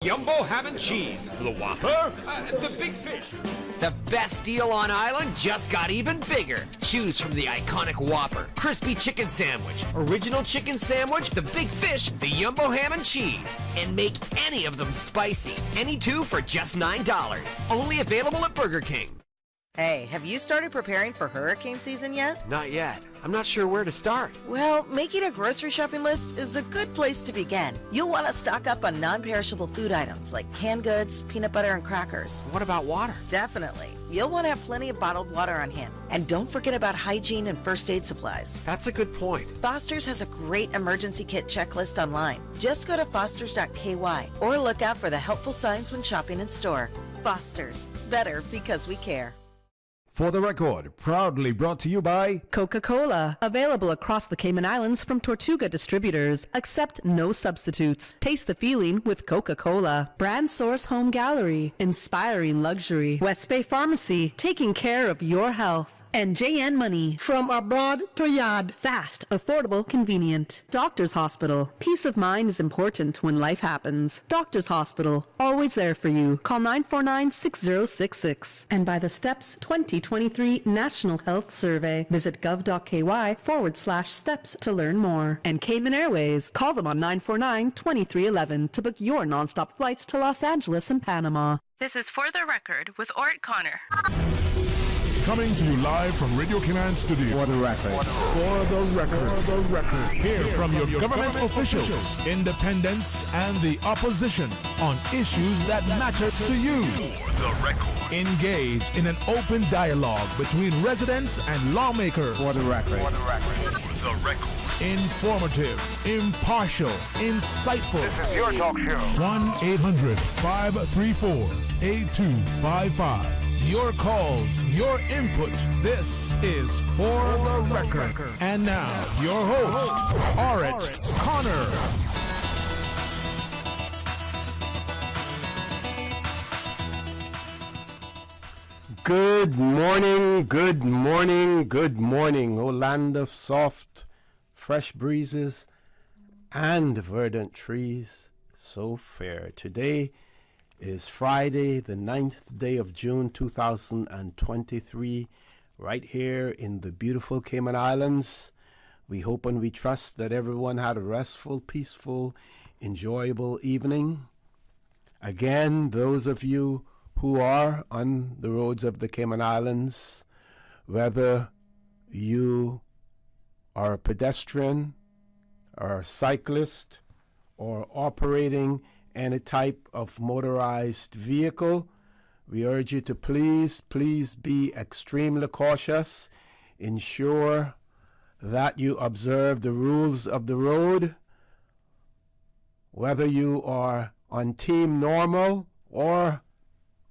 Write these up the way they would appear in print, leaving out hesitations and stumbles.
Jumbo ham and cheese, the Whopper, the Big Fish. The best deal on Island just got even bigger. Choose from the iconic Whopper, crispy chicken sandwich, original chicken sandwich, the Big Fish, the Jumbo ham and cheese. And make any of them spicy. Any two for just $9. Only available at Burger King. Hey, have you started preparing for hurricane season yet? Not yet. I'm not sure where to start. Well, making a grocery shopping list is a good place to begin. You'll want to stock up on non-perishable food items like canned goods, peanut butter, and crackers. What about water? Definitely. You'll want to have plenty of bottled water on hand. And don't forget about hygiene and first aid supplies. That's a good point. Foster's has a great emergency kit checklist online. Just go to fosters.ky or look out for the helpful signs when shopping in store. Foster's. Better because we care. For the Record, proudly brought to you by Coca-Cola, available across the Cayman Islands from Tortuga Distributors. Accept no substitutes. Taste the feeling with Coca-Cola. Brand Source Home Gallery, inspiring luxury. West Bay Pharmacy, taking care of your health. And JN Money. From abroad to yard. Fast, affordable, convenient. Doctor's Hospital. Peace of mind is important when life happens. Doctor's Hospital, always there for you. Call 949-6066. And by the Steps 2023 National Health Survey. Visit gov.ky/steps to learn more. And Cayman Airways. Call them on 949-2311 to book your nonstop flights to Los Angeles and Panama. This is For the Record with Orett Connor. Coming to you live from Radio Cayman Studio. For the Record. For the Record. For the Record. Hear from your government officials, independents, and the opposition on issues that matter to you. For the Record. Engage in an open dialogue between residents and lawmakers. For the Record. For the Record. For the Record. Informative, impartial, insightful. This is your talk show. 1-800-534-8255. Your calls, your input. This is For the Record. And now, your host, Orett Connor. Good morning, good morning, good morning, O land of soft, fresh breezes and verdant trees, so fair. Today is Friday, the 9th day of June, 2023, right here in the beautiful Cayman Islands. We hope and we trust that everyone had a restful, peaceful, enjoyable evening. Again, those of you who are on the roads of the Cayman Islands, whether you are a pedestrian or a cyclist or operating any type of motorized vehicle, we urge you to please be extremely cautious. Ensure that you observe the rules of the road, whether you are on team normal or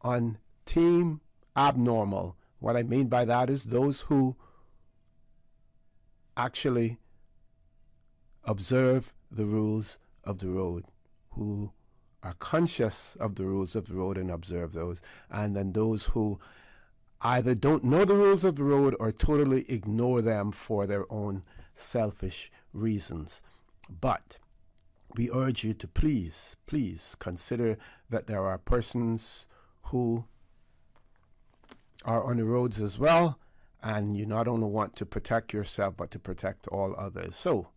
on team abnormal. What I mean by that is those who actually observe the rules of the road, who are conscious of the rules of the road and observe those, and then those who either don't know the rules of the road or totally ignore them for their own selfish reasons. But we urge you to please consider that there are persons who are on the roads as well, and you not only want to protect yourself but to protect all others. So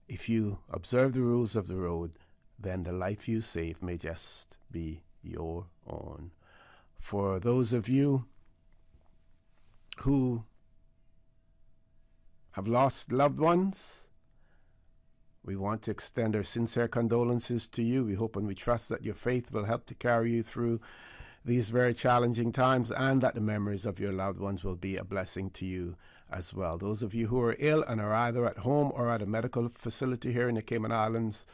if you observe the rules of the road, then the life you save may just be your own. For those of you who have lost loved ones, we want to extend our sincere condolences to you. We hope and we trust that your faith will help to carry you through these very challenging times, and that the memories of your loved ones will be a blessing to you as well. Those of you who are ill and are either at home or at a medical facility here in the Cayman Islands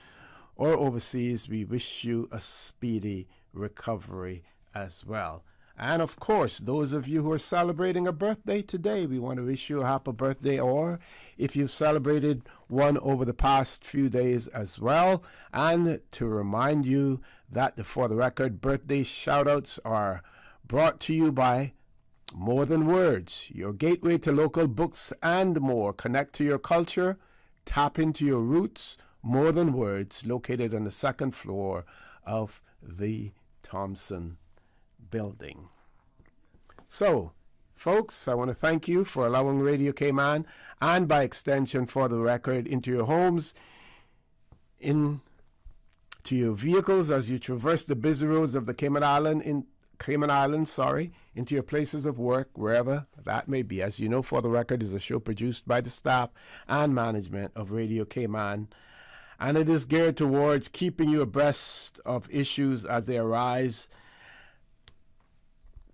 or overseas, we wish you a speedy recovery as well. And of course, those of you who are celebrating a birthday today, we want to wish you a happy birthday, or if you've celebrated one over the past few days as well. And to remind you that the For the Record birthday shout-outs are brought to you by More Than Words, your gateway to local books and more. Connect to your culture, tap into your roots, More Than Words, located on the second floor of the Thompson building. So, folks, I want to thank you for allowing Radio Cayman, and by extension For the Record, into your homes, into your vehicles as you traverse the busy roads of the Cayman Islands, into your places of work, wherever that may be. As you know, For the Record is a show produced by the staff and management of Radio Cayman, and it is geared towards keeping you abreast of issues as they arise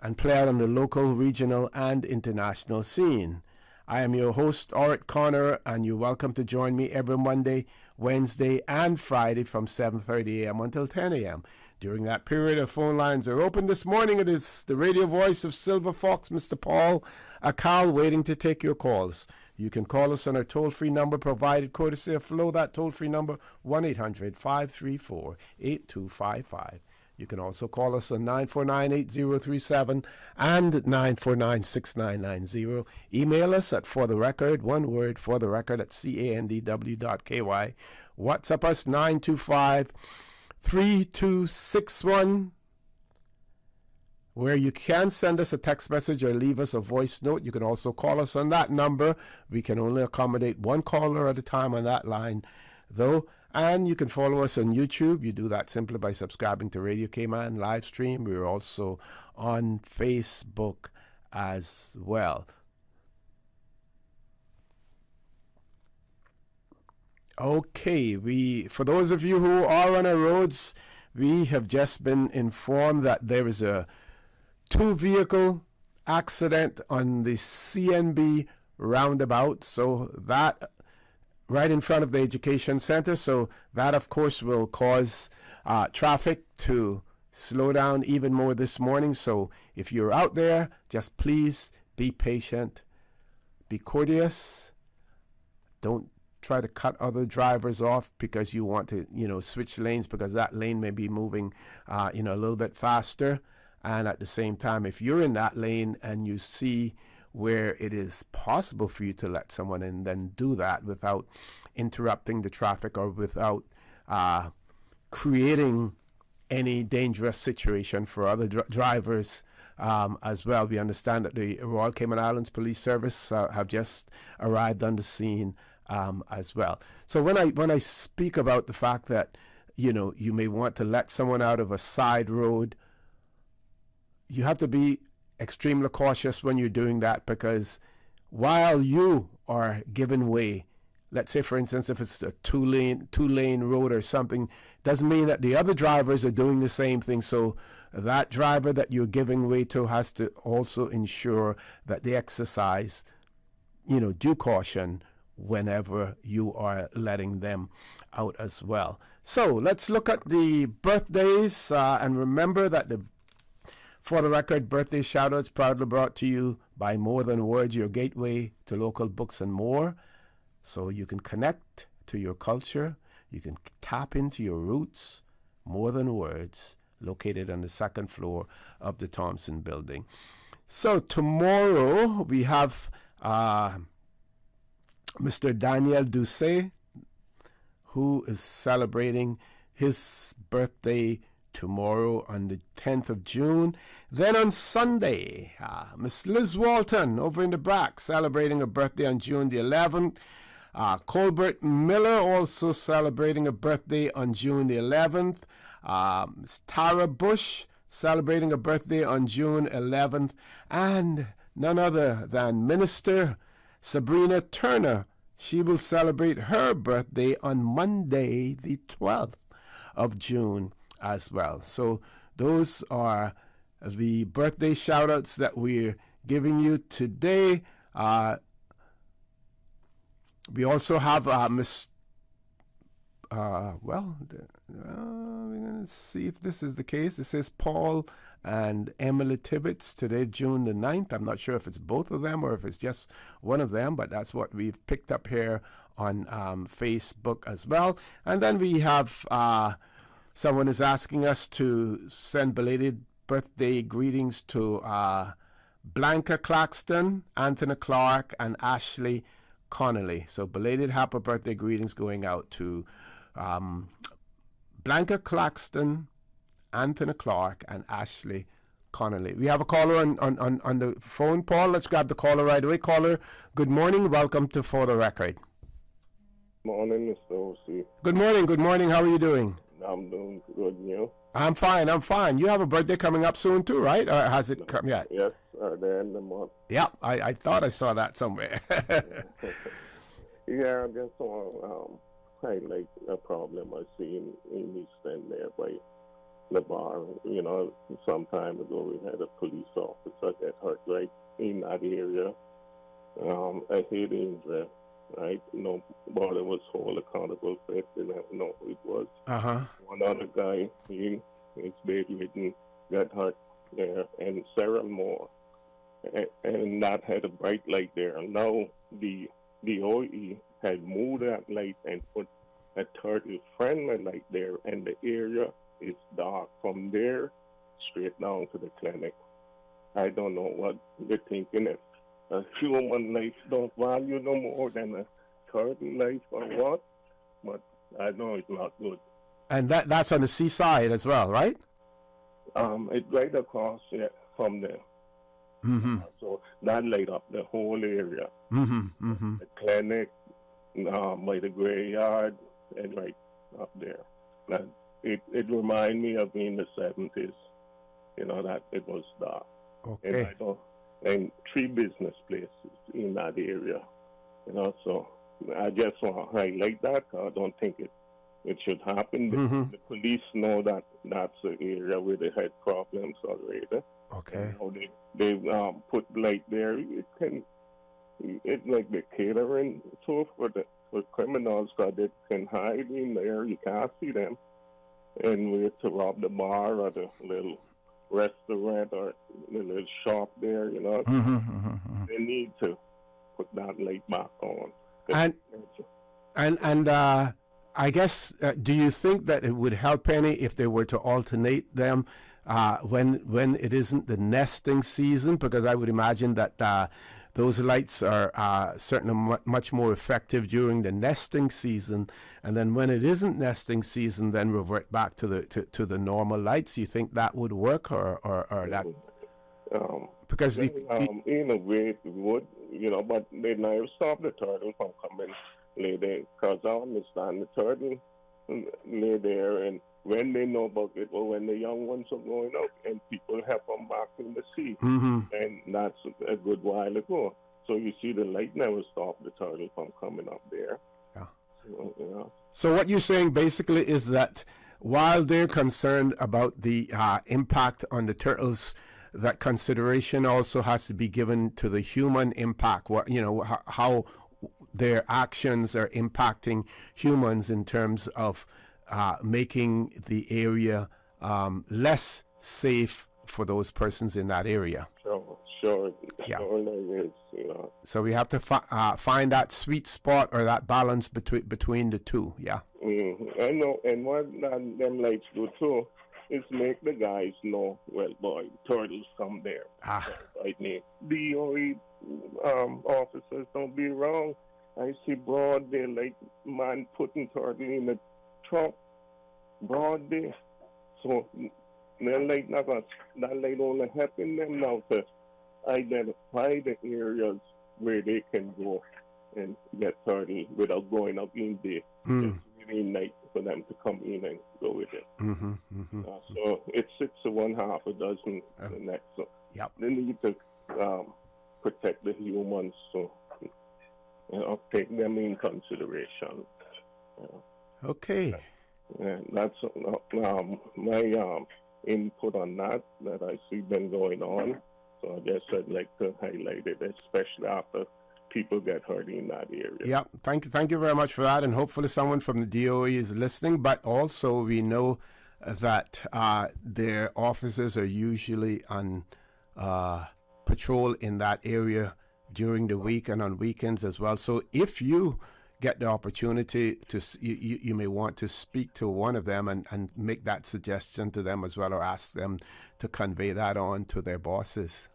and play out on the local, regional, and international scene. I am your host, Orett Connor, and you're welcome to join me every Monday, Wednesday, and Friday from 7:30 a.m. until 10 a.m. During that period, our phone lines are open. This morning, it is the radio voice of Silver Fox, Mr. Paul Akal, waiting to take your calls. You can call us on our toll-free number provided courtesy of Flow. That toll-free number, 1-800-534-8255. You can also call us on 949-8037 and 949-6990. Email us at fortherecord, one word, fortherecord at candw.ky. WhatsApp us 925-3261, where you can send us a text message or leave us a voice note. You can also call us on that number. We can only accommodate one caller at a time on that line, though. And you can follow us on YouTube. You do that simply by subscribing to Radio Cayman live stream. We're also on Facebook as well. Okay, for those of you who are on our roads, we have just been informed that there is a two-vehicle accident on the CNB roundabout. So that right in front of the education center. So that, of course, will cause traffic to slow down even more this morning. So if you're out there, just please be patient, be courteous. Don't try to cut other drivers off because you want to, switch lanes, because that lane may be moving, a little bit faster. And at the same time, if you're in that lane and you see where it is possible for you to let someone in, then do that without interrupting the traffic or without creating any dangerous situation for other drivers as well. We understand that the Royal Cayman Islands Police Service have just arrived on the scene as well. So when I speak about the fact that, you may want to let someone out of a side road, you have to be extremely cautious when you're doing that, because while you are giving way, let's say, for instance, if it's a two-lane road or something, doesn't mean that the other drivers are doing the same thing. So that driver that you're giving way to has to also ensure that they exercise, due caution whenever you are letting them out as well. So let's look at the birthdays and remember that For the Record, birthday shoutouts proudly brought to you by More Than Words, your gateway to local books and more. So you can connect to your culture, you can tap into your roots. More Than Words, located on the second floor of the Thompson building. So tomorrow we have Mr. Daniel Doucet, who is celebrating his birthday tomorrow on the 10th of June. Then on Sunday, Miss Liz Walton over in the back celebrating a birthday on June the 11th. Colbert Miller also celebrating a birthday on June the 11th. Miss Tara Bush celebrating a birthday on June 11th. And none other than Minister Sabrina Turner. She will celebrate her birthday on Monday the 12th of June as well. So those are the birthday shout-outs that we're giving you today. We also have Miss we're going to see if this is the case. It says Paul and Emily Tibbetts today, June the 9th. I'm not sure if it's both of them or if it's just one of them, but that's what we've picked up here on Facebook as well. And then we have someone is asking us to send belated birthday greetings to Blanca Claxton, Anthony Clark, and Ashley Connolly. So belated happy birthday greetings going out to Blanca Claxton, Anthony Clark, and Ashley Connolly. We have a caller on the phone, Paul. Let's grab the caller right away. Caller, good morning. Welcome to For the Record. Morning, Mr. O.C. Good morning. How are you doing? I'm doing good, and you? I'm fine. You have a birthday coming up soon too, right? Or has it come yet? Yes, at the end of the month. Yeah, I thought I saw that somewhere. Yeah, I just want to highlight a problem I see in East End there by the bar. You know, some time ago we had a police officer get hurt right in that area. A head injury, right? Nobody was held accountable for it. They never know who it was. One other guy, his bedridden, got hurt there, and several more. And that had a bright light there. And now the OE had moved that light and put a turtle-friendly light there, and the area is dark from there straight down to the clinic. I don't know what they're thinking. If a human life don't value no more than a turtle life or what, but I know it's not good. And that's on the seaside as well, right? It's right across from there. So that light up the whole area. The clinic, by the graveyard, and right up there. And it reminds me of in the 70s, that it was dark. Okay. And 3 business places in that area. So I just want to highlight that. I don't think it should happen. The police know that that's the area where they had problems already. Okay. They put light there. It's like the catering too for criminals, because they can hide in there. You can't see them, and wait to rob the bar or the little restaurant or the little shop there. They need to put that light back on. And I guess, do you think that it would help any if they were to alternate them when it isn't the nesting season? Because I would imagine that those lights are certainly much more effective during the nesting season, and then when it isn't nesting season, then revert back to the normal lights. You think that would work, or that? Because in a way it would, but they never stop the turtle from coming lay there, because I understand the turtle lay there, and when they know about it, or when the young ones are growing up, and people have them back in the sea, and that's a good while ago. So you see, the light never stopped the turtle from coming up there. Yeah. So what you're saying basically is that while they're concerned about the impact on the turtles, that consideration also has to be given to the human impact. How their actions are impacting humans in terms of making the area less safe for those persons in that area. Sure. Yeah. Sure there is, So we have to find that sweet spot or that balance between the two. Yeah. I know, and what them lights do too is make the guys know, well, boy, turtles come there. DOE officers, don't be wrong. I see broad day, like man putting turtle in the truck, broad day. So that light only helping them now to identify the areas where they can go and get turtle without going up in there. It's really nice for them to come in and go with it. So it's 6 to 1, half a dozen the next. So they need to protect the humans, so take them in consideration. Okay. That's my input on that I see been going on. So I guess I'd like to highlight it, especially after people get hurt in that area. Yeah, thank you very much for that, and hopefully someone from the DOE is listening. But also we know that their officers are usually on patrol in that area during the week and on weekends as well. So if you get the opportunity to, you may want to speak to one of them and make that suggestion to them as well, or ask them to convey that on to their bosses.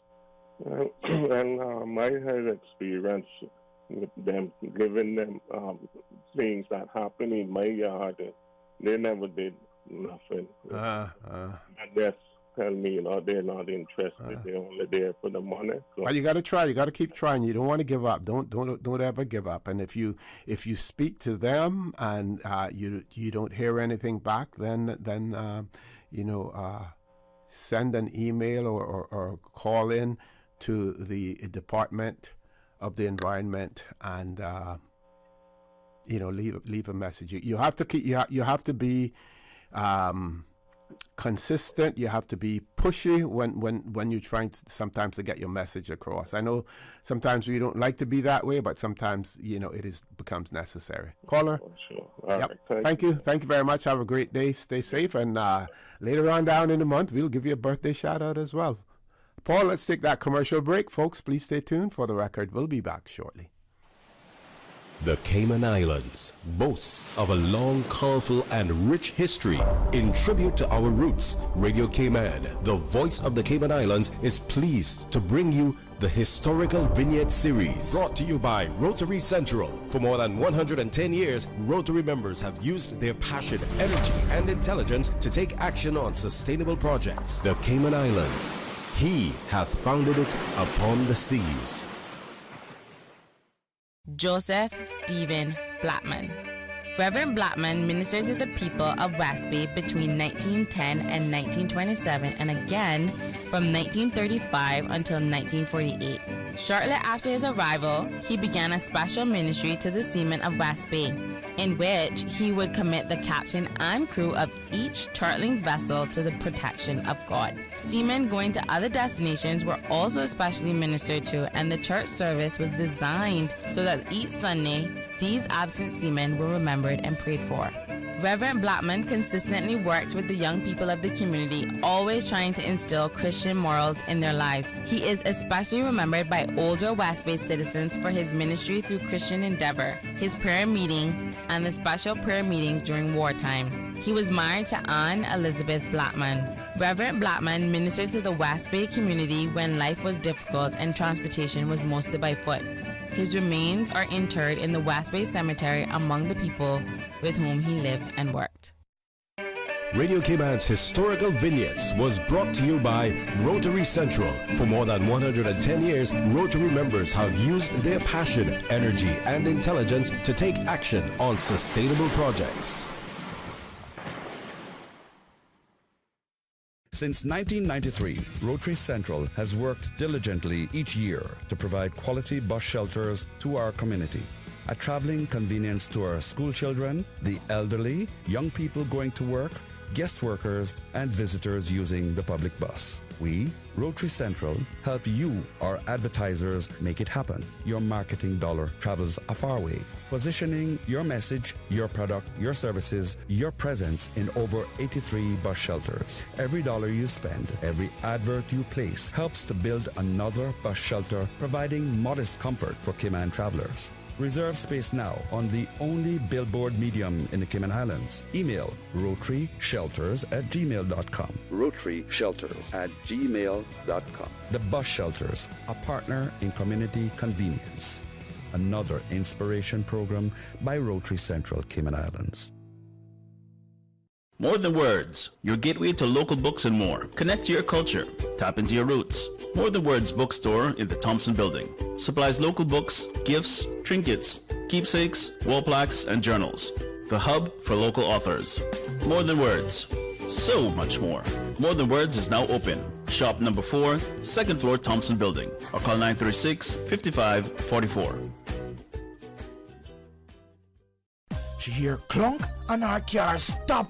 And I had experience with them, giving them things that happen in my yard. They never did nothing. And just tell me, they're not interested. They're only there for the money. So. Well, you got to try. You got to keep trying. You don't want to give up. Don't ever give up. And if you speak to them and you don't hear anything back, then send an email or call in to the Department of the Environment and leave a message. You have to keep. You have to be consistent. You have to be pushy when you're trying to sometimes to get your message across. I know sometimes we don't like to be that way, but sometimes it becomes necessary. Caller. Sure. All yep. Right. Thank you very much. Have a great day. Stay safe, and later on down in the month we'll give you a birthday shout out as well. Paul, let's take that commercial break, folks. Please stay tuned for the record. We'll be back shortly. The Cayman Islands boasts of a long, colorful, and rich history. In tribute to our roots, Radio Cayman, the voice of the Cayman Islands, is pleased to bring you the Historical Vignette Series, brought to you by Rotary Central. For more than 110 years, Rotary members have used their passion, energy, and intelligence to take action on sustainable projects. The Cayman Islands, He hath founded it upon the seas. Joseph Stephen Blackman. Reverend Blackman ministered to the people of West Bay between 1910 and 1927 and again from 1935 until 1948. Shortly after his arrival, he began a special ministry to the seamen of West Bay, in which he would commit the captain and crew of each chartering vessel to the protection of God. Seamen going to other destinations were also especially ministered to, and the church service was designed so that each Sunday, these absent seamen were remembered and prayed for. Reverend Blackman consistently worked with the young people of the community, always trying to instill Christian morals in their lives. He is especially remembered by older West Bay citizens for his ministry through Christian Endeavor, his prayer meeting, and the special prayer meetings during wartime. He was married to Anne Elizabeth Blackman. Reverend Blackman ministered to the West Bay community when life was difficult and transportation was mostly by foot. His remains are interred in the West Bay Cemetery among the people with whom he lived and worked. Radio Cayman's Historical Vignettes was brought to you by Rotary Central. For more than 110 years, Rotary members have used their passion, energy, and intelligence to take action on sustainable projects. Since 1993, Rotary Central has worked diligently each year to provide quality bus shelters to our community. A traveling convenience to our school children, the elderly, young people going to work, guest workers, and visitors using the public bus. We, Rotary Central, help you, our advertisers, make it happen. Your marketing dollar travels a far way, positioning your message, your product, your services, your presence in over 83 bus shelters. Every dollar you spend, every advert you place helps to build another bus shelter, providing modest comfort for Cayman travelers. Reserve space now on the only billboard medium in the Cayman Islands. Email rotaryshelters@gmail.com. rotaryshelters@gmail.com. The Bus Shelters, a partner in community convenience. Another inspiration program by Rotary Central Cayman Islands. More Than Words, your gateway to local books and more. Connect to your culture. Tap into your roots. More Than Words bookstore in the Thompson Building. Supplies local books, gifts, trinkets, keepsakes, wall plaques, and journals. The hub for local authors. More Than Words. So much more. More Than Words is now open. Shop number 4, second floor, Thompson Building. Or call 936-5544. She hear clunk and her car stop.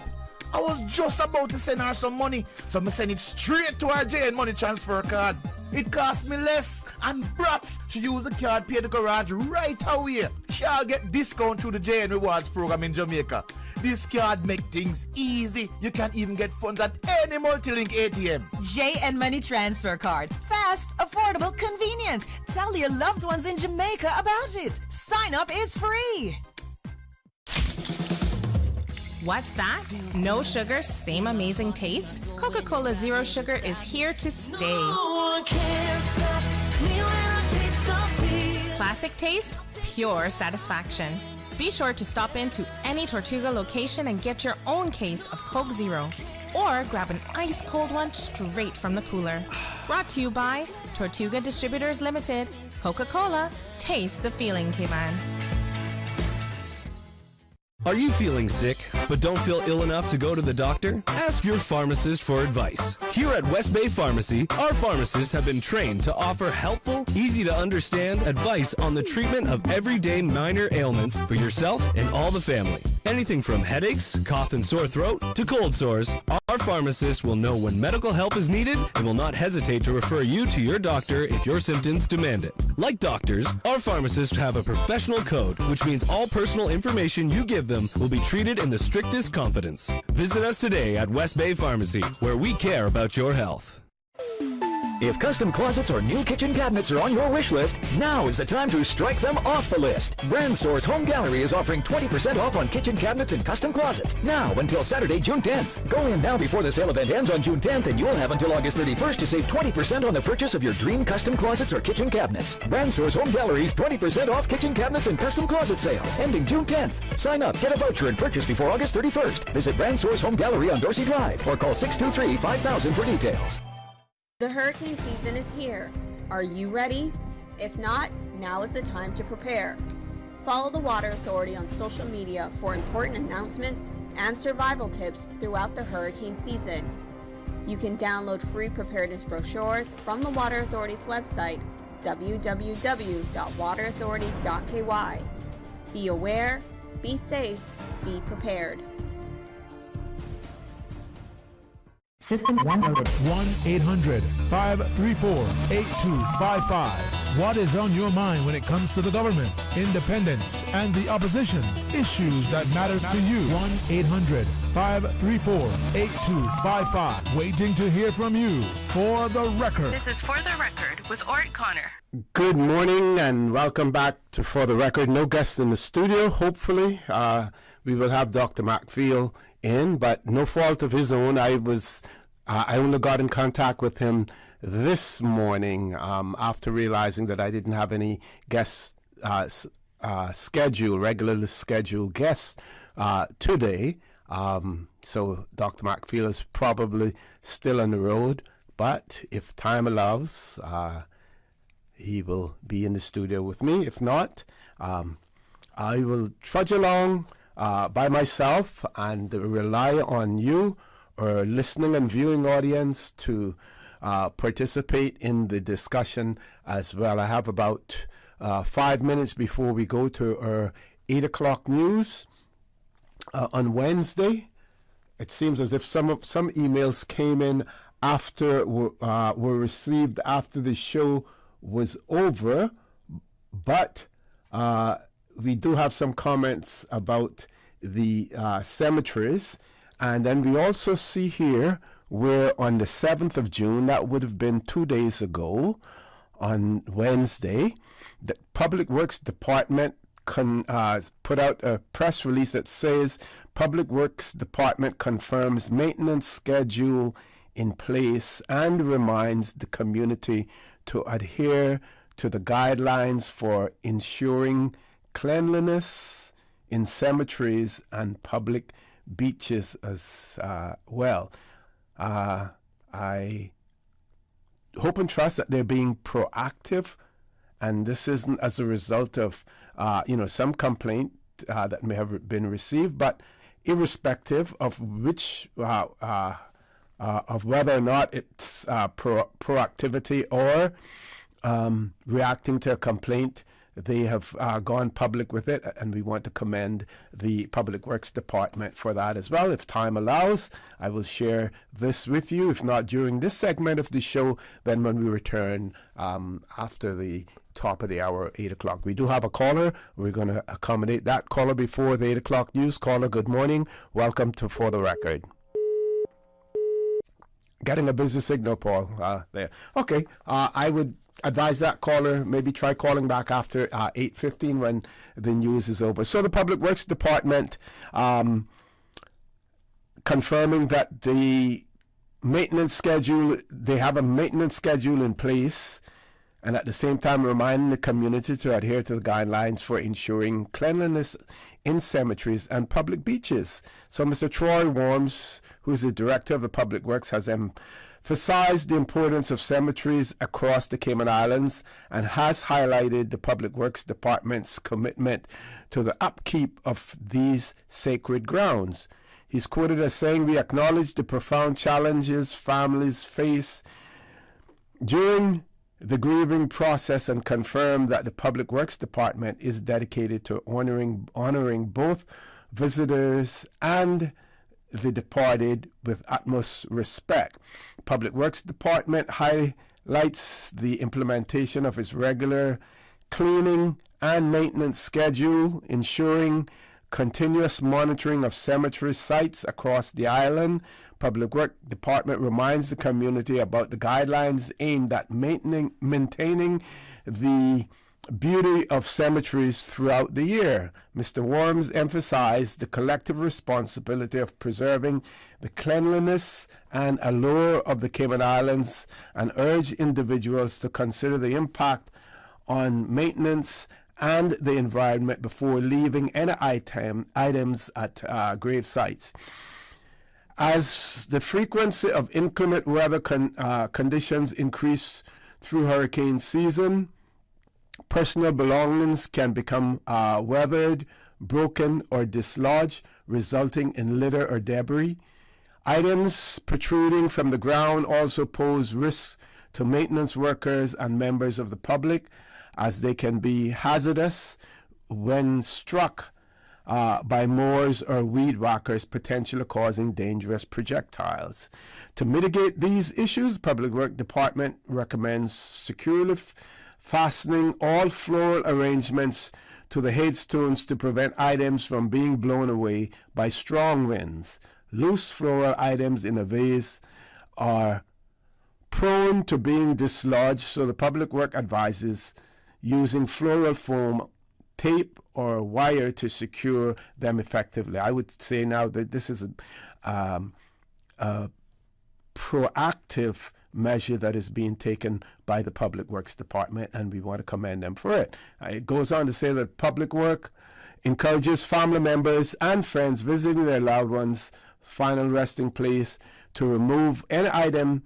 I was just about to send her some money, so I send it straight to her JN Money Transfer card. It cost me less, and perhaps she use the card, pay the garage right away. She'll get discount through the JN Rewards program in Jamaica. This card make things easy. You can even get funds at any multi-link ATM. JN Money Transfer Card. Fast, affordable, convenient. Tell your loved ones in Jamaica about it. Sign up is free. What's that? No sugar, same amazing taste? Coca-Cola Zero Sugar is here to stay. Classic taste, pure satisfaction. Be sure to stop into any Tortuga location and get your own case of Coke Zero. Or grab an ice-cold one straight from the cooler. Brought to you by Tortuga Distributors Limited. Coca-Cola, taste the feeling, K-Man. Are you feeling sick, but don't feel ill enough to go to the doctor? Ask your pharmacist for advice. Here at West Bay Pharmacy, our pharmacists have been trained to offer helpful, easy-to-understand advice on the treatment of everyday minor ailments for yourself and all the family. Anything from headaches, cough and sore throat, to cold sores, our pharmacists will know when medical help is needed and will not hesitate to refer you to your doctor if your symptoms demand it. Like doctors, our pharmacists have a professional code, which means all personal information you give them will be treated in the strictest confidence. Visit us today at West Bay Pharmacy, where we care about your health. If custom closets or new kitchen cabinets are on your wish list, now is the time to strike them off the list. Brand Source Home Gallery is offering 20% off on kitchen cabinets and custom closets. Now until Saturday, June 10th. Go in now before the sale event ends on June 10th and you'll have until August 31st to save 20% on the purchase of your dream custom closets or kitchen cabinets. Brand Source Home Gallery's 20% off kitchen cabinets and custom closet sale, ending June 10th. Sign up, get a voucher, and purchase before August 31st. Visit Brand Source Home Gallery on Dorsey Drive or call 623-5000 for details. The hurricane season is here. Are you ready? If not, now is the time to prepare. Follow the Water Authority on social media for important announcements and survival tips throughout the hurricane season. You can download free preparedness brochures from the Water Authority's website, www.waterauthority.ky. Be aware, be safe, be prepared. System downloaded. 1-800-534-8255. What is on your mind when it comes to the government, independence, and the opposition? Issues that matter to you. 1-800-534-8255. Waiting to hear from you. For the record. This is For the Record with Orett Connor. Good morning and welcome back to For the Record. No guest in the studio, hopefully. We will have Dr. McFeel in, but no fault of his own. I only got in contact with him this morning after realizing that I didn't have any guests regularly scheduled guests today. So Dr. McFeel is probably still on the road, but if time allows, he will be in the studio with me. If not, I will trudge along by myself and rely on you, or listening and viewing audience, to participate in the discussion as well. I have about 5 minutes before we go to our 8 o'clock news on Wednesday. It seems as if some emails came in after were received after the show was over, but we do have some comments about the cemeteries. And then we also see here where on the 7th of June, that would have been 2 days ago, on Wednesday, the Public Works Department put out a press release that says Public Works Department confirms maintenance schedule in place and reminds the community to adhere to the guidelines for ensuring cleanliness in cemeteries and public beaches as well. I hope and trust that they're being proactive, and this isn't as a result of some complaint that may have been received, but irrespective of which of whether or not it's proactivity or reacting to a complaint, they have gone public with it, and we want to commend the Public Works Department for that as well. If time allows, I will share this with you. If not during this segment of the show, then when we return after the top of the hour, 8 o'clock. We do have a caller. We're going to accommodate that caller before the 8 o'clock news. Caller, good morning. Welcome to For the Record. Getting a busy signal, Paul. There. Okay. I would advise that caller maybe try calling back after 8:15 when the news is over. So the Public Works Department confirming that the maintenance schedule, they have a maintenance schedule in place, and at the same time reminding the community to adhere to the guidelines for ensuring cleanliness in cemeteries and public beaches. So Mr. Troy Worms, who is the director of the Public Works, has emphasized the importance of cemeteries across the Cayman Islands and has highlighted the Public Works Department's commitment to the upkeep of these sacred grounds. He's quoted as saying, "We acknowledge the profound challenges families face during the grieving process and confirm that the Public Works Department is dedicated to honoring both visitors and the departed with utmost respect." Public Works Department highlights the implementation of its regular cleaning and maintenance schedule, ensuring continuous monitoring of cemetery sites across the island. Public Works Department reminds the community about the guidelines aimed at maintaining the beauty of cemeteries throughout the year. Mr. Worms emphasized the collective responsibility of preserving the cleanliness and allure of the Cayman Islands and urged individuals to consider the impact on maintenance and the environment before leaving any items at grave sites. As the frequency of inclement weather conditions increase through hurricane season, personal belongings can become weathered, broken, or dislodged, resulting in litter or debris. Items protruding from the ground also pose risks to maintenance workers and members of the public, as they can be hazardous when struck by mowers or weed whackers, potentially causing dangerous projectiles. To mitigate these issues, Public Works Department recommends securely fastening all floral arrangements to the headstones to prevent items from being blown away by strong winds. Loose floral items in a vase are prone to being dislodged, so the Public Works advises using floral foam, tape, or wire to secure them effectively. I would say now that this is a proactive measure that is being taken by the Public Works Department, and we want to commend them for it. It goes on to say that Public Work encourages family members and friends visiting their loved ones' final resting place to remove any items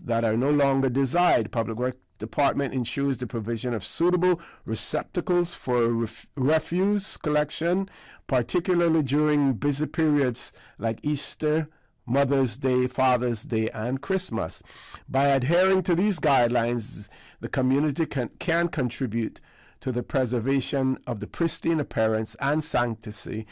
that are no longer desired. Public Works Department ensures the provision of suitable receptacles for refuse collection, particularly during busy periods like Easter, Mother's Day, Father's Day, and Christmas. By adhering to these guidelines, the community can contribute to the preservation of the pristine appearance and sanctity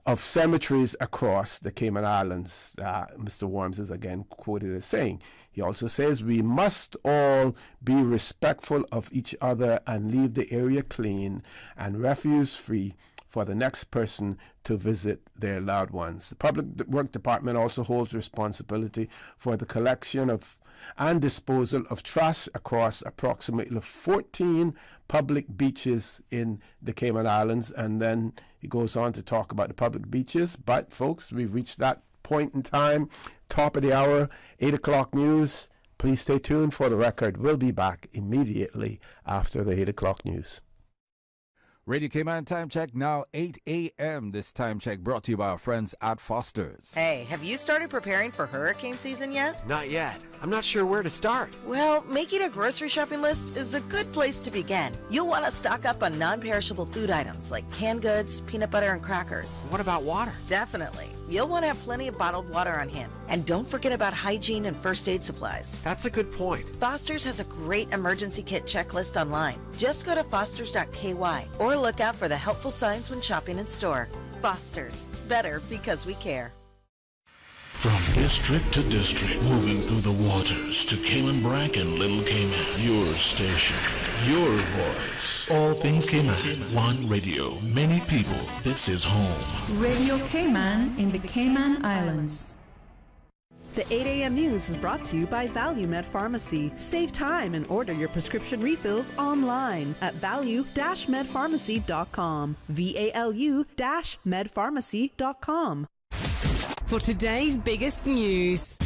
of cemeteries across the Cayman Islands. Mr. Worms is again quoted as saying. He also says, "We must all be respectful of each other and leave the area clean and refuse-free for the next person to visit their loved ones." The Public Works Department also holds responsibility for the collection of and disposal of trash across approximately 14 public beaches in the Cayman Islands. And then he goes on to talk about the public beaches. But folks, we've reached that point in time. Top of the hour, 8 o'clock news. Please stay tuned for the record. We'll be back immediately after the 8 o'clock news. Radio Cayman time check now 8 a.m. This time check brought to you by our friends at Foster's. Hey, have you started preparing for hurricane season yet? Not yet. I'm not sure where to start. Well, making a grocery shopping list is a good place to begin. You'll want to stock up on non-perishable food items like canned goods, peanut butter, and crackers. What about water? Definitely. You'll want to have plenty of bottled water on hand. And don't forget about hygiene and first aid supplies. That's a good point. Foster's has a great emergency kit checklist online. Just go to fosters.ky or look out for the helpful signs when shopping in store. Foster's. Better because we care. From district to district, moving through the waters to Cayman Brac and Little Cayman. Your station, your voice. All things Cayman. One radio, many people. This is home. Radio Cayman in the Cayman Islands. The 8 a.m. news is brought to you by ValueMed Pharmacy. Save time and order your prescription refills online at value-medpharmacy.com. VALU-medpharmacy.com. For today's biggest news.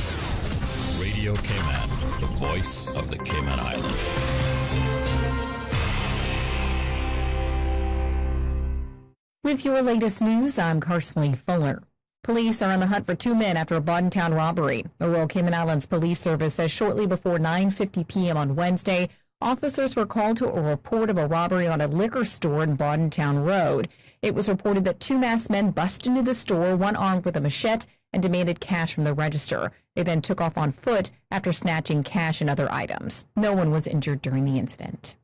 Radio Cayman, the voice of the Cayman Islands. With your latest news, I'm Carsley Fuller. Police are on the hunt for two men after a Boddentown robbery. The Royal Cayman Islands Police Service says shortly before 9:50 p.m. on Wednesday, officers were called to a report of a robbery on a liquor store in Boddentown Road. It was reported that two masked men busted into the store, one armed with a machete, and demanded cash from the register. They then took off on foot after snatching cash and other items. No one was injured during the incident.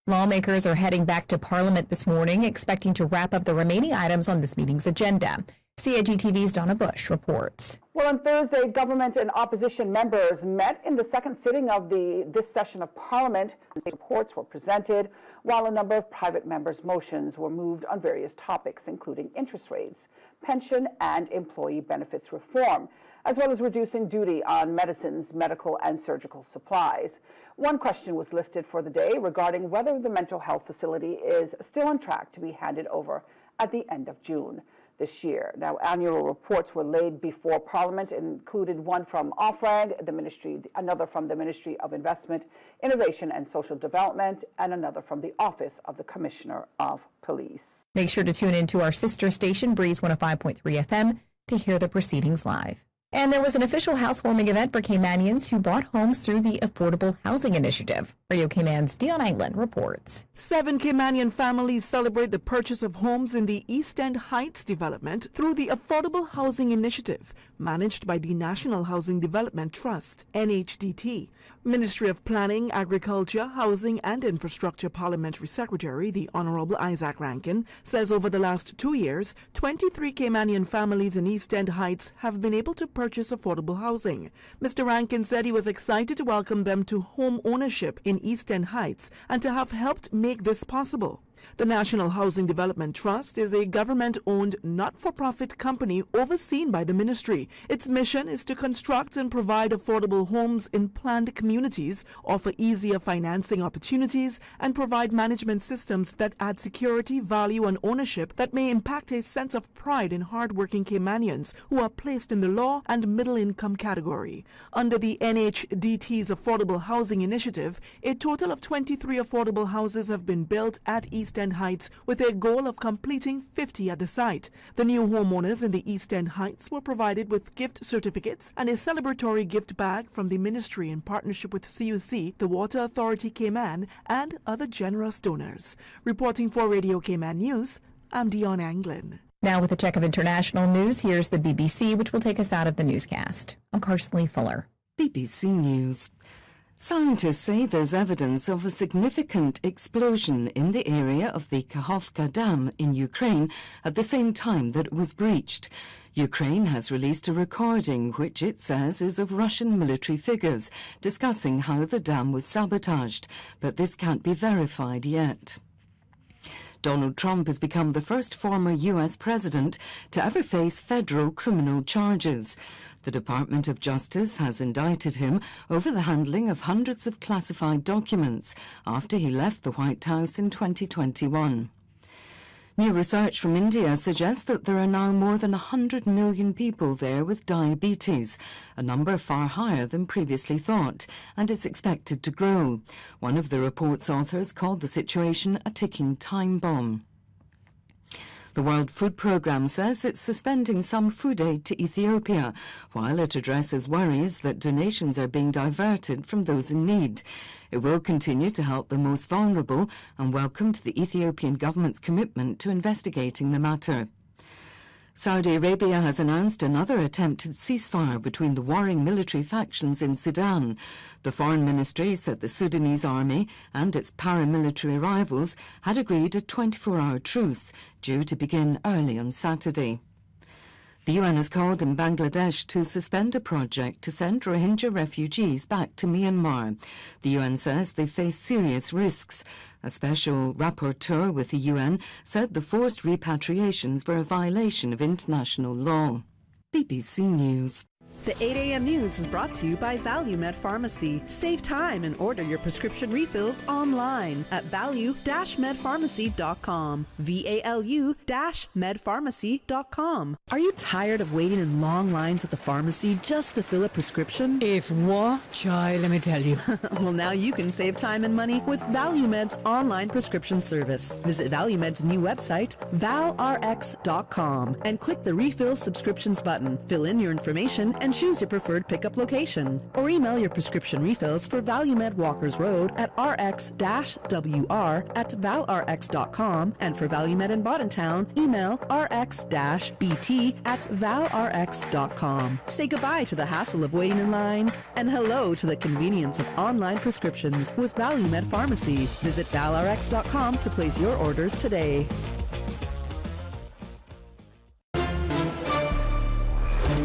Lawmakers are heading back to Parliament this morning, expecting to wrap up the remaining items on this meeting's agenda. CIG-TV's Donna Bush reports. Well, on Thursday, government and opposition members met in the second sitting of this session of Parliament. Reports were presented, while a number of private members' motions were moved on various topics, including interest rates, pension and employee benefits reform, as well as reducing duty on medicines, medical and surgical supplies. One question was listed for the day regarding whether the mental health facility is still on track to be handed over at the end of June this year. Now, annual reports were laid before Parliament, included one from OFRAG, the ministry, another from the Ministry of Investment, Innovation and Social Development, and another from the Office of the Commissioner of Police. Make sure to tune in to our sister station, Breeze 105.3 FM, to hear the proceedings live. And there was an official housewarming event for Caymanians who bought homes through the Affordable Housing Initiative. Radio Cayman's Dion Anglin reports. 7 Caymanian families celebrate the purchase of homes in the East End Heights development through the Affordable Housing Initiative, managed by the National Housing Development Trust, NHDT. Ministry of Planning, Agriculture, Housing and Infrastructure Parliamentary Secretary, the Honorable Isaac Rankin, says over the last 2 years, 23 Caymanian families in East End Heights have been able to purchase affordable housing. Mr. Rankin said he was excited to welcome them to home ownership in East End Heights and to have helped make this possible. The National Housing Development Trust is a government-owned, not-for-profit company overseen by the ministry. Its mission is to construct and provide affordable homes in planned communities, offer easier financing opportunities, and provide management systems that add security, value, and ownership that may impact a sense of pride in hard-working Caymanians who are placed in the low and middle-income category. Under the NHDT's Affordable Housing Initiative, a total of 23 affordable houses have been built at East End Heights with a goal of completing 50 at the site. The new homeowners in the East End Heights were provided with gift certificates and a celebratory gift bag from the ministry in partnership with CUC, the Water Authority Cayman, and other generous donors. Reporting for Radio Cayman News, I'm Dion Anglin. Now with a check of international news, here's the BBC, which will take us out of the newscast. I'm Carsley Fuller. BBC News. Scientists say there's evidence of a significant explosion in the area of the Kakhovka Dam in Ukraine at the same time that it was breached. Ukraine has released a recording which it says is of Russian military figures discussing how the dam was sabotaged, but this can't be verified yet. Donald Trump has become the first former U.S. president to ever face federal criminal charges. The Department of Justice has indicted him over the handling of hundreds of classified documents after he left the White House in 2021. New research from India suggests that there are now more than 100 million people there with diabetes, a number far higher than previously thought, and is expected to grow. One of the report's authors called the situation a ticking time bomb. The World Food Programme says it's suspending some food aid to Ethiopia, while it addresses worries that donations are being diverted from those in need. It will continue to help the most vulnerable and welcomed the Ethiopian government's commitment to investigating the matter. Saudi Arabia has announced another attempted ceasefire between the warring military factions in Sudan. The Foreign Ministry said the Sudanese army and its paramilitary rivals had agreed a 24-hour truce, due to begin early on Saturday. The UN has called on Bangladesh to suspend a project to send Rohingya refugees back to Myanmar. The UN says they face serious risks. A special rapporteur with the UN said the forced repatriations were a violation of international law. BBC News. The 8 a.m. news is brought to you by ValueMed Pharmacy. Save time and order your prescription refills online at value-medpharmacy.com. VALU-medpharmacy.com. Are you tired of waiting in long lines at the pharmacy just to fill a prescription? If what, child, let me tell you. Well, now you can save time and money with ValueMed's online prescription service. Visit ValueMed's new website, valrx.com, and click the Refill Subscriptions button. Fill in your information and choose your preferred pickup location. Or email your prescription refills for ValueMed Walkers Road at rx-wr@valrx.com, and for ValueMed in Bordentown, email rx-bt@valrx.com. Say goodbye to the hassle of waiting in lines and hello to the convenience of online prescriptions with ValueMed Pharmacy. Visit valrx.com to place your orders today.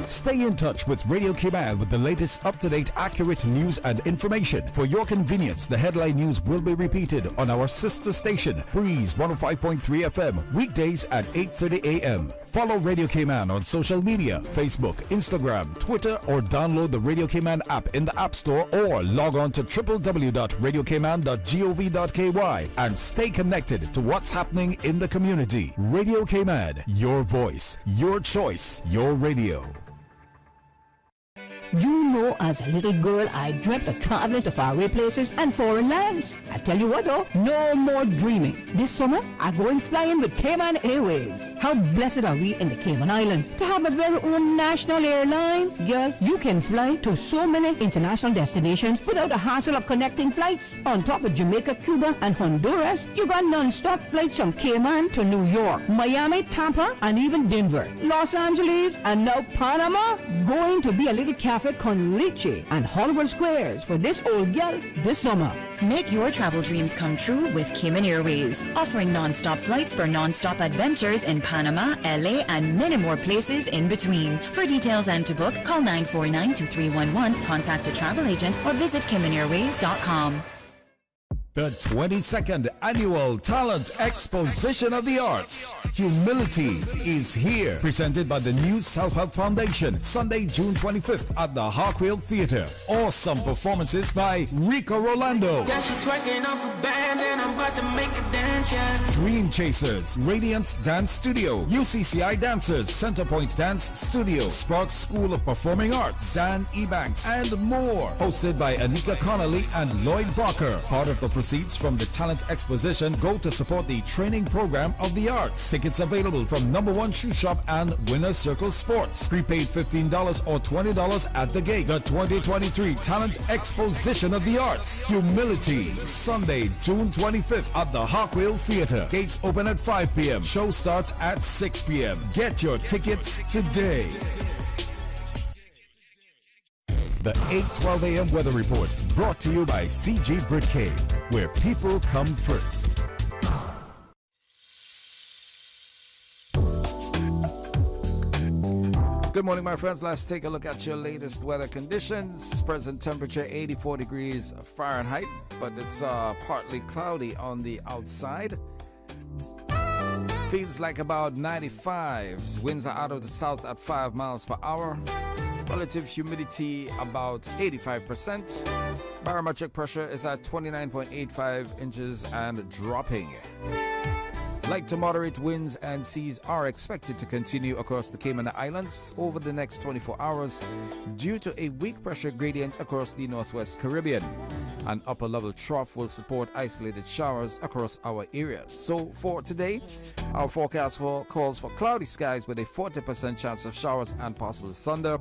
Stay in touch with Radio Cayman with the latest up-to-date, accurate news and information. For your convenience, the headline news will be repeated on our sister station, Breeze 105.3 FM, weekdays at 8:30 a.m. Follow Radio Cayman on social media, Facebook, Instagram, Twitter, or download the Radio Cayman app in the App Store, or log on to www.radiocayman.gov.ky and stay connected to what's happening in the community. Radio Cayman, your voice, your choice, your radio. You know, as a little girl, I dreamt of traveling to faraway places and foreign lands. I tell you what though, no more dreaming. This summer, I'm going flying with Cayman Airways. How blessed are we in the Cayman Islands to have a very own national airline? Girl, you can fly to so many international destinations without the hassle of connecting flights. On top of Jamaica, Cuba, and Honduras, you got non-stop flights from Cayman to New York, Miami, Tampa, and even Denver, Los Angeles, and now Panama. Going to be a little cafe con leche and Hollywood Squares for this old gal this summer. Make your travel dreams come true with Cayman Airways, offering non-stop flights for non-stop adventures in Panama, LA, and many more places in between. For details and to book, call 949-2311, contact a travel agent, or visit CaymanAirways.com. The 22nd Annual Talent Exposition of the Arts, Humility, is here. Presented by the New Self-Help Foundation, Sunday, June 25th at the Hartwell Theater. Awesome performances by Rico Rolando. Yeah, she twerking on some band and I'm about to make a dance, yeah. Dream Chasers, Radiance Dance Studio, UCCI Dancers, Centerpoint Dance Studio, Sparks School of Performing Arts, Dan Ebanks, and more. Hosted by Anika Connolly and Lloyd Barker. Part of the proceeds from the talent exposition go to support the training program of the arts. Tickets available from Number One Shoe Shop and Winner's Circle Sports. Prepaid $15 or $20 at the gate. The 2023 Talent Exposition of the Arts, Humility, Sunday, June 25th at the Hartwell Theater. Gates open at 5 p.m. Show starts at 6 p.m. Get your tickets today. The 8:12 a.m. weather report brought to you by CG Brickay, where people come first. Good morning, my friends. Let's take a look at your latest weather conditions. Present temperature 84 degrees Fahrenheit, but it's partly cloudy on the outside. Feels like about 95. Winds are out of the south at 5 miles per hour. Relative humidity about 85%. Barometric pressure is at 29.85 inches and dropping. Light to moderate winds and seas are expected to continue across the Cayman Islands over the next 24 hours due to a weak pressure gradient across the northwest Caribbean. An upper level trough will support isolated showers across our area. So for today, our forecast calls for cloudy skies with a 40% chance of showers and possible thunder.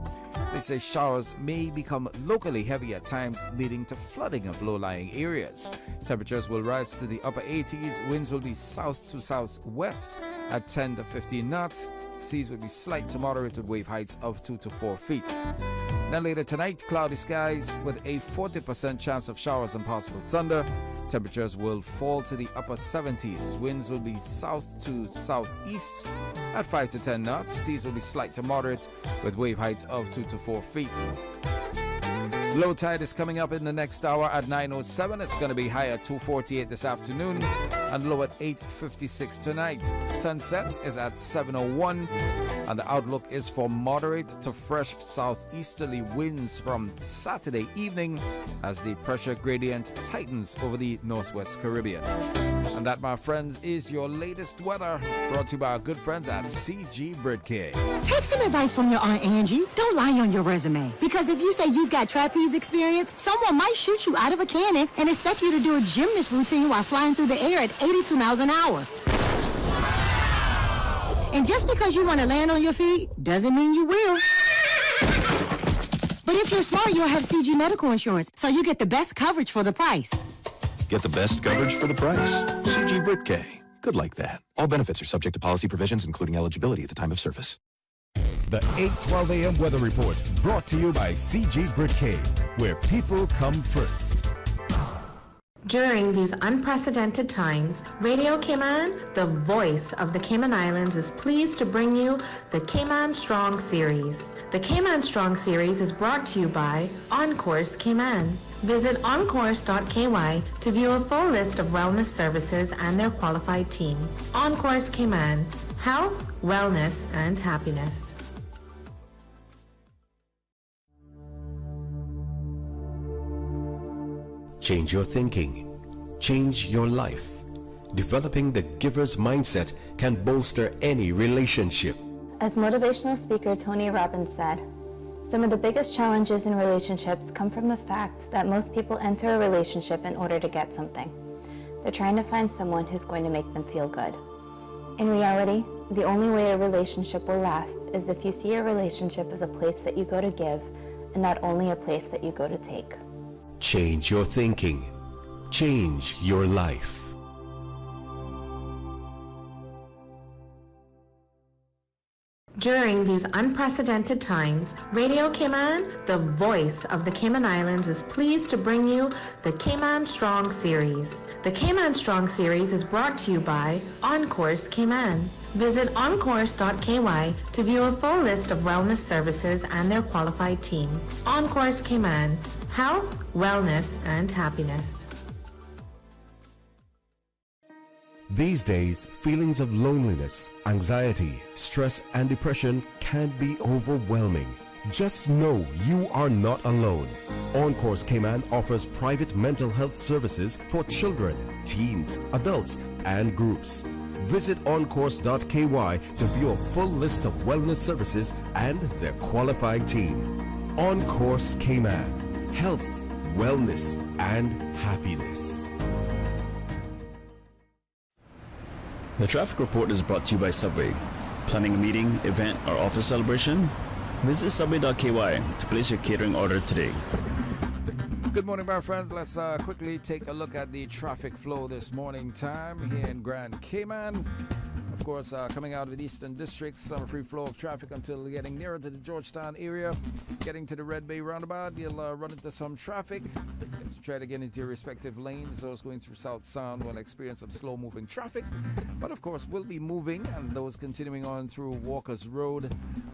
They say showers may become locally heavy at times, leading to flooding of low-lying areas. Temperatures will rise to the upper 80s. Winds will be south to southwest at 10 to 15 knots. Seas will be slight to moderate with wave heights of 2 to 4 feet. Then later tonight, cloudy skies with a 40% chance of showers and possible thunder. Temperatures will fall to the upper 70s. Winds will be south to southeast at 5 to 10 knots. Seas will be slight to moderate with wave heights of 2 to 4 feet. Low tide is coming up in the next hour at 9:07. It's going to be high at 2:48 this afternoon and low at 8:56 tonight. Sunset is at 7:01, and the outlook is for moderate to fresh southeasterly winds from Saturday evening as the pressure gradient tightens over the northwest Caribbean. And that, my friends, is your latest weather, brought to you by our good friends at CG Bridke. Take some advice from your Aunt Angie. Don't lie on your resume. Because if you say you've got trapeze experience, someone might shoot you out of a cannon and expect you to do a gymnast routine while flying through the air at 82 miles an hour. And just because you want to land on your feet doesn't mean you will. But if you're smart, you'll have CG medical insurance, so you get the best coverage for the price. Get the best coverage for the price. CG Britke. Good like that. All benefits are subject to policy provisions, including eligibility at the time of service. The 8:12 a.m. weather report brought to you by CG Britke, where people come first. During these unprecedented times, Radio Cayman, the voice of the Cayman Islands, is pleased to bring you the Cayman Strong Series. The Cayman Strong Series is brought to you by Encourse Cayman. Visit encourse.ky to view a full list of wellness services and their qualified team. Encourse Cayman, health, wellness, and happiness. Change your thinking. Change your life. Developing the giver's mindset can bolster any relationship. As motivational speaker Tony Robbins said, some of the biggest challenges in relationships come from the fact that most people enter a relationship in order to get something. They're trying to find someone who's going to make them feel good. In reality, the only way a relationship will last is if you see a relationship as a place that you go to give and not only a place that you go to take. Change your thinking. Change your life. During these unprecedented times, Radio Cayman, the voice of the Cayman Islands, is pleased to bring you the Cayman Strong Series. The Cayman Strong Series is brought to you by Encourse Cayman. Visit encourse.ky to view a full list of wellness services and their qualified team. Encourse Cayman, health, wellness, and happiness. These days, feelings of loneliness, anxiety, stress, and depression can be overwhelming. Just know you are not alone. Encourse Cayman offers private mental health services for children, teens, adults, and groups. Visit encourse.ky to view a full list of wellness services and their qualified team. Encourse Cayman, health, wellness, and happiness. The traffic report is brought to you by Subway. Planning a meeting, event, or office celebration? Visit subway.ky to place your catering order today. Good morning, my friends. Let's quickly take a look at the traffic flow this morning time here in Grand Cayman. Of course, coming out of the Eastern District, some free flow of traffic until getting nearer to the Georgetown area. Getting to the Red Bay roundabout, you'll run into some traffic. If you try to get into your respective lanes, those going through South Sound will experience some slow-moving traffic. But of course, we'll be moving, and those continuing on through Walker's Road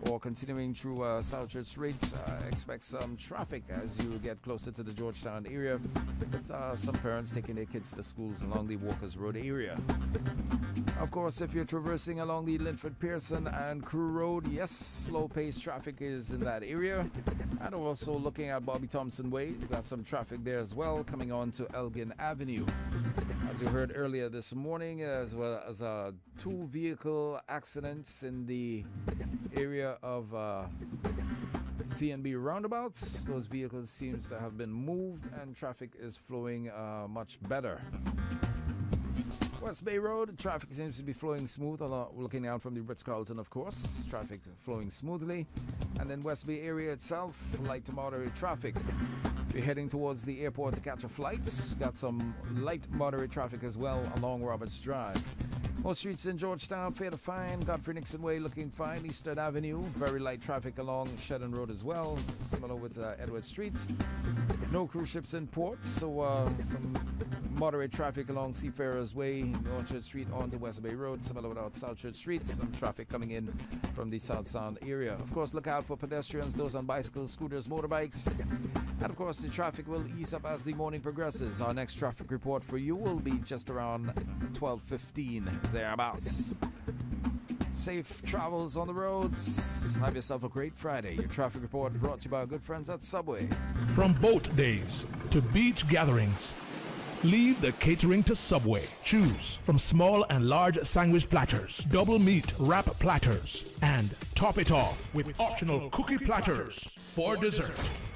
or continuing through South Church Street, expect some traffic as you get closer to the Georgetown area, with some parents taking their kids to schools along the Walker's Road area. Of course, if you're traversing along the Linford Pearson and Crew Road, yes, slow-paced traffic is in that area. And also looking at Bobby Thompson Way, we've got some traffic there as well, coming on to Elgin Avenue. As you heard earlier this morning, as well as two vehicle accidents in the area of CNB roundabouts. Those vehicles seem to have been moved and traffic is flowing much better. West Bay Road, traffic seems to be flowing smooth. Looking out from the Ritz-Carlton, of course, traffic flowing smoothly. And then West Bay area itself, light to moderate traffic. If you're heading towards the airport to catch a flight, got some light moderate traffic as well along Roberts Drive. Most streets in Georgetown fair to find. Godfrey Nixon Way looking fine. Eastern Avenue, very light traffic along Shedden Road as well. Similar with Edward Street. No cruise ships in port, so some Moderate traffic along Seafarers Way, Orchard Street on the West Bay Road, similar without South Church Street. Some traffic coming in from the South Sound area. Of course, look out for pedestrians, those on bicycles, scooters, motorbikes. And of course, the traffic will ease up as the morning progresses. Our next traffic report for you will be just around 12:15 thereabouts. Safe travels on the roads. Have yourself a great Friday. Your traffic report brought to you by our good friends at Subway. From boat days to beach gatherings, leave the catering to Subway. Choose from small and large sandwich platters, double meat wrap platters, and top it off with optional cookie platters for dessert.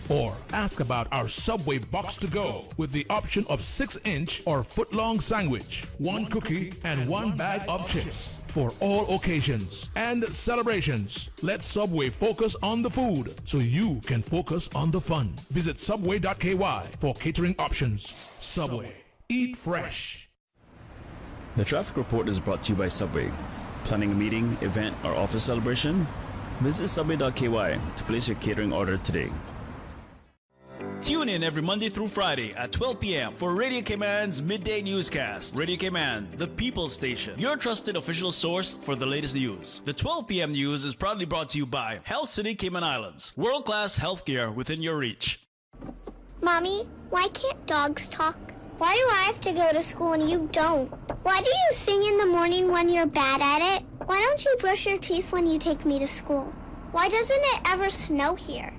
Or ask about our Subway box to go with the option of 6-inch or foot-long sandwich, 1 cookie, and 1 bag of chips for all occasions and celebrations. Let Subway focus on the food so you can focus on the fun. Visit subway.ky for catering options. Subway. Eat fresh. The traffic report is brought to you by Subway. Planning a meeting, event, or office celebration? Visit subway.ky to place your catering order today. Tune in every Monday through Friday at 12 p.m. for Radio Cayman's Midday Newscast. Radio Cayman, the People's Station, your trusted official source for the latest news. The 12 p.m. news is proudly brought to you by Health City Cayman Islands. World-class healthcare within your reach. Mommy, why can't dogs talk? Why do I have to go to school and you don't? Why do you sing in the morning when you're bad at it? Why don't you brush your teeth when you take me to school? Why doesn't it ever snow here?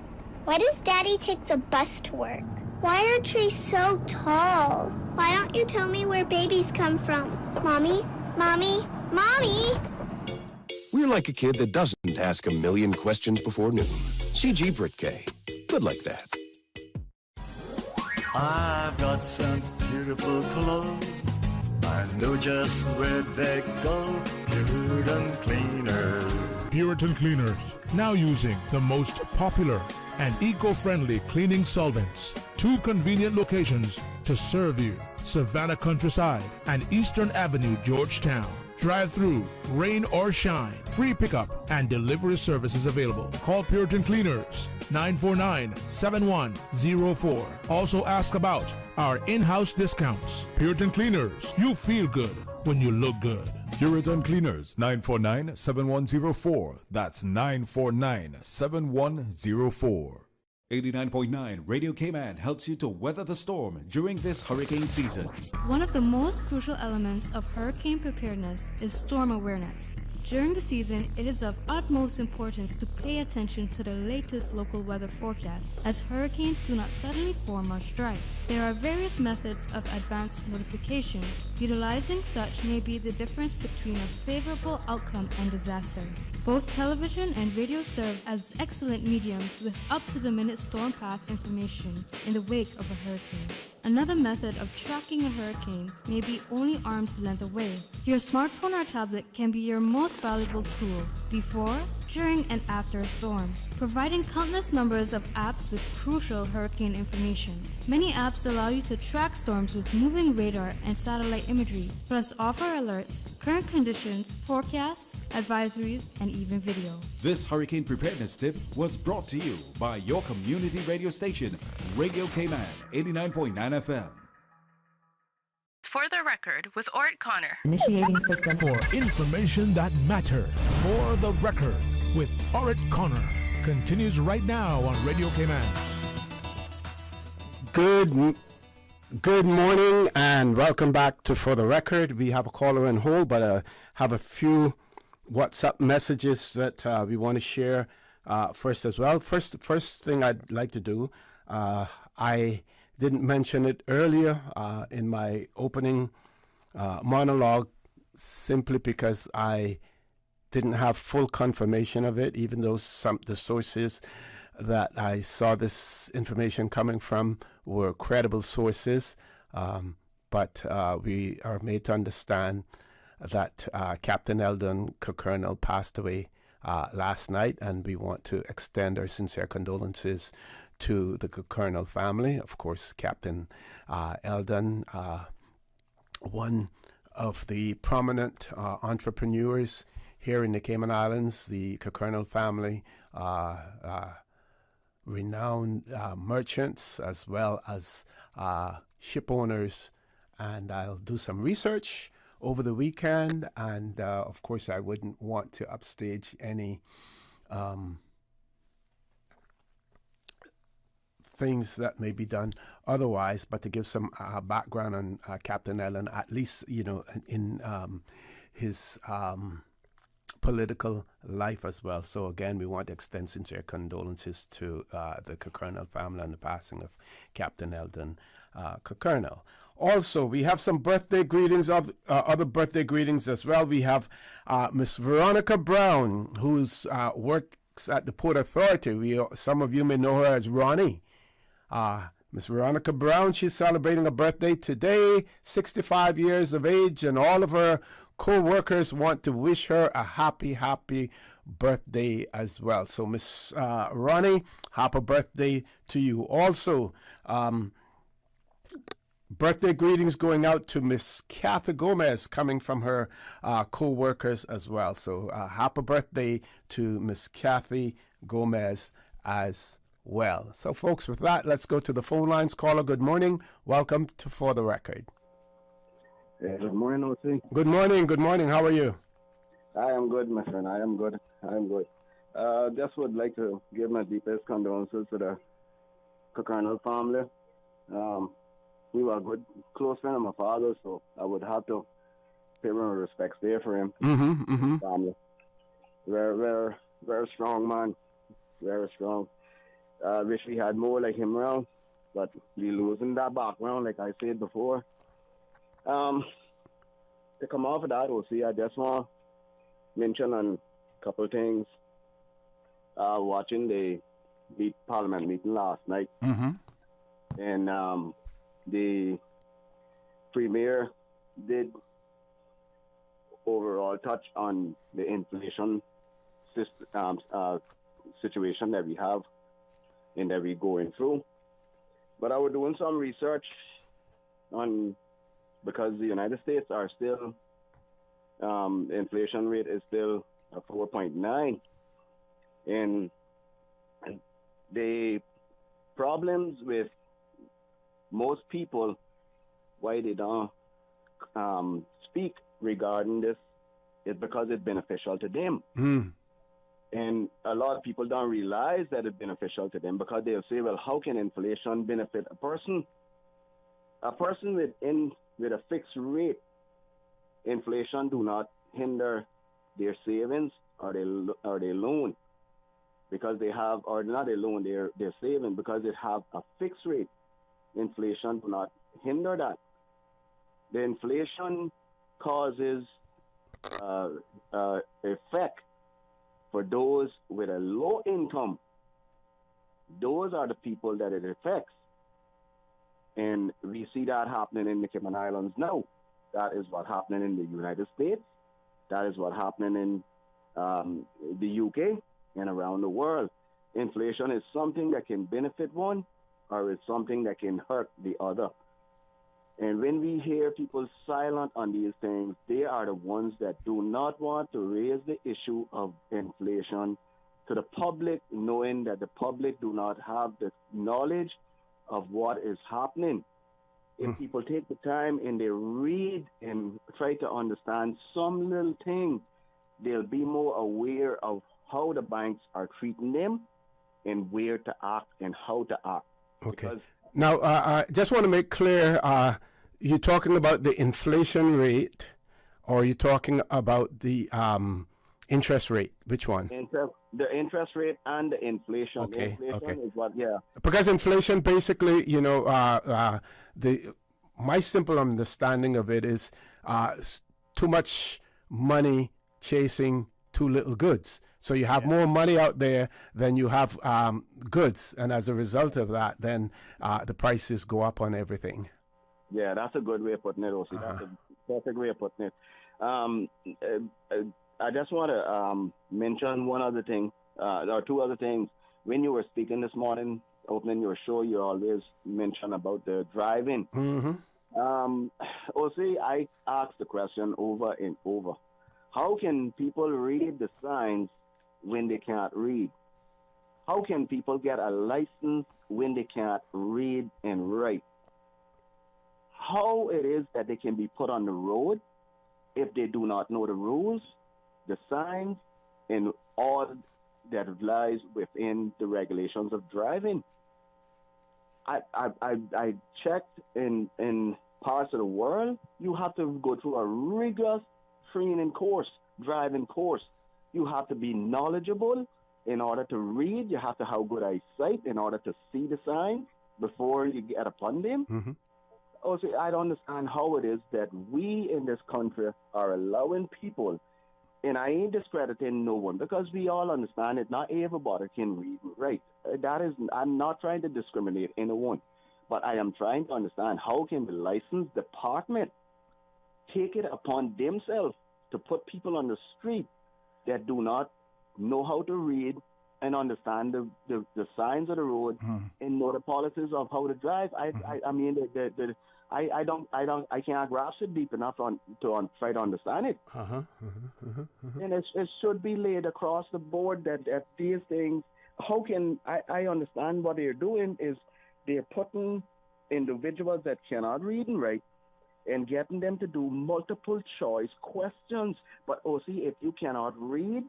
Why does Daddy take the bus to work? Why are trees so tall? Why don't you tell me where babies come from? Mommy, Mommy, Mommy! We're like a kid that doesn't ask a million questions before noon. CG Britke. Good like that. I've got some beautiful clothes. I know just where they go. Puritan Cleaners. Puritan Cleaners, now using the most popular and eco-friendly cleaning solvents. 2 convenient locations to serve you: Savannah Countryside and Eastern Avenue, Georgetown. Drive-through, rain or shine, free pickup and delivery services available. Call Puritan Cleaners 949-7104. Also ask about our in-house discounts. Puritan Cleaners, you feel good when you look good. Puritan Cleaners, 949-7104. That's 949-7104. 89.9 Radio Cayman helps you to weather the storm during this hurricane season. One of the most crucial elements of hurricane preparedness is storm awareness. During the season, it is of utmost importance to pay attention to the latest local weather forecast, as hurricanes do not suddenly form or strike. There are various methods of advanced notification. Utilizing such may be the difference between a favorable outcome and disaster. Both television and radio serve as excellent mediums with up-to-the-minute storm path information in the wake of a hurricane. Another method of tracking a hurricane may be only arm's length away. Your smartphone or tablet can be your most valuable tool before, during, and after a storm, providing countless numbers of apps with crucial hurricane information. Many apps allow you to track storms with moving radar and satellite imagery, plus offer alerts, current conditions, forecasts, advisories, and even video. This hurricane preparedness tip was brought to you by your community radio station, Radio Cayman, 89.9 FM. For the record, with Orett Connor. Initiating system. For information that matters. For the record, with Orett Connor. Continues right now on Radio Cayman. Good morning and welcome back to For the Record. We have a caller on hold, but have a few WhatsApp messages that we want to share first as well. First thing I'd like to do, I didn't mention it earlier in my opening monologue, simply because I didn't have full confirmation of it, even though the sources that I saw this information coming from were credible sources. But we are made to understand that Captain Eldon Colonel passed away last night, and we want to extend our sincere condolences to the Colonel family. Of course, Captain Eldon, one of the prominent entrepreneurs here in the Cayman Islands, the Colonel family, renowned merchants as well as ship owners and I'll do some research over the weekend. And of course, I wouldn't want to upstage any things that may be done otherwise, but to give some background on Captain Ellen, at least, in his political life as well. So again, we want to extend sincere condolences to the Cockernell family on the passing of Captain Eldon Cockernell. Also, we have some birthday greetings, of other birthday greetings as well. We have Miss Veronica Brown, who's works at the Port Authority. Some of you may know her as Ronnie. Miss Veronica Brown, she's celebrating a birthday today, 65 years of age, and all of her co-workers want to wish her a happy birthday as well. So Miss Ronnie, happy birthday to you. Also, birthday greetings going out to Miss Kathy Gomez, coming from her co-workers as well. So happy birthday to Miss Kathy Gomez as well. So folks, with that, let's go to the phone lines. Caller, good morning. Welcome to For the Record. Good morning, O.C. Good morning. How are you? I am good, my friend. I am good. Just would like to give my deepest condolences to the Cockernell family. We were a good, close friend of my father, so I would have to pay my respects there for him. Family. Very strong man. Very strong. Wish we had more like him around, but we losing that background, like I said before. To come off of that, O.C., I just want to mention on a couple of things. Watching the Parliament meeting last night, and the Premier did overall touch on the inflation situation that we have and that we're going through. But I was doing some research on, because the United States are still, inflation rate is still at 4.9. And the problems with most people, why they don't speak regarding this, is because it's beneficial to them. And a lot of people don't realize that it's beneficial to them, because they'll say, well, how can inflation benefit a person? A person with a fixed rate, inflation do not hinder their savings or their loan, because they have, or not their loan, their saving, because they have a fixed rate. Inflation do not hinder that. The inflation causes effect for those with a low income. Those are the people that it affects. And we see that happening in the Cayman Islands now. That is what's happening in the United States. That is what's happening in the UK and around the world. Inflation is something that can benefit one, or it's something that can hurt the other. And when we hear people silent on these things, they are the ones that do not want to raise the issue of inflation to the public, knowing that the public do not have the knowledge of what is happening. If people take the time and they read and try to understand some little thing, they'll be more aware of how the banks are treating them and where to act and how to act. Okay. Now, I just want to make clear, you're talking about the inflation rate, or you're talking about the interest rate? Which one? The interest rate and the inflation. Okay. The inflation Okay. is what, yeah. Because inflation, basically, my simple understanding of it is too much money chasing too little goods. So you have more money out there than you have goods, and as a result of that, then the prices go up on everything. Yeah, that's a good way of putting it, O.C. That's a perfect way of putting it. I just want to mention one other thing, or two other things. When you were speaking this morning, opening your show, you always mention about the driving. O.C., I asked the question over and over. How can people read the signs when they can't read? How can people get a license when they can't read and write? how it is that they can be put on the road if they do not know the rules, the signs, and all that lies within the regulations of driving. I checked in parts of the world, you have to go through a rigorous training course, driving course. You have to be knowledgeable in order to read. You have to have good eyesight in order to see the signs before you get upon them. Mm-hmm. Also, I don't understand how it is that we in this country are allowing people, and I ain't discrediting no one because we all understand it. Not everybody can read and write. That is, I'm not trying to discriminate anyone, but I am trying to understand how can the license department take it upon themselves to put people on the street that do not know how to read and understand the signs of the road and know the policies of how to drive. I mean, I can't grasp it deep enough to try to understand it. And it should be laid across the board that these things, how can, I understand what they're doing is they're putting individuals that cannot read and write and getting them to do multiple choice questions. But if you cannot read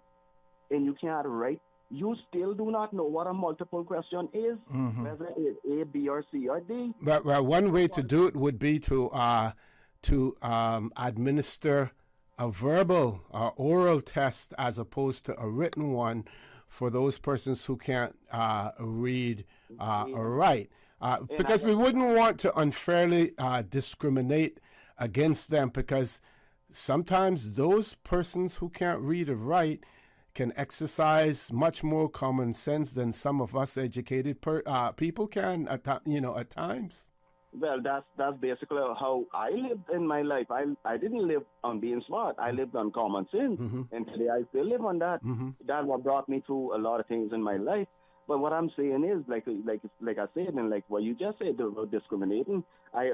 and you cannot write, you still do not know what a multiple question is, whether it's A, B, or C, or D. Well, one way to do it would be to administer a verbal or oral test as opposed to a written one for those persons who can't read or write. Because we wouldn't want to unfairly discriminate against them, because sometimes those persons who can't read or write can exercise much more common sense than some of us educated people can at times. Well, that's basically how I lived in my life. I didn't live on being smart. I lived on common sense, and today I still live on that. That's what brought me through a lot of things in my life. But what I'm saying is, like I said, and like what you just said about discriminating, I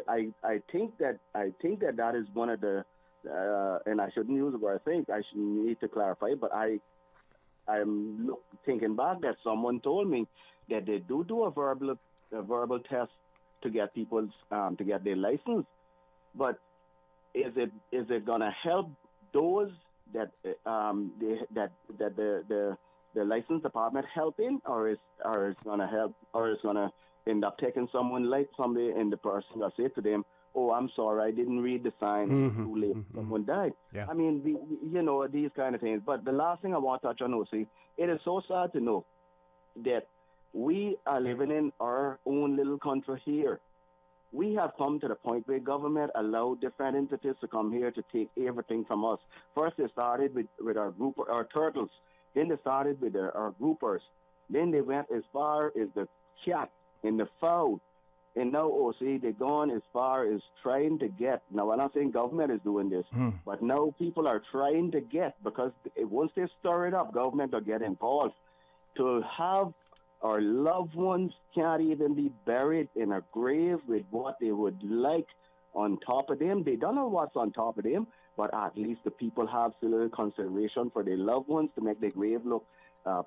think that is one of the, and I shouldn't use the word I think. I should need to clarify, but I'm thinking back that someone told me that they do a verbal test to get people's to get their license, but is it gonna help those that the license department helping, or is gonna help, or is gonna end up taking someone like somebody and the person that say to them, "Oh, I'm sorry, I didn't read the sign. Too late, someone died." Yeah. I mean, these kind of things. But the last thing I want to touch on, it is so sad to know that we are living in our own little country here. We have come to the point where government allowed different entities to come here to take everything from us. First, they started with our group, our turtles. Then they started with our groupers. Then they went as far as the cat and the fowl. And now, they've gone as far as trying to get. Now, I'm not saying government is doing this, but now people are trying to get, because once they stir it up, government will get involved. To have our loved ones can't even be buried in a grave with what they would like on top of them. They don't know what's on top of them, but at least the people have still consideration for their loved ones to make their grave look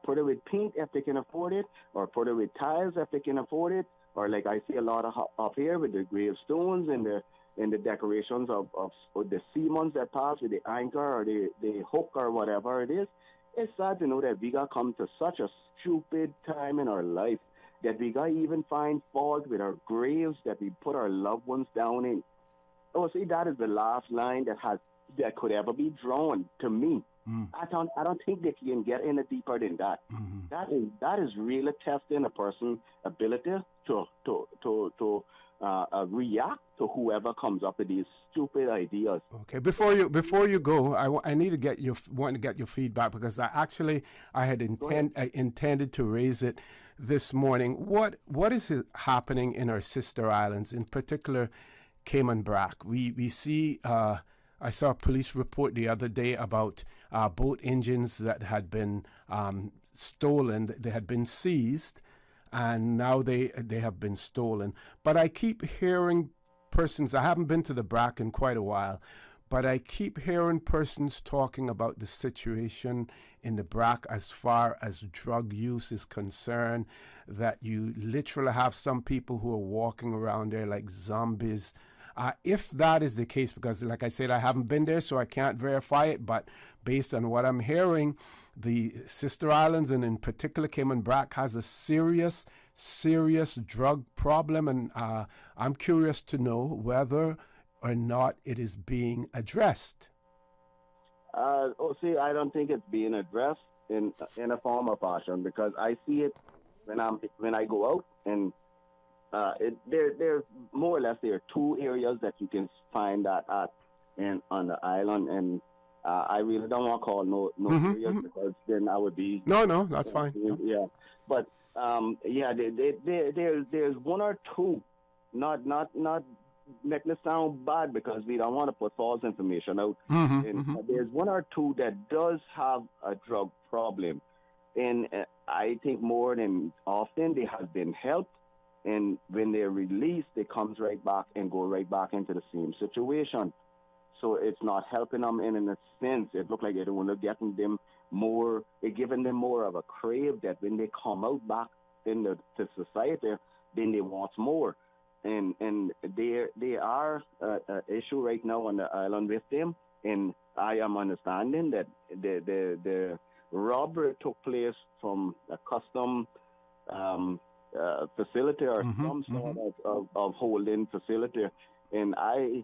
put it with paint if they can afford it, or put it with tiles if they can afford it, or like I see a lot of up here with the gravestones and the decorations of the seamounts that pass with the anchor or the hook or whatever it is. It's sad to know that we got come to such a stupid time in our life that we got even find fault with our graves that we put our loved ones down in. That is the last line that could ever be drawn to me. I don't think they can get any deeper than that. That is really testing a person's ability to react to whoever comes up with these stupid ideas. Okay, before you go, I need to want to get your feedback, because I had intended to raise it this morning. What is happening in our sister islands, in particular Cayman Brac? We see. I saw a police report the other day about boat engines that had been stolen. They had been seized, and now they have been stolen. But I keep hearing persons, I haven't been to the Brac in quite a while, but I keep hearing persons talking about the situation in the Brac as far as drug use is concerned, that you literally have some people who are walking around there like zombies, If that is the case, because like I said, I haven't been there, so I can't verify it, but based on what I'm hearing, the sister islands, and in particular Cayman Brac, has a serious drug problem, and I'm curious to know whether or not it is being addressed. I don't think it's being addressed in a form or fashion, because I see it when I go out, and there's more or less there are two areas that you can find that at on the island, and I really don't want to call no areas because then I would be no, that's fine. Yeah, but there's one or two, not making it sound bad because we don't want to put false information out. There's one or two that does have a drug problem, and I think more than often they have been helped, and when they're released, they comes right back and go right back into the same situation. So it's not helping them in a sense. It looks like it's only getting them more, it's giving them more of a crave that when they come out back into society, then they want more. And they are an issue right now on the island with them. And I am understanding that the robbery took place from a custom facility or some sort of holding facility. And I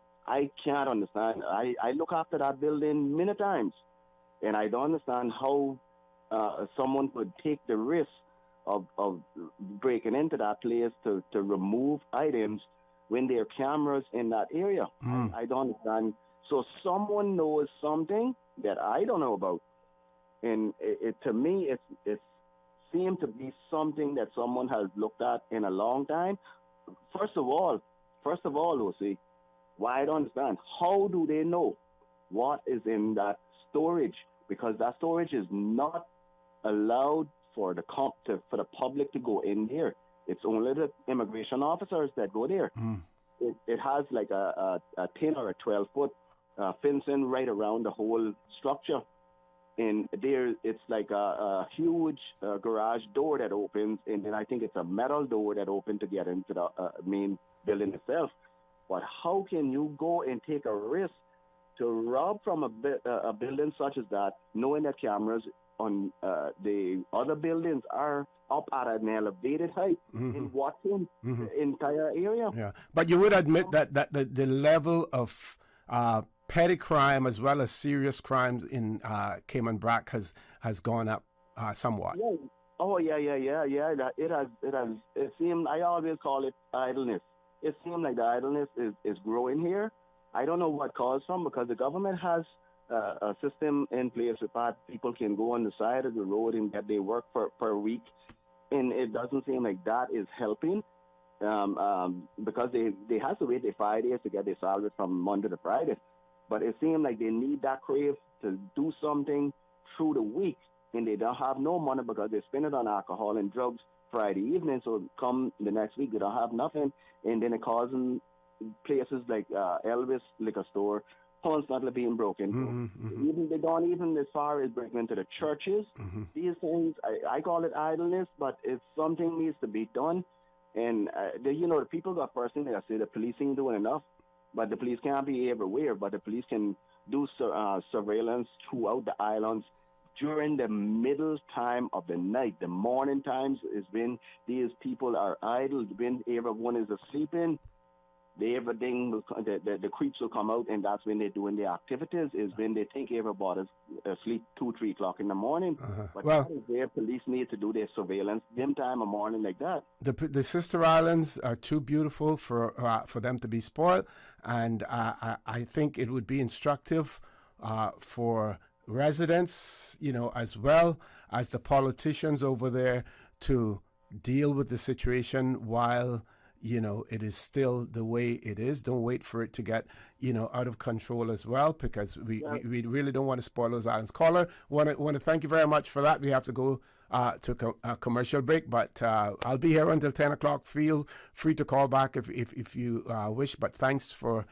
can't understand. I look after that building many times, and I don't understand how someone could take the risk of breaking into that place to remove items when there are cameras in that area. I don't understand. So someone knows something that I don't know about, and to me, it seems to be something that someone has looked at in a long time. First of all, Lucy, why I don't understand. How do they know what is in that storage? Because that storage is not allowed for the public to go in there. It's only the immigration officers that go there. It has like a 10 or a 12-foot fencing right around the whole structure. And there, it's like a huge garage door that opens, and then I think it's a metal door that opens to get into the main building itself. But how can you go and take a risk to rob from a building such as that, knowing that cameras on the other buildings are up at an elevated height and watching the entire area? Yeah, but you would admit that the level of petty crime as well as serious crimes in Cayman Brac has gone up somewhat. Yeah. Oh yeah. It has. It seems, I always call it idleness. It seems like the idleness is growing here. I don't know what caused from, because the government has a system in place where people can go on the side of the road and get their work per week, and it doesn't seem like that is helping, because they have to wait 5 days to get their salary from Monday to Friday. But it seems like they need that crave to do something through the week, and they don't have no money because they spend it on alcohol and drugs Friday evening. So come the next week, they don't have nothing, and then it causing places like Elvis Liquor Store constantly being broken. Even they don't even as far as breaking into the churches. These things, I call it idleness, but it's something needs to be done. And the people got first thing they say the police ain't doing enough. But the police can't be everywhere. But the police can do surveillance throughout the islands during the middle time of the night. The morning times is when these people are idle, when everyone is asleep in. The creeps will come out, and that's when they're doing their activities, is when they think everybody's asleep 2-3 o'clock in the morning. But that is where police need to do their surveillance, them time of morning like that. The sister islands are too beautiful for them to be spoiled, and I think it would be instructive for residents, as well as the politicians over there, to deal with the situation while it is still the way it is. Don't wait for it to get, out of control as well, because we really don't want to spoil those islands. Caller, want to thank you very much for that. We have to go to a commercial break, but I'll be here until 10 o'clock. Feel free to call back if you wish, but thanks for,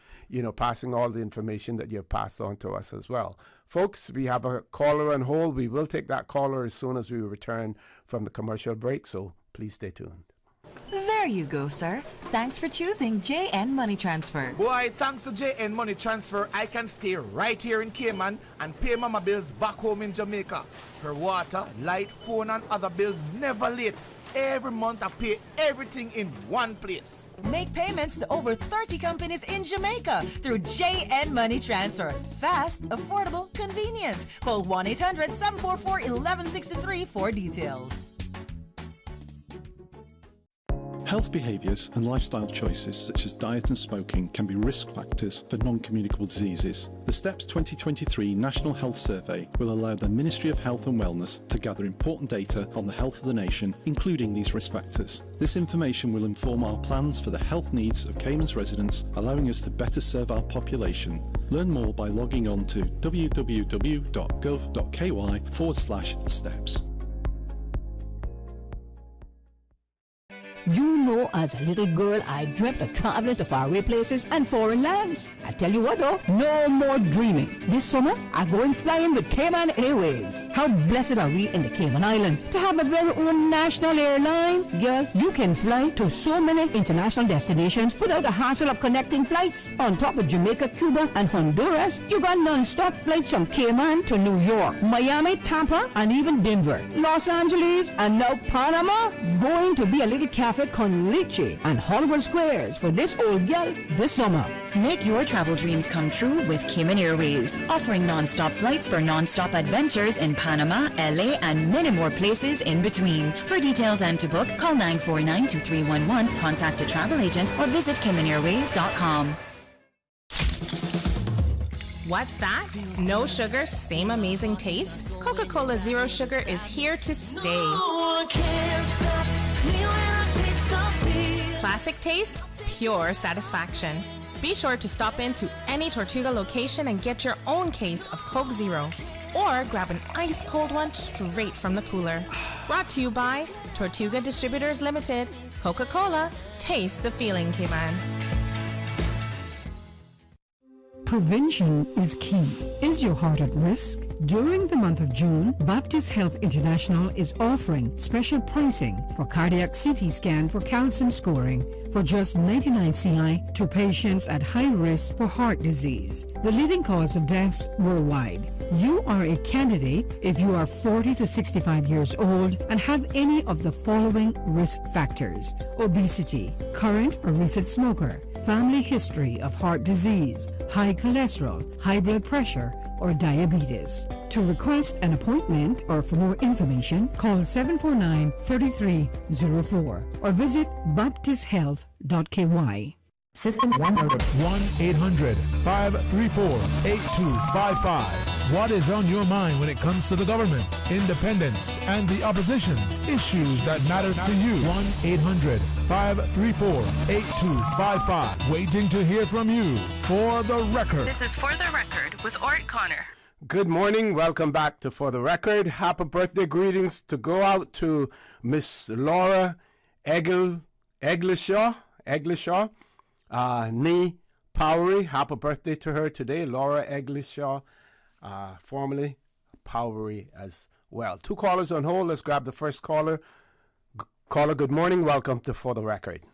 passing all the information that you've passed on to us as well. Folks, we have a caller on hold. We will take that caller as soon as we return from the commercial break, so please stay tuned. There There you go, sir. Thanks for choosing JN Money Transfer. Boy, thanks to JN Money Transfer, I can stay right here in Cayman and pay Mama bills back home in Jamaica. Her water, light, phone, and other bills never late. Every month I pay everything in one place. Make payments to over 30 companies in Jamaica through JN Money Transfer. Fast, affordable, convenient. Call 1-800-744-1163 for details. Health behaviours and lifestyle choices such as diet and smoking can be risk factors for non-communicable diseases. The STEPS 2023 National Health Survey will allow the Ministry of Health and Wellness to gather important data on the health of the nation, including these risk factors. This information will inform our plans for the health needs of Cayman's residents, allowing us to better serve our population. Learn more by logging on to www.gov.ky/steps. You know, as a little girl, I dreamt of traveling to faraway places and foreign lands. I tell you what though, no more dreaming. This summer, I'm going flying with Cayman Airways. How blessed are we in the Cayman Islands to have a very own national airline? Girl, you can fly to so many international destinations without the hassle of connecting flights. On top of Jamaica, Cuba, and Honduras, you got non-stop flights from Cayman to New York, Miami, Tampa, and even Denver, Los Angeles, and now Panama. Going to be a little cafe con leche and Hollywood Squares for this old gal this summer. Make your travel dreams come true with Cayman Airways, offering non-stop flights for non-stop adventures in Panama, LA, and many more places in between. For details and to book, call 949-2311, contact a travel agent, or visit CaymanAirways.com. What's that? No sugar, same amazing taste? Coca-Cola Zero Sugar is here to stay. No one can stop me when I taste the feel. Classic taste, pure satisfaction. Be sure to stop into any Tortuga location and get your own case of Coke Zero. Or grab an ice cold one straight from the cooler. Brought to you by Tortuga Distributors Limited. Coca-Cola, taste the feeling, Cayman. Prevention is key. Is your heart at risk? During the month of June, Baptist Health International is offering special pricing for cardiac CT scan for calcium scoring for just 99 CI to patients at high risk for heart disease, the leading cause of deaths worldwide. You are a candidate if you are 40 to 65 years old and have any of the following risk factors: obesity, current or recent smoker, family history of heart disease, high cholesterol, high blood pressure, or diabetes. To request an appointment or for more information, call 749-3304 or visit baptisthealth.ky. System 1-800-534-8255. What is on your mind when it comes to the government, independence, and the opposition? Issues that matter to you. 1-800-534-8255. Waiting to hear from you. For the Record. This is For the Record with Orett Connor. Good morning. Welcome back to For the Record. Happy birthday greetings to go out to Miss Laura Eglishaw. Nee Powery. Happy birthday to her today. Laura Eglishaw, formerly Powery as well. Two callers on hold. Let's grab the first caller. Caller, good morning. Welcome to For the Record.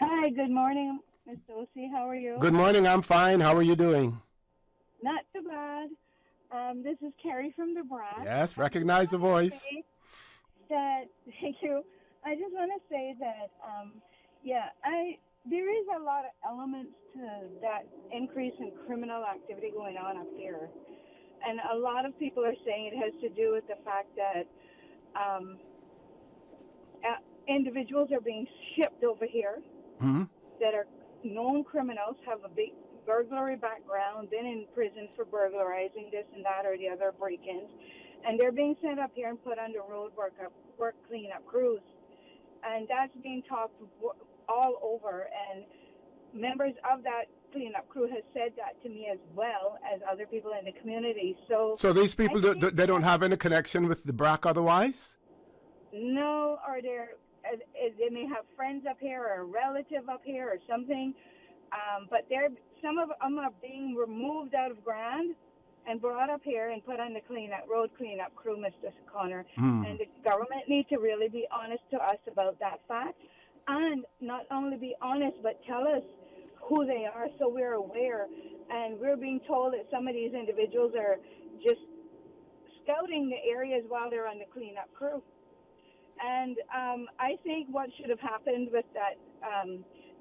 Hi, good morning, Ms. Dosey. How are you? Good morning. I'm fine. How are you doing? Not too bad. This is Carrie from the Bronx. Yes, recognize the voice. Thank you. I just want to say that, there is a lot of elements to that increase in criminal activity going on up here. And a lot of people are saying it has to do with the fact that individuals are being shipped over here that are known criminals, have a big burglary background, been in prison for burglarizing this and that or the other break-ins, and they're being sent up here and put under road work cleanup crews. And that's being talked all over, and members of that cleanup crew has said that to me as well as other people in the community. So these people, they don't have any connection with the BRAC otherwise? No, or they may have friends up here or a relative up here or something, but some of them are being removed out of Grand and brought up here and put on the road cleanup crew, Mr. Connor. And the government needs to really be honest to us about that fact. and not only be honest, but tell us who they are so we're aware. And we're being told that some of these individuals are just scouting the areas while they're on the cleanup crew. And I think what should have happened with that,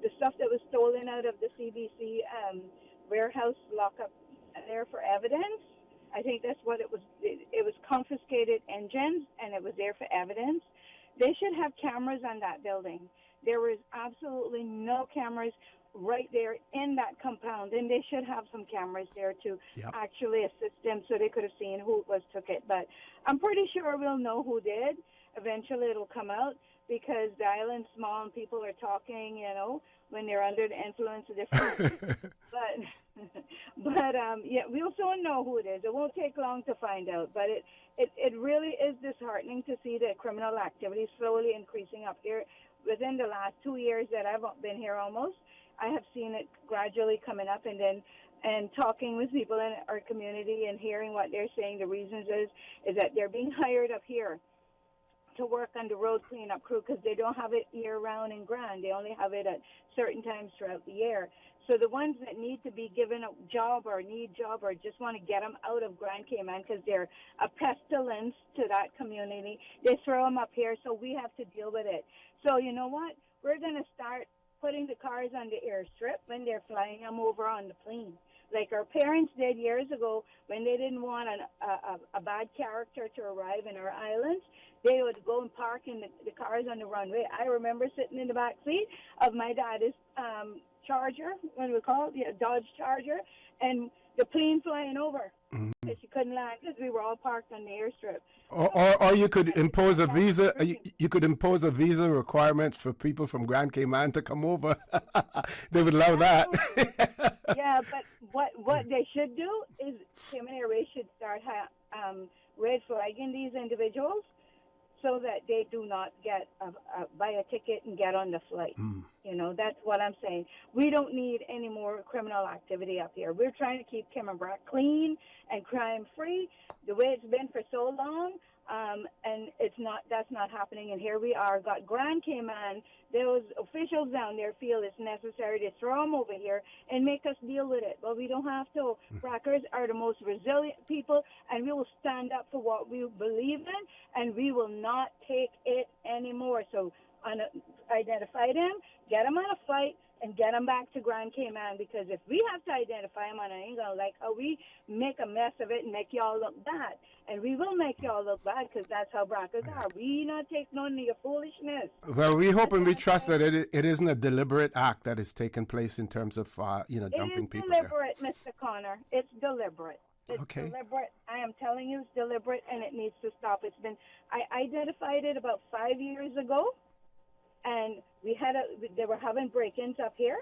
the stuff that was stolen out of the CBC warehouse lockup there for evidence, I think that's what it was. It was confiscated engines, and it was there for evidence. They should have cameras on that building. There was absolutely no cameras right there in that compound, and they should have some cameras there to actually assist them so they could have seen who took it. But I'm pretty sure we'll know who did. Eventually it'll come out because the island's small and people are talking, you know, when they're under the influence of different but yeah, we'll soon know who it is. It won't take long to find out, but it really is disheartening to see the criminal activity slowly increasing up here. Within the last 2 years that I've been here almost, I have seen it gradually coming up, and talking with people in our community and hearing what they're saying, the reasons is that they're being hired up here to work on the road cleanup crew because they don't have it year-round in Grand. They only have it at certain times throughout the year. So the ones that need to be given a job or need job or just want to get them out of Grand Cayman because they're a pestilence to that community, they throw them up here, so we have to deal with it. So you know what? We're going to start putting the cars on the airstrip when they're flying them over on the plane. Like our parents did years ago when they didn't want a bad character to arrive in our islands. They would go and park in the cars on the runway. I remember sitting in the back seat of my dad's Charger, what do we call it? Yeah, Dodge Charger, and the plane flying over. Because she couldn't land because we were all parked on the airstrip. Or you could impose a visa. You could impose a visa requirement for people from Grand Cayman to come over. They would love that. Yeah, but what they should do is Cayman Airways should start red flagging these individuals so that they do not get buy a ticket and get on the flight. You know, that's what I'm saying. We don't need any more criminal activity up here. We're trying to keep Cayman Brac clean and crime-free the way it's been for so long, and that's not happening. And here we are, got Grand Cayman. Those officials down there feel it's necessary to throw them over here and make us deal with it. Well, we don't have to. Brackers are the most resilient people, and we will stand up for what we believe in, and we will not take it anymore. So identify them, get them on a flight, and get them back to Grand Cayman, because if we have to identify them on an angle like how we make a mess of it and make y'all look bad, and we will make y'all look bad because that's how Brackers are. We not take none of your foolishness. Well, we hope and we trust that it isn't a deliberate act that is taking place in terms of dumping people there. It is deliberate, Mr. Connor. It's deliberate. It's deliberate. I am telling you, it's deliberate, and it needs to stop. I identified it about 5 years ago. And they were having break-ins up here.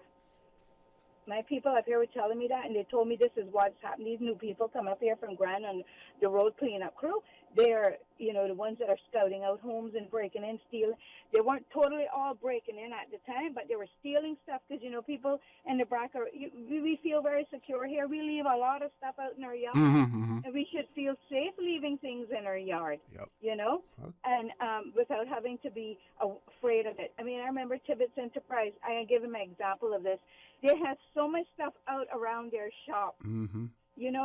My people up here were telling me that, and they told me this is what's happening. These new people come up here from Grand on the road cleanup crew. They're, the ones that are scouting out homes and breaking in, stealing. They weren't totally all breaking in at the time, but they were stealing stuff because, people in the Brac, we feel very secure here. We leave a lot of stuff out in our yard, and we should feel safe leaving things in our yard, and without having to be afraid of it. I mean, I remember Tibbetts Enterprise. I give them an example of this. They had so much stuff out around their shop.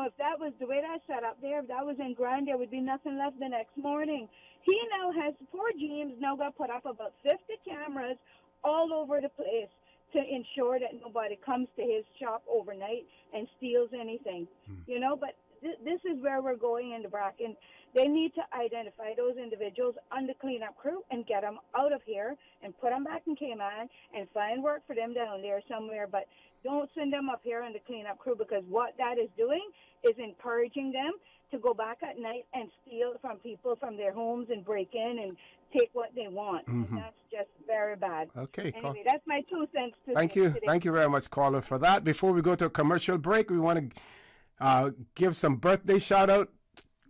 If that was the way that set up there, if that was in Grand, there would be nothing left the next morning. He now has, poor James now got put up about 50 cameras all over the place to ensure that nobody comes to his shop overnight and steals anything. But this is where we're going in the Brac, and they need to identify those individuals on the cleanup crew and get them out of here and put them back in Cayman and find work for them down there somewhere. But don't send them up here on the cleanup crew, because what that is doing is encouraging them to go back at night and steal from people from their homes and break in and take what they want. And that's just very bad. Okay. Anyway, that's my 2 cents. Thank you. Today. Thank you very much, caller, for that. Before we go to a commercial break, we want to give some birthday shout-out.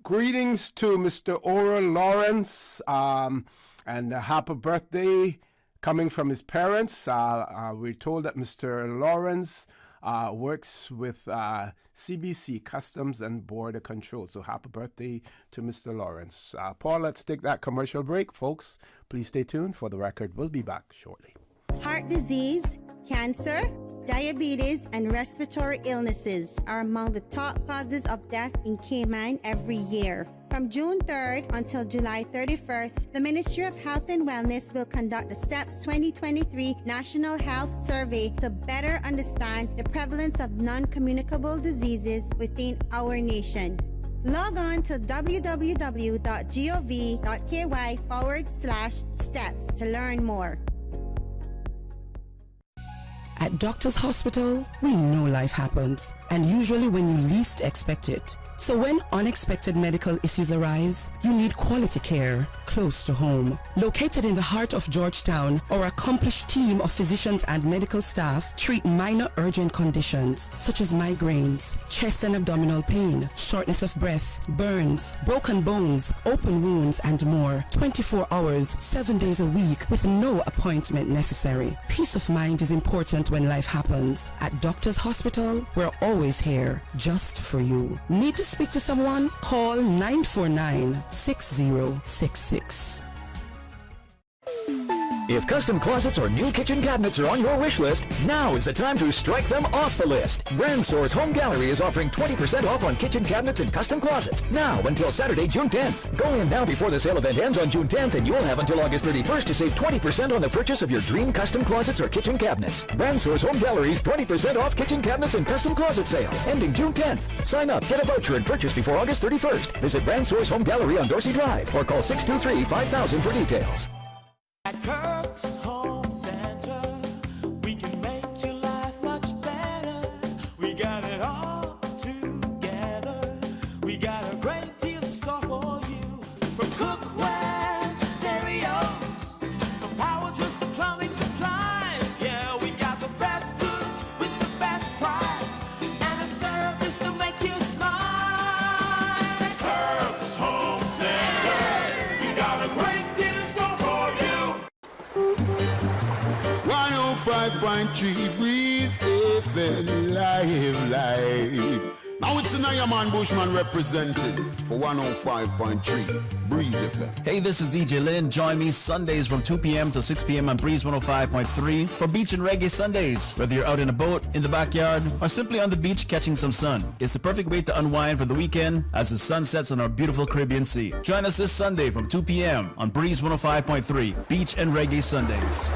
Greetings to Mr. Orett Lawrence, and a happy birthday coming from his parents. We're told that Mr. Lawrence works with CBC, Customs and Border Control. So happy birthday to Mr. Lawrence. Paul, let's take that commercial break, folks. Please stay tuned. For the record, we'll be back shortly. Heart disease, cancer, diabetes, and respiratory illnesses are among the top causes of death in Cayman every year. From June 3rd until July 31st, the Ministry of Health and Wellness will conduct the STEPS 2023 National Health Survey to better understand the prevalence of non-communicable diseases within our nation. Log on to www.gov.ky/steps to learn more. At Doctors Hospital, we know life happens, and usually when you least expect it. So when unexpected medical issues arise, you need quality care close to home. Located in the heart of Georgetown, our accomplished team of physicians and medical staff treat minor urgent conditions such as migraines, chest and abdominal pain, shortness of breath, burns, broken bones, open wounds, and more. 24 hours, 7 days a week with no appointment necessary. Peace of mind is important when life happens. At Doctors Hospital, we're always here just for you. Need to speak to someone? Call 949-6066. If custom closets or new kitchen cabinets are on your wish list, now is the time to strike them off the list. Brand Source Home Gallery is offering 20% off on kitchen cabinets and custom closets. Now until Saturday, June 10th. Go in now before the sale event ends on June 10th and you'll have until August 31st to save 20% on the purchase of your dream custom closets or kitchen cabinets. Brand Source Home Gallery's 20% off kitchen cabinets and custom closet sale, ending June 10th. Sign up, get a voucher, and purchase before August 31st. Visit Brand Source Home Gallery on Dorsey Drive or call 623-5000 for details. At Kirk's Home Center, we can make your life much better. We got it all together. We got a great deal in store for you. From cookware to stereos, from power tools to plumbing supplies. Yeah, we got the best goods with the best price and a service to make you smile. At Kirk's Home Center, we got a great deal in store for you. 105.3 Breeze FM live. Now it's an Ironman Bushman representing for 105.3 Breeze FM. Hey, this is DJ Lynn. Join me Sundays from 2 p.m. to 6 p.m. on Breeze 105.3 for Beach and Reggae Sundays. Whether you're out in a boat, in the backyard, or simply on the beach catching some sun, it's the perfect way to unwind for the weekend as the sun sets on our beautiful Caribbean Sea. Join us this Sunday from 2 p.m. on Breeze 105.3 Beach and Reggae Sundays.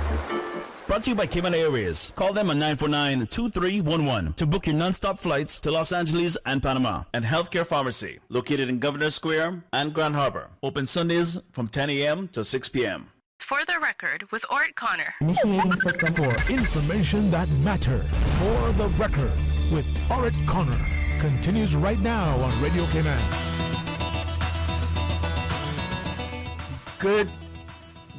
Brought to you by Cayman Airways. Call them on 949-2311 to book your non-stop flights to Los Angeles and Panama. And Healthcare Pharmacy, located in Governor Square and Grand Harbor. Open Sundays from 10 a.m. to 6 p.m. For the record with Orett Connor. Initiating system For information that matter. For the record with Orett Connor. Continues right now on Radio Cayman.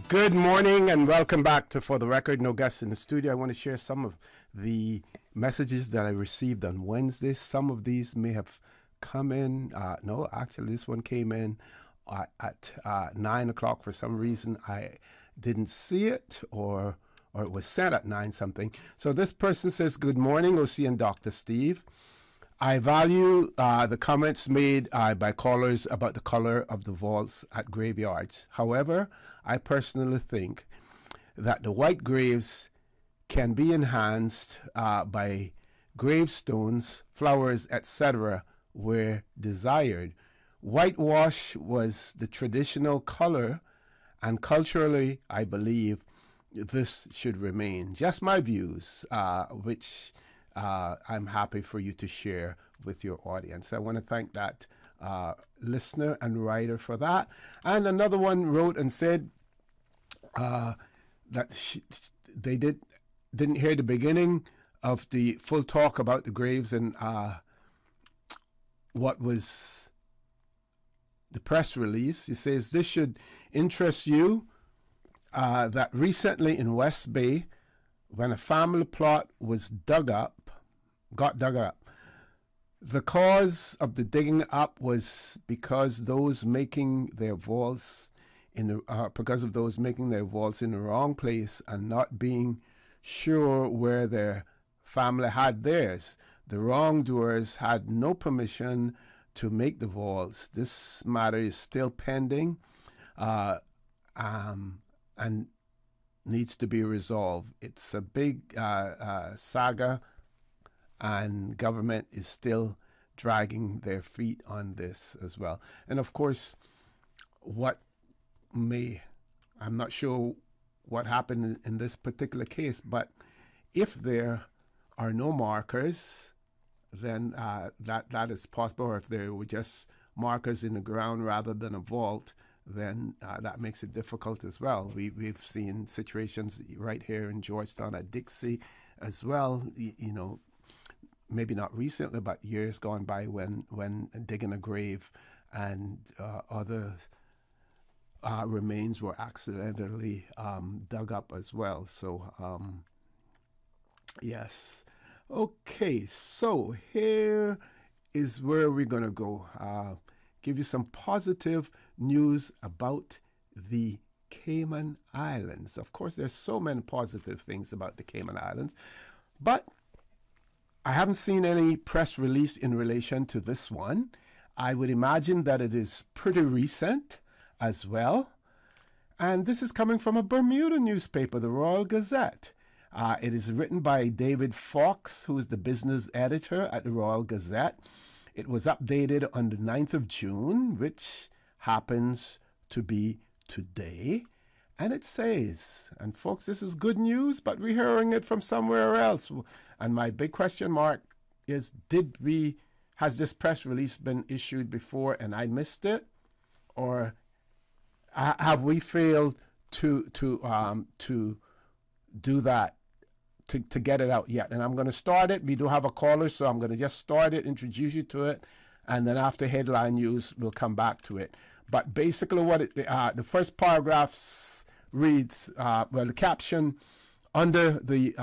Good morning and welcome back to For the Record. No guests in the studio. I want to share some of the messages that I received on Wednesday. Some of these may have come in. No, actually, this one came in at 9 o'clock. For some reason, I didn't see it or it was sent at 9 something. So this person says, good morning, OC and Dr. Steve. I value the comments made by callers about the color of the vaults at graveyards. However, I personally think that the white graves can be enhanced by gravestones, flowers, etc. where desired. Whitewash was the traditional color, and culturally, I believe this should remain. Just my views, which I'm happy for you to share with your audience. I want to thank that listener and writer for that. And another one wrote and said that they didn't hear the beginning of the full talk about the graves and what was the press release. He says this should interest you that recently in West Bay, when a family plot was got dug up, the cause of the digging up was because those making their vaults in the wrong place and not being sure where their family had theirs. The wrongdoers had no permission to make the vaults. This matter is still pending, and needs to be resolved. It's a big saga, and government is still dragging their feet on this as well. And of course, I'm not sure what happened in this particular case, but if there are no markers, then that is possible. Or if there were just markers in the ground rather than a vault, then that makes it difficult as well. We've seen situations right here in Georgetown at Dixie as well, maybe not recently, but years gone by when digging a grave and other remains were accidentally dug up as well. So, yes. Okay, so here is where we're going to go. Give you some positive news about the Cayman Islands. Of course, there's so many positive things about the Cayman Islands, but I haven't seen any press release in relation to this one. I would imagine that it is pretty recent as well. And this is coming from a Bermuda newspaper, the Royal Gazette. It is written by David Fox, who is the business editor at the Royal Gazette. It was updated on the 9th of June, which happens to be today. And it says, and folks, this is good news, but we're hearing it from somewhere else. And my big question mark is, has this press release been issued before and I missed it? Or have we failed to do that, to get it out yet? And I'm going to start it. We do have a caller, so I'm going to just start it, introduce you to it, and then after headline news, we'll come back to it. But basically what the first paragraph reads, the caption under the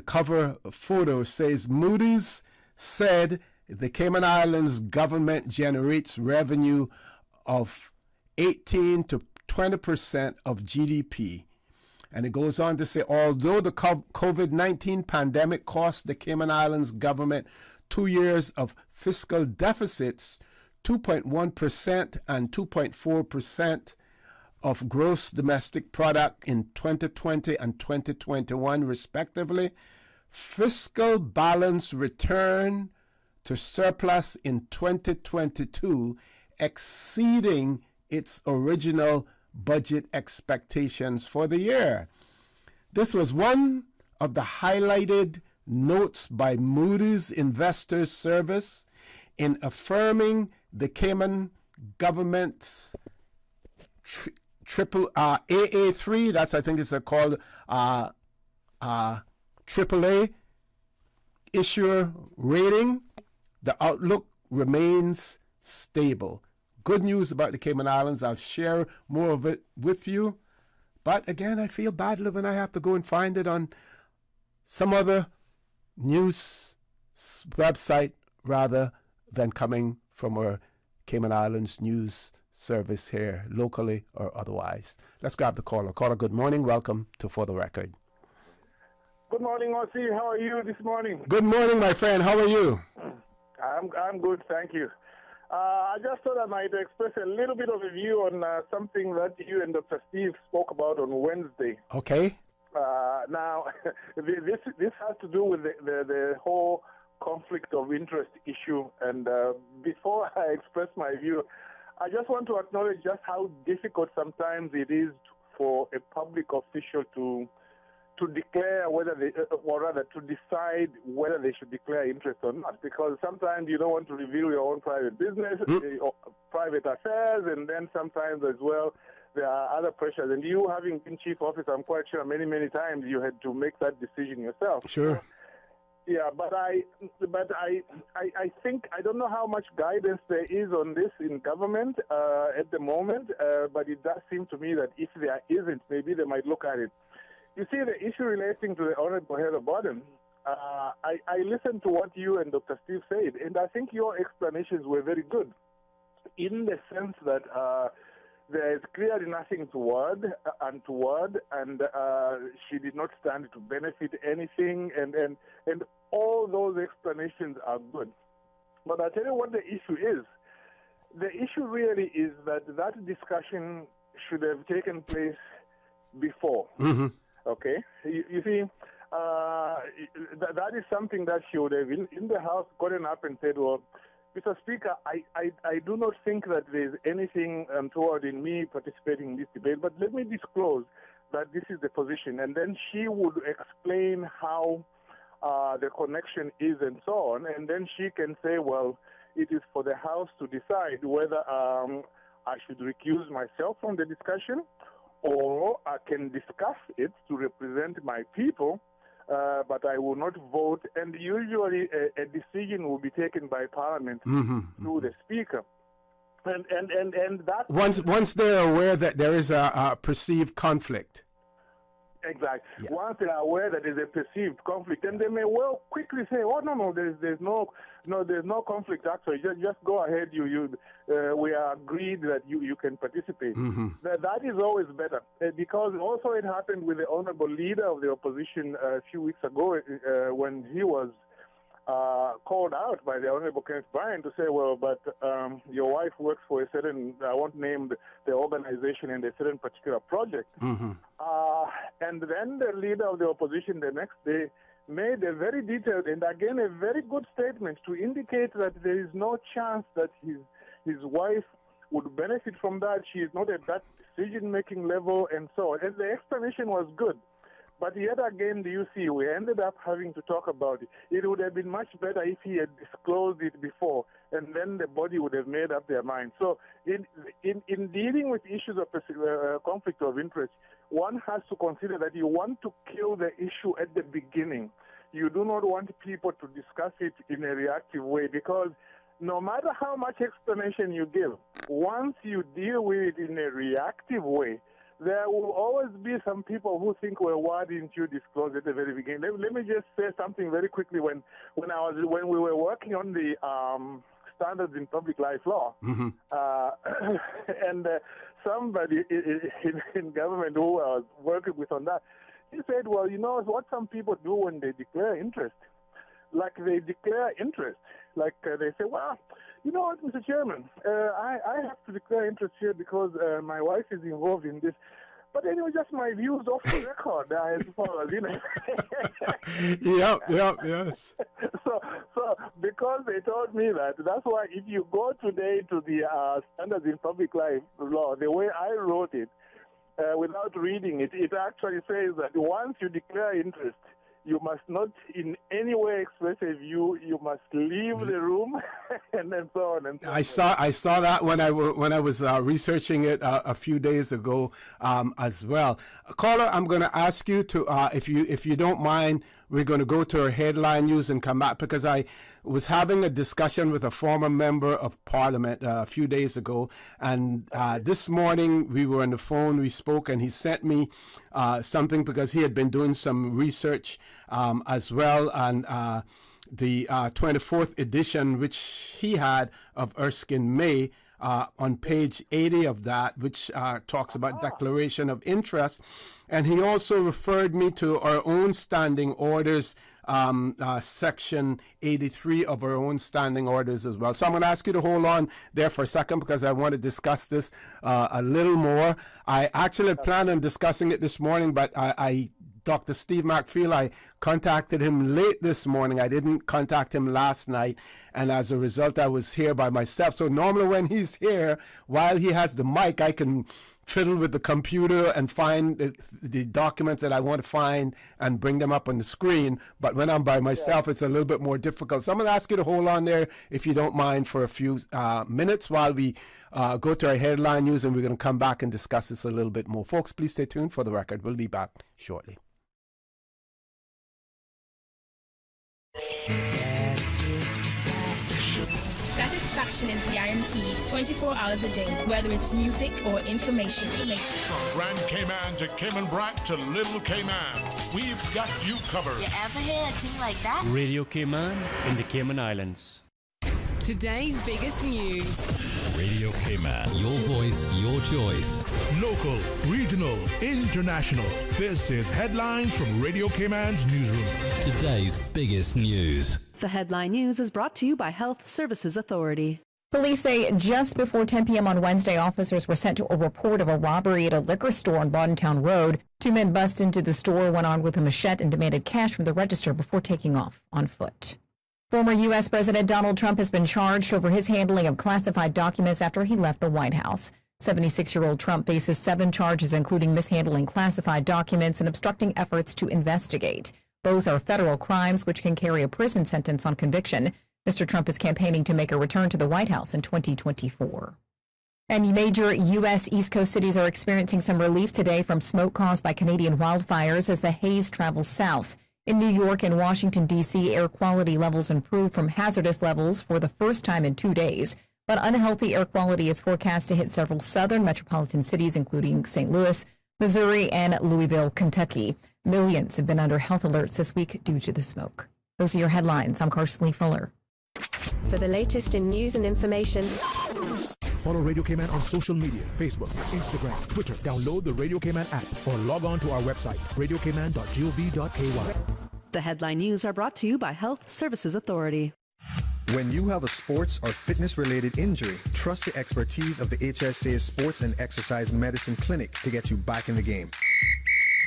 cover photo says, Moody's said the Cayman Islands government generates revenue of 18 to 20% of GDP. And it goes on to say, although the COVID-19 pandemic cost the Cayman Islands government 2 years of fiscal deficits, 2.1% and 2.4% of gross domestic product in 2020 and 2021, respectively, fiscal balance return to surplus in 2022, exceeding its original budget expectations for the year. This was one of the highlighted notes by Moody's Investors Service in affirming the Cayman government's triple AA3, that's I think it's called AAA issuer rating. The outlook remains stable. Good news about the Cayman Islands. I'll share more of it with you. But again, I feel badly when I have to go and find it on some other news website rather than coming from our Cayman Islands news service here, locally or otherwise. Let's grab the caller. Caller, good morning. Welcome to For the Record. Good morning, Ossie. How are you this morning? Good morning, my friend. How are you? I'm good, thank you. I just thought I might express a little bit of a view on something that you and Dr. Steve spoke about on Wednesday. Okay. Now, this has to do with the whole conflict of interest issue. And before I express my view, I just want to acknowledge just how difficult sometimes it is for a public official to declare whether they, or rather to decide whether they should declare interest or not, because sometimes you don't want to reveal your own private business, or private affairs, and then sometimes as well there are other pressures. And you, having been chief officer, I'm quite sure many times you had to make that decision yourself. Sure. Yeah, but I think, I don't know how much guidance there is on this in government at the moment, but it does seem to me that if there isn't, maybe they might look at it. You see, the issue relating to the Honorable Heather Borden, I listened to what you and Dr. Steve said, and I think your explanations were very good in the sense that there is clearly nothing toward, and she did not stand to benefit anything, and all those explanations are good. But I'll tell you what the issue is. The issue really is that discussion should have taken place before. Mm-hmm. Okay, you see, that is something that she would have in the House gotten up and said, well, Mr. Speaker, I do not think that there's anything untoward in me participating in this debate, but let me disclose that this is the position. And then she would explain how the connection is and so on. And then she can say, well, it is for the House to decide whether I should recuse myself from the discussion, or I can discuss it to represent my people, but I will not vote. And usually a decision will be taken by Parliament through the Speaker. And that... Once they're aware that there is a perceived conflict. Exactly. Yeah. Once they are aware that there's a perceived conflict, and they may well quickly say, "Oh no, there's no conflict. Actually, just go ahead. We are agreed that you can participate." That is always better, because also it happened with the honourable leader of the opposition a few weeks ago when he was called out by the Honourable Kenneth Bryan to say, well, but your wife works for a certain, I won't name the organization and a certain particular project. And then the leader of the opposition the next day made a very detailed and again a very good statement to indicate that there is no chance that his wife would benefit from that. She is not at that decision-making level and so on. And the explanation was good. But yet again, do you see, we ended up having to talk about it. It would have been much better if he had disclosed it before, and then the body would have made up their mind. So in dealing with issues of conflict of interest, one has to consider that you want to kill the issue at the beginning. You do not want people to discuss it in a reactive way, because no matter how much explanation you give, once you deal with it in a reactive way, there will always be some people who think, well, why didn't you disclose at the very beginning? Let me just say something very quickly. When we were working on the standards in public life law, and somebody in government who I was working with on that, he said, well, you know what some people do when they declare interest? Like they declare interest. Like they say, well, you know what, Mr. Chairman, I have to declare interest here because my wife is involved in this. But anyway, just my views off the record, as far as you know. Yes. So because they told me that, that's why if you go today to the standards in public life law, the way I wrote it, without reading it, it actually says that once you declare interest, you must not in any way express a view. You must leave the room, and then so on and so on. I saw that when I was researching it a few days ago as well. Caller, I'm going to ask you to if you don't mind, we're going to go to our headline news and come back, because I was having a discussion with a former member of Parliament a few days ago, and this morning we were on the phone, we spoke, and he sent me something because he had been doing some research as well, and the 24th edition, which he had of Erskine May, on page 80 of that, which talks about declaration of interest. And he also referred me to our own standing orders, section 83 of our own standing orders as well. So I'm going to ask you to hold on there for a second, because I want to discuss this a little more. I actually planned on discussing it this morning, but Dr. Steve McFeel, I contacted him late this morning. I didn't contact him last night, and as a result, I was here by myself. So normally when he's here, while he has the mic, I can fiddle with the computer and find the documents that I want to find and bring them up on the screen. But when I'm by myself, it's a little bit more difficult. So I'm going to ask you to hold on there, if you don't mind, for a few minutes while we go to our headline news, and we're going to come back and discuss this a little bit more. Folks, please stay tuned for the record. We'll be back shortly. Satisfaction is guaranteed 24 hours a day, whether it's music or information. From Grand Cayman to Cayman Brac to Little Cayman, we've got you covered. You ever hear a thing like that? Radio Cayman in the Cayman Islands. Today's biggest news. Radio Cayman. Your voice, your choice. Local, regional, international. This is Headlines from Radio Cayman's newsroom. Today's biggest news. The headline news is brought to you by Health Services Authority. Police say just before 10 p.m. on Wednesday, officers were sent to a report of a robbery at a liquor store on Bordentown Road. 2 men bust into the store, went armed with a machete, and demanded cash from the register before taking off on foot. Former U.S. President Donald Trump has been charged over his handling of classified documents after he left the White House. 76-year-old Trump faces 7 charges, including mishandling classified documents and obstructing efforts to investigate. Both are federal crimes which can carry a prison sentence on conviction. Mr. Trump is campaigning to make a return to the White House in 2024. And major U.S. East Coast cities are experiencing some relief today from smoke caused by Canadian wildfires as the haze travels south. In New York and Washington, D.C., air quality levels improved from hazardous levels for the first time in 2 days. But unhealthy air quality is forecast to hit several southern metropolitan cities, including St. Louis, Missouri, and Louisville, Kentucky. Millions have been under health alerts this week due to the smoke. Those are your headlines. I'm Carson Lee Fuller. For the latest in news and information, follow Radio K-Man on social media, Facebook, Instagram, Twitter. Download the Radio K-Man app or log on to our website, radiokman.gov.ky. The headline news are brought to you by Health Services Authority. When you have a sports or fitness-related injury, trust the expertise of the HSA Sports and Exercise Medicine Clinic to get you back in the game.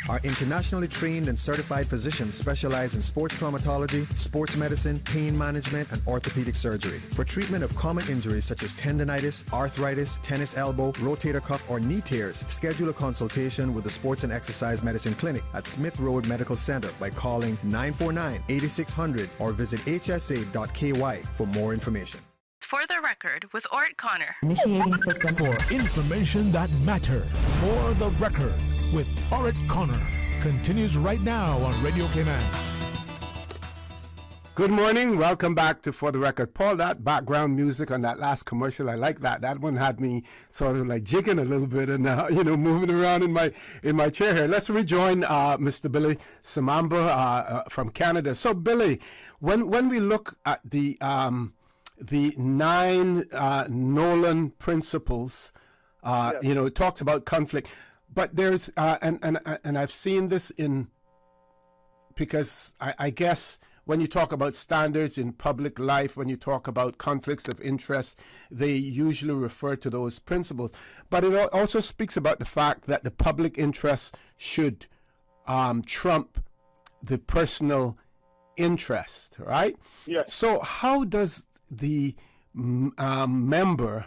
Our internationally trained and certified physicians specialize in sports traumatology, sports medicine, pain management, and orthopedic surgery. For treatment of common injuries such as tendonitis, arthritis, tennis elbow, rotator cuff, or knee tears, schedule a consultation with the Sports and Exercise Medicine Clinic at Smith Road Medical Center by calling 949-8600 or visit hsa.ky for more information. For the record, with Orett Connor. Initiating system. For information that matter. For the record, with Orett Connor. Continues right now on Radio K-Man. Good morning. Welcome back to For the Record. Paul, that background music on that last commercial, I like that. That one had me sort of like jigging a little bit and, moving around in my chair here. Let's rejoin Mr. Billy Samamba from Canada. So, Billy, when we look at the 9 Nolan principles, Yes. It talks about conflict, but there's and I've seen this because I guess when you talk about standards in public life, when you talk about conflicts of interest, they usually refer to those principles. But it also speaks about the fact that the public interest should trump the personal interest, right? Yes. So how does the member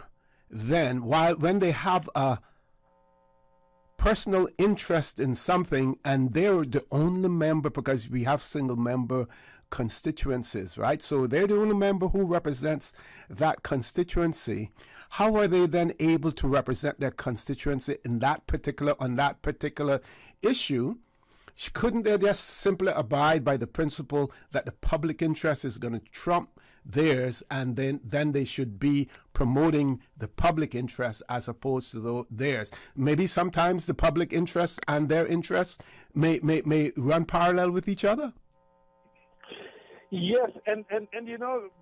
then, when they have a personal interest in something and they're the only member, because we have single member constituencies, right? So they're the only member who represents that constituency. How are they then able to represent their constituency on that particular issue? Couldn't they just simply abide by the principle that the public interest is going to trump theirs, and then they should be promoting the public interest as opposed to theirs? Maybe sometimes the public interest and their interests may run parallel with each other. Yes, and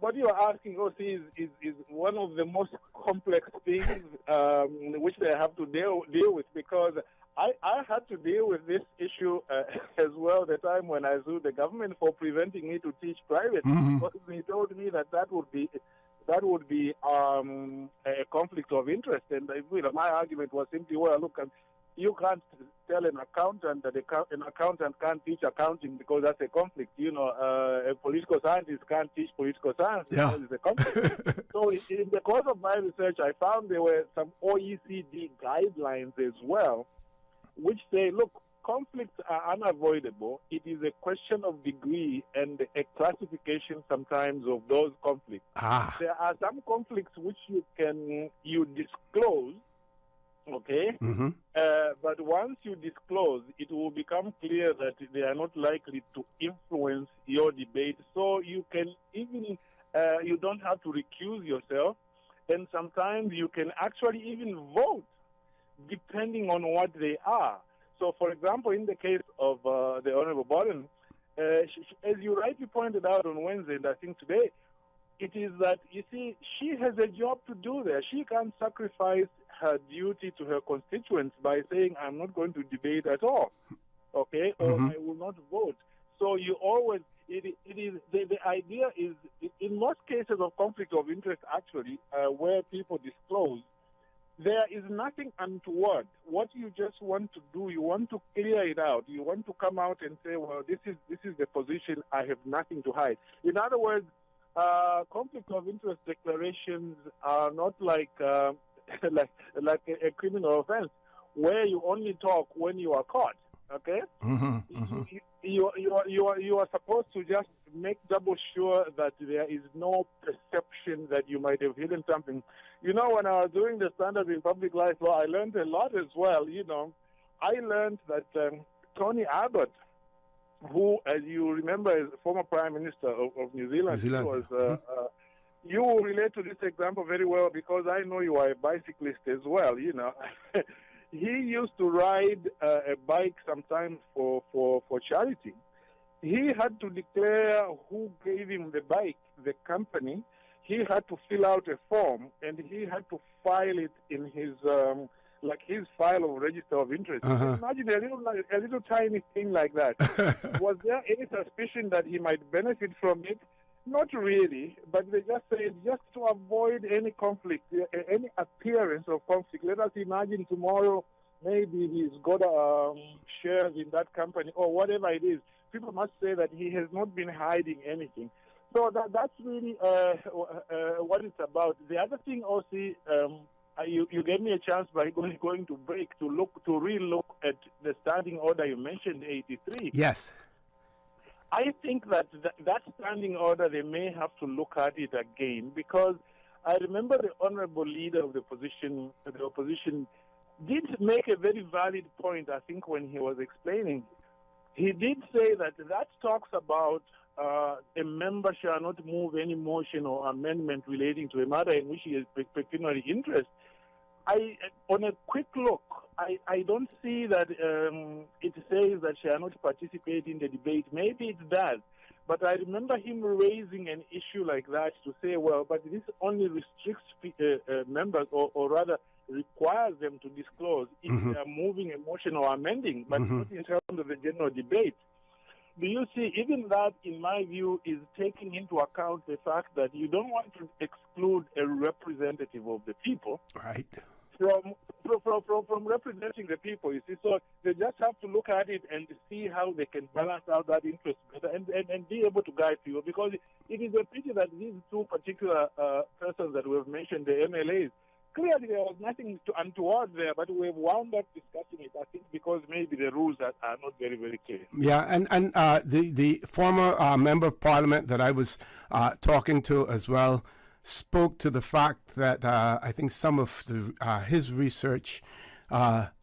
what you are asking, OC, is one of the most complex things which they have to deal with, because I had to deal with this issue as well the time when I sued the government for preventing me to teach private, because they told me that would be a conflict of interest, and my argument was simply, well, look, you can't tell an accountant that an accountant can't teach accounting because that's a conflict. A political scientist can't teach political science because it's a conflict. So in the course of my research, I found there were some OECD guidelines as well, which say, look, conflicts are unavoidable. It is a question of degree and a classification sometimes of those conflicts. There are some conflicts which you disclose, okay? But once you disclose, it will become clear that they are not likely to influence your debate. So you can even, you don't have to recuse yourself, and sometimes you can actually even vote depending on what they are. So, for example, in the case of the Honorable Borden, as you rightly pointed out on Wednesday, and I think today, it is that, you see, she has a job to do there. She can't sacrifice her duty to her constituents by saying, I'm not going to debate at all, okay, or I will not vote. So you always, it is the idea is, in most cases of conflict of interest, actually, where people disclose, there is nothing untoward. What you just want to do, you want to clear it out. You want to come out and say, well, this is the position. I have nothing to hide. In other words, conflict of interest declarations are not like like a criminal offense where you only talk when you are caught. Okay, you are supposed to just make double sure that there is no perception that you might have hidden something. You know, when I was doing the standards in public life law, I learned a lot as well. You know, I learned that Tony Abbott, who, as you remember, is former Prime Minister of New Zealand, was, you will relate to this example very well because I know you are a bicyclist as well, you know. He used to ride a bike sometimes for charity. He had to declare who gave him the bike, the company. He had to fill out a form, and he had to file it in his his file of register of interest. Imagine a little tiny thing like that. Was there any suspicion that he might benefit from it? Not really, but they just said just to avoid any conflict, any appearance of conflict. Let us imagine tomorrow maybe he's got shares in that company or whatever it is. People must say that he has not been hiding anything. So that's really what it's about. The other thing also, you gave me a chance by going to break to relook at the standing order you mentioned, 83. Yes. I think that standing order, they may have to look at it again because I remember the honorable leader of the opposition did make a very valid point, I think, when he was explaining. He did say that talks about a member shall not move any motion or amendment relating to a matter in which he has pecuniary interest. On a quick look, I don't see that it says that shall not participate in the debate. Maybe it does. But I remember him raising an issue like that to say, well, but this only restricts members or rather requires them to disclose if they are moving a motion or amending, but not in terms of the general debate. Do you see, even that, in my view, is taking into account the fact that you don't want to exclude a representative of the people. Right. From representing the people, you see. So they just have to look at it and see how they can balance out that interest better and be able to guide people. Because it is a pity that these two particular persons that we have mentioned, the MLAs, clearly there was nothing untoward there, but we've wound up discussing it, I think, because maybe the rules are not very, very clear. Yeah, and the former member of parliament that I was talking to as well spoke to the fact that I think some of his research spoke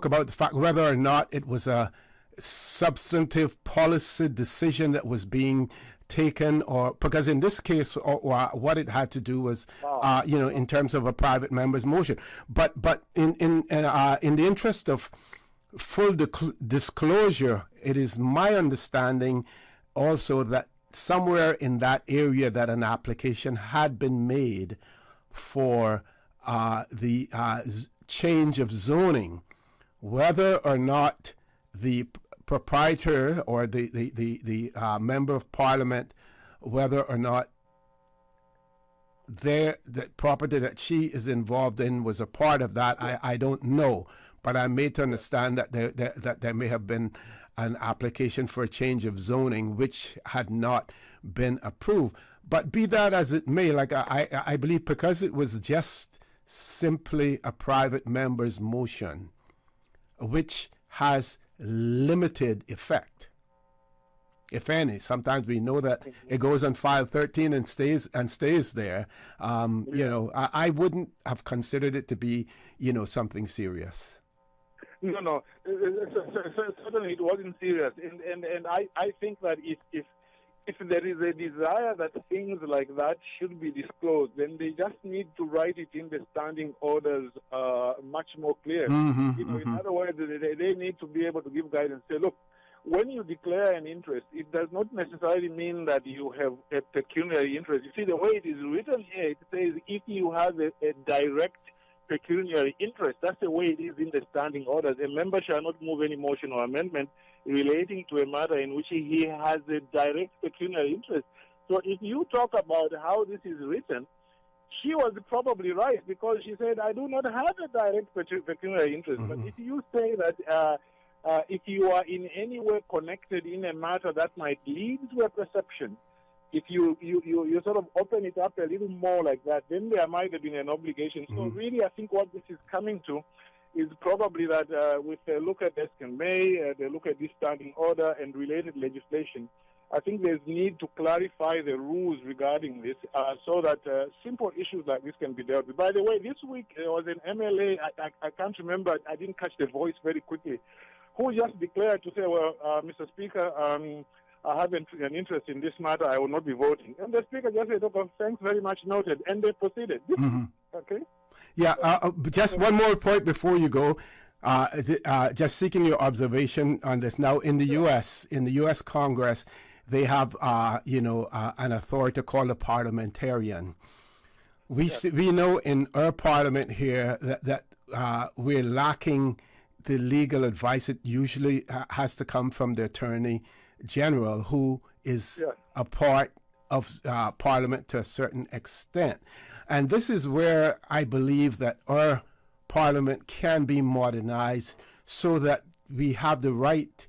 about the fact whether or not it was a substantive policy decision that was being taken, or because in this case what it had to do was in terms of a private member's motion, but in the interest of full disclosure, it is my understanding also that somewhere in that area that an application had been made for the change of zoning, whether or not the proprietor or the member of parliament, whether or not the property that she is involved in was a part of that, I don't know. But I'm made to understand that there may have been an application for a change of zoning which had not been approved. But be that as it may, like I believe because it was just simply a private member's motion, which has limited effect, if any. Sometimes we know that it goes on file 13 and stays there. I wouldn't have considered it to be, something serious. No. Certainly it wasn't serious, and I think that if there is a desire that things like that should be disclosed, then they just need to write it in the standing orders much more clear. In other words, they need to be able to give guidance. Say, look, when you declare an interest, it does not necessarily mean that you have a pecuniary interest. You see, the way it is written here, it says if you have a direct pecuniary interest. That's the way it is in the standing orders. A member shall not move any motion or amendment relating to a matter in which he has a direct pecuniary interest. So if you talk about how this is written, she was probably right, because she said, I do not have a direct pecuniary interest. But if you say that if you are in any way connected in a matter that might lead to a perception, if you sort of open it up a little more like that, then there might have been an obligation. So really, I think what this is coming to is probably that with a look at Eskin May, they look at this standing order and related legislation, I think there's need to clarify the rules regarding this so that simple issues like this can be dealt with. By the way, this week there was an MLA, I can't remember, I didn't catch the voice very quickly, who just declared to say, well, Mr. Speaker, I have an interest in this matter, I will not be voting. And the Speaker just said, okay, thanks very much, noted, and they proceeded. Okay? Yeah, just one more point before you go. Just seeking your observation on this. Now, in the U.S. Congress, they have, an authority called a parliamentarian. We know in our parliament here that we're lacking the legal advice. It usually has to come from the Attorney General, who is a part of Parliament to a certain extent. And this is where I believe that our Parliament can be modernized so that we have the right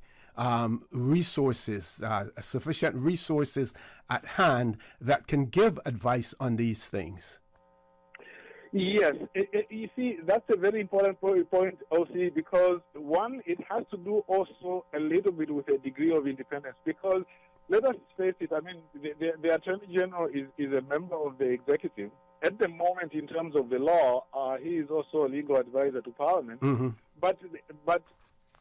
resources, sufficient resources at hand that can give advice on these things. Yes, you see, that's a very important point, OC, because one, it has to do also a little bit with a degree of independence, because let us face it, I mean, the Attorney General is a member of the executive. At the moment, in terms of the law, he is also a legal advisor to Parliament. But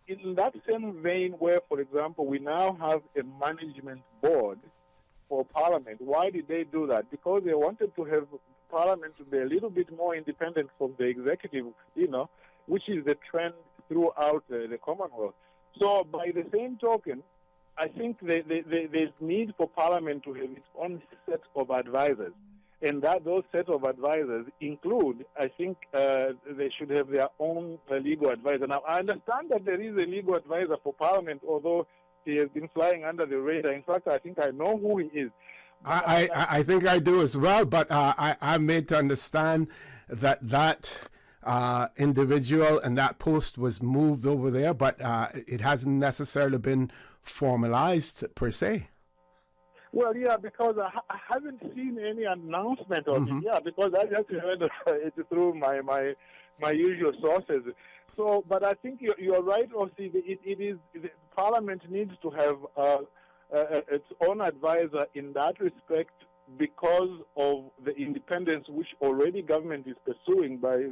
in that same vein where, for example, we now have a management board for Parliament, why did they do that? Because they wanted to have Parliament to be a little bit more independent from the executive, which is the trend throughout the Commonwealth. So by the same token, I think there's need for Parliament to have its own set of advisors. And that those set of advisors include, I think, they should have their own legal advisor. Now, I understand that there is a legal advisor for Parliament, although he has been flying under the radar. In fact, I think I know who he is. I think I do as well, but I'm made to understand that individual and that post was moved over there, but it hasn't necessarily been formalized per se. Well, yeah, because I haven't seen any announcement of it. Yeah, because I just heard it through my usual sources. So, but I think you're right, OC. Parliament needs to have its own advisor in that respect because of the independence which already government is pursuing by,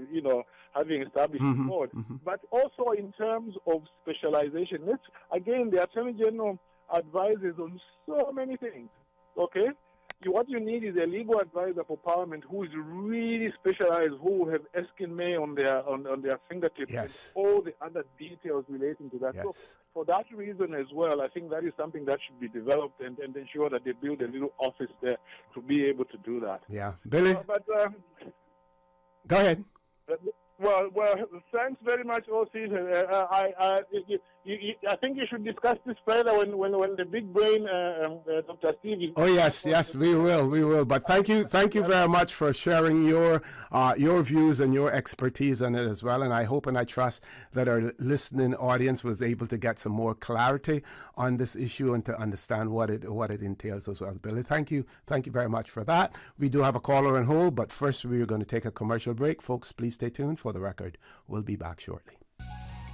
having established the board. But also in terms of specialization. Again, the Attorney General advises on so many things, okay? What you need is a legal advisor for Parliament who is really specialized, who have Eskin May on their fingertips, and all the other details relating to that. So for that reason as well, I think that is something that should be developed and ensure that they build a little office there to be able to do that. Yeah. Billy? Go ahead. Well, thanks very much, OC. I think you should discuss this further when the big brain, Dr. Steve. Oh yes, we will. But thank you very much for sharing your views and your expertise on it as well. And I hope and I trust that our listening audience was able to get some more clarity on this issue and to understand what it entails as well. Billy, thank you very much for that. We do have a caller on hold, but first we are going to take a commercial break. Folks, please stay tuned for the record. We'll be back shortly.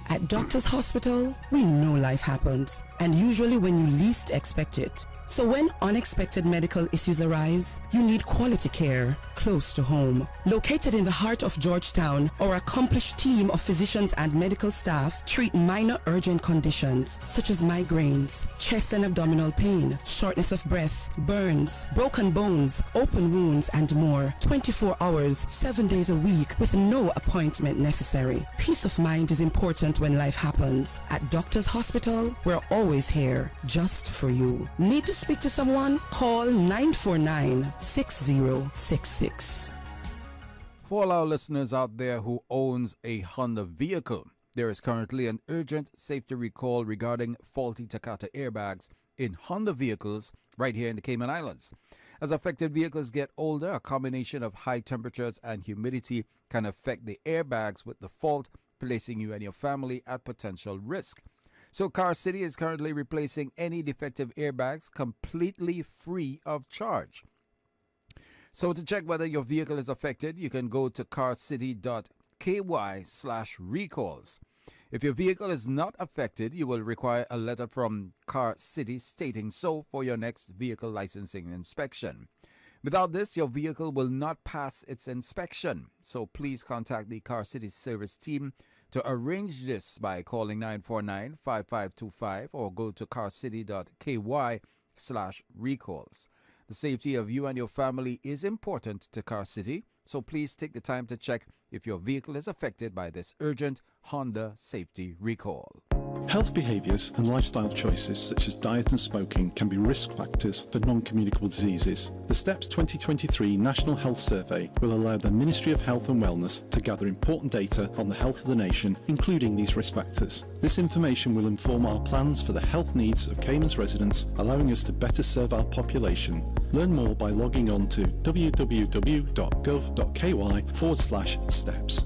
At Doctors Hospital, we know life happens, and usually when you least expect it. So when unexpected medical issues arise, you need quality care close to home. Located in the heart of Georgetown, our accomplished team of physicians and medical staff treat minor urgent conditions such as migraines, chest and abdominal pain, shortness of breath, burns, broken bones, open wounds, and more. 24 hours, 7 days a week with no appointment necessary. Peace of mind is important when life happens. At Doctors Hospital, we're always here just for you. Need to speak to someone? Call 949-6066. For all our listeners out there who owns a Honda vehicle, There is currently an urgent safety recall regarding faulty Takata airbags in Honda vehicles right here in the Cayman Islands. As affected vehicles get older, a combination of high temperatures and humidity can affect the airbags with the fault, placing you and your family at potential risk. So Car City is currently replacing any defective airbags completely free of charge. So to check whether your vehicle is affected, you can go to carcity.ky/recalls. If your vehicle is not affected, you will require a letter from Car City stating so for your next vehicle licensing inspection. Without this, your vehicle will not pass its inspection. So please contact the Car City service team to arrange this by calling 949-5525 or go to carcity.ky/recalls. The safety of you and your family is important to Car City, so please take the time to check if your vehicle is affected by this urgent Honda safety recall. Health behaviours and lifestyle choices such as diet and smoking can be risk factors for non-communicable diseases. The STEPS 2023 National Health Survey will allow the Ministry of Health and Wellness to gather important data on the health of the nation, including these risk factors. This information will inform our plans for the health needs of Cayman's residents, allowing us to better serve our population. Learn more by logging on to www.gov.ky/steps.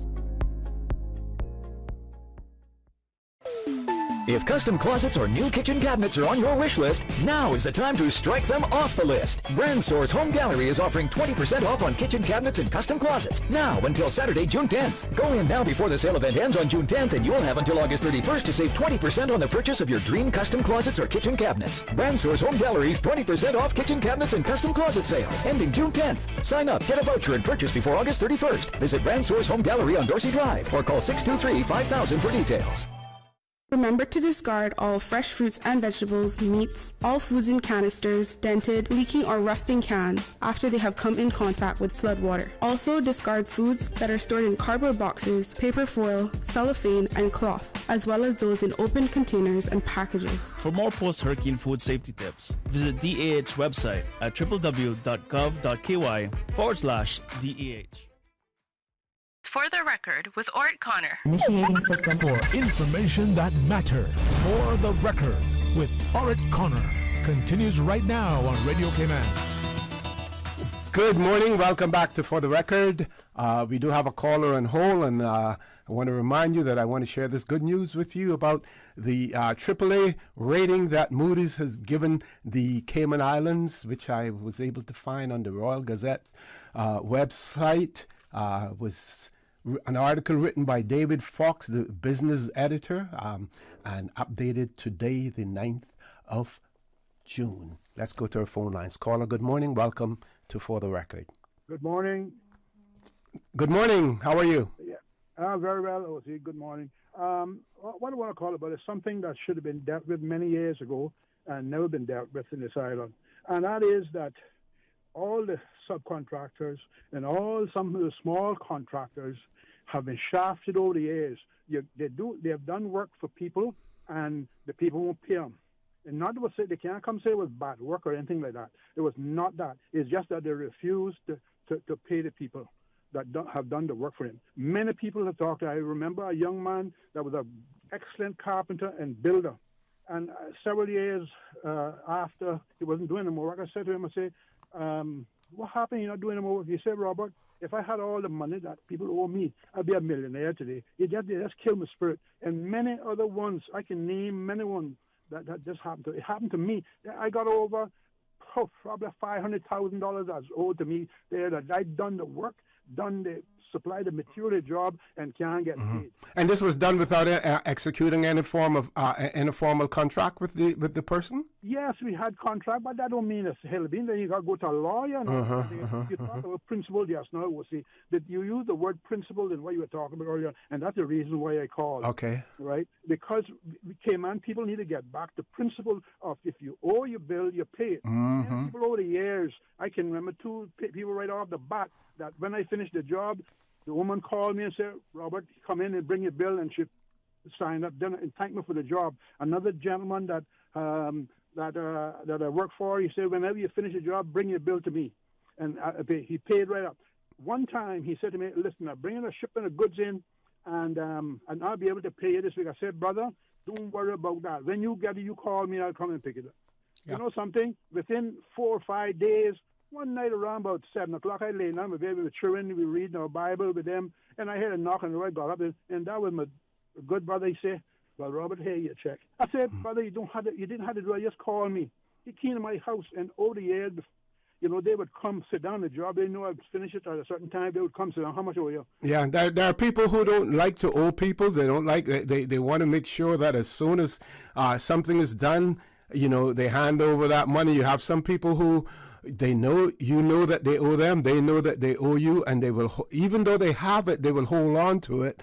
If custom closets or new kitchen cabinets are on your wish list, now is the time to strike them off the list. Brand Source Home Gallery is offering 20% off on kitchen cabinets and custom closets, now until Saturday, June 10th. Go in now before the sale event ends on June 10th, and you'll have until August 31st to save 20% on the purchase of your dream custom closets or kitchen cabinets. Brand Source Home Gallery's 20% off kitchen cabinets and custom closet sale, ending June 10th. Sign up, get a voucher, and purchase before August 31st. Visit Brand Source Home Gallery on Dorsey Drive or call 623-5000 for details. Remember to discard all fresh fruits and vegetables, meats, all foods in canisters, dented, leaking or rusting cans after they have come in contact with floodwater. Also discard foods that are stored in cardboard boxes, paper foil, cellophane, and cloth, as well as those in open containers and packages. For more post-hurricane food safety tips, visit DAH website at www.gov.ky/DAH. For the record, with Orett Connor. Initiating system for information that matter. For the record, with Orett Connor. Continues right now on Radio Cayman. Good morning. Welcome back to For the Record. We do have a caller on hold, and I want to remind you that I want to share this good news with you about the AAA rating that Moody's has given the Cayman Islands, which I was able to find on the Royal Gazette website. Was an article written by David Fox, the business editor, and updated today, the 9th of June. Let's go to our phone lines. Caller, good morning. Welcome to For the Record. Good morning. Good morning. How are you? Yeah, very well, O.C. Good morning. What I want to call about is something that should have been dealt with many years ago and never been dealt with in this island. And that is that all the subcontractors and some of the small contractors have been shafted over the years. They have done work for people, and the people won't pay them. And not to say they can't come say it was bad work or anything like that. It was not that. It's just that they refused to pay the people that have done the work for him. Many people have talked. I remember a young man that was an excellent carpenter and builder. And several years after he wasn't doing any more work, I said to him, what happened? You're not doing any more work? He said, Robert, if I had all the money that people owe me, I'd be a millionaire today. It just killed my spirit. And many other ones, I can name many ones that just happened to. It happened to me. I got over probably $500,000 that's owed to me there, that I'd done the work, supply the material job, and can't get paid. And this was done without executing any form of any formal contract with the person? Yes, we had contract, but that don't mean it's hell being. Then you got to go to a lawyer. You talk about principle just now. We'll see that you use the word principle in what you were talking about earlier, and that's the reason why I called. Okay. Right? Because Cayman people need to get back to principle of if you owe your bill, you pay it. People over the years, I can remember two people right off the bat that when I finished the job, the woman called me and said, Robert, come in and bring your bill, and she signed up then and thanked me for the job. Another gentleman that I work for, he said, whenever you finish a job, bring your bill to me. And he paid right up. One time he said to me, listen, I'm bringing a shipment of goods in, and I'll be able to pay you this week. I said, brother, don't worry about that. When you get it, you call me, I'll come and pick it up. Yeah. You know something? Within 4 or 5 days, one night around about 7 o'clock, I lay down with baby with children, we reading our Bible with them, and I heard a knock on the door. I got up, and that was my good brother. He said, well, Robert, here you check. I said, brother, you didn't have to do it, just call me. He came to my house, and over the years, you know, they would come sit down the job. They knew I'd finish it at a certain time. They would come sit down. How much owe you? Yeah, there are people who don't like to owe people. They don't like. They want to make sure that as soon as something is done, you know, they hand over that money. You have some people who they know, you know, that they owe them. They know that they owe you, and they will, even though they have it, they will hold on to it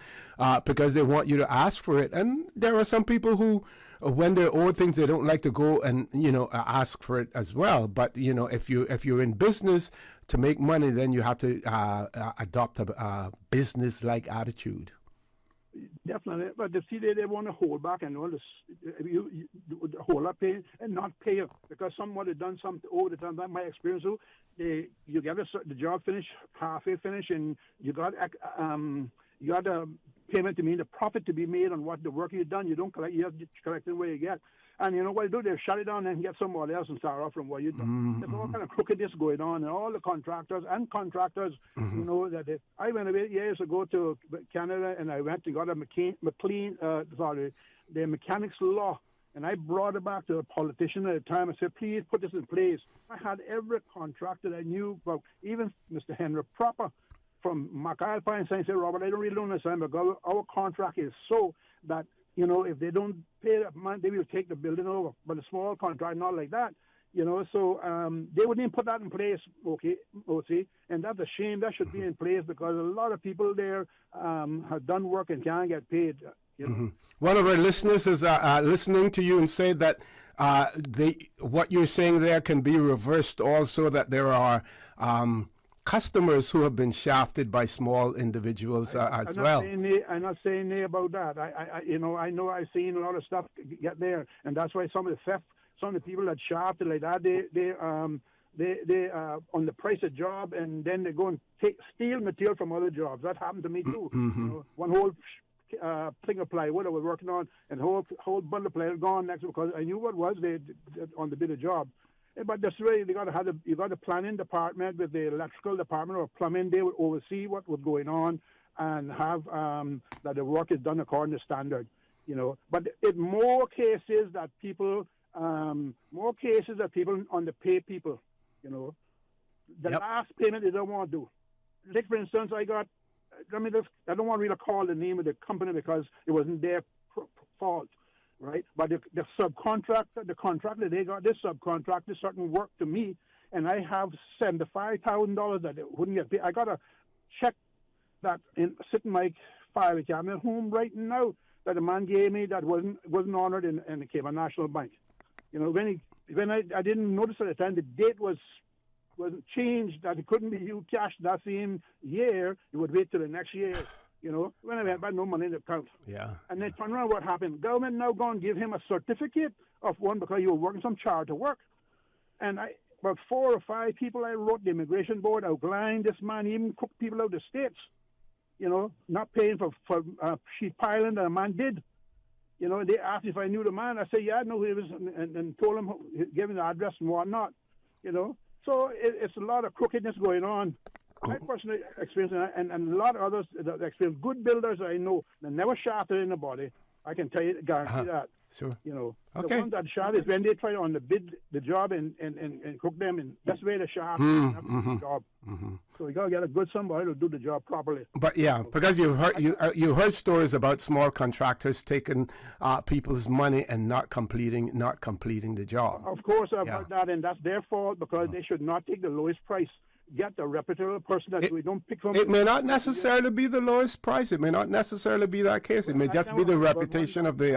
because they want you to ask for it. And there are some people who, when they're owed things, they don't like to go and, you know, ask for it as well. But, you know, if you're in business to make money, then you have to adopt a business-like attitude. Definitely, but see, they want to hold back and all this, you hold up pay and not pay you because someone had done something over the time. That's my experience. So you get the job finished, halfway finished, and you got a payment to me, the profit to be made on what the work you've done. You don't collect, you have to collect it where you get. And you know what they do? They shut it down and get somebody else and start off from what you done. There's all kind of crookedness going on, and all the contractors, you know, that I went away years ago to Canada, and I went and got a the mechanics law, and I brought it back to a politician at the time. I said, please put this in place. I had every contractor I knew about, even Mr. Henry Proper from McIsle Pine Science. Said, Robert, I don't really understand, but our contract is so that, you know, if they don't pay that money, they will take the building over. But a small contract, not like that, you know. So they wouldn't even put that in place, okay, and that's a shame. That should be in place because a lot of people there have done work and can't get paid. You know? One of our listeners is listening to you and said that what you're saying there can be reversed also, that there are customers who have been shafted by small individuals as well. I'm not saying about that. I know I've seen a lot of stuff get there, and that's why some of the theft, some of the people that shafted like that, they on the price of job, and then they go and steal material from other jobs. That happened to me too. You know, one whole thing of plywood I was working on, and whole bundle of plywood gone next because I knew what was they on the bit of job. But that's really, you got the planning department with the electrical department or plumbing. They would oversee what was going on and have that the work is done according to standard, you know. But in more cases that people underpay people, you know. The last payment they don't want to do. Like for instance, I don't want to really call the name of the company because it wasn't their fault. Right, but the subcontractor, the contractor, they got this subcontractor certain work to me, and I have $75,000 that they wouldn't get paid. I got a check that sitting in my file cabinet at home right now that the man gave me that wasn't honored in the Cayman National Bank. You know, when I didn't notice at the time the date wasn't changed, that it couldn't be used cash that same year. You would wait till the next year. You know, when I had no money in the account. Yeah. And then turn around, what happened? Government now go and give him a certificate of one because you were working some charter work. And about 4 or 5 people I wrote the immigration board outlined this man, even cooked people out of the States, you know, not paying for sheep piling that a man did. You know, they asked if I knew the man. I said, yeah, I know who he was, and told him, gave him the address and whatnot, you know. So it's a lot of crookedness going on. I personally experienced, and a lot of others that experience, good builders I know, they never shafted anybody. I can tell you, guarantee that. Sure. You know, okay. The ones that shaft is when they try on the job and cook them, and that's where the shaft the job. So you gotta get a good somebody to do the job properly. But yeah, because you heard stories about small contractors taking people's money and not completing the job. Of course, I've heard that, and that's their fault because they should not take the lowest price. Get the reputable person that we don't pick from. It may not necessarily be the lowest price. It may not necessarily be that case. It may just be the reputation of the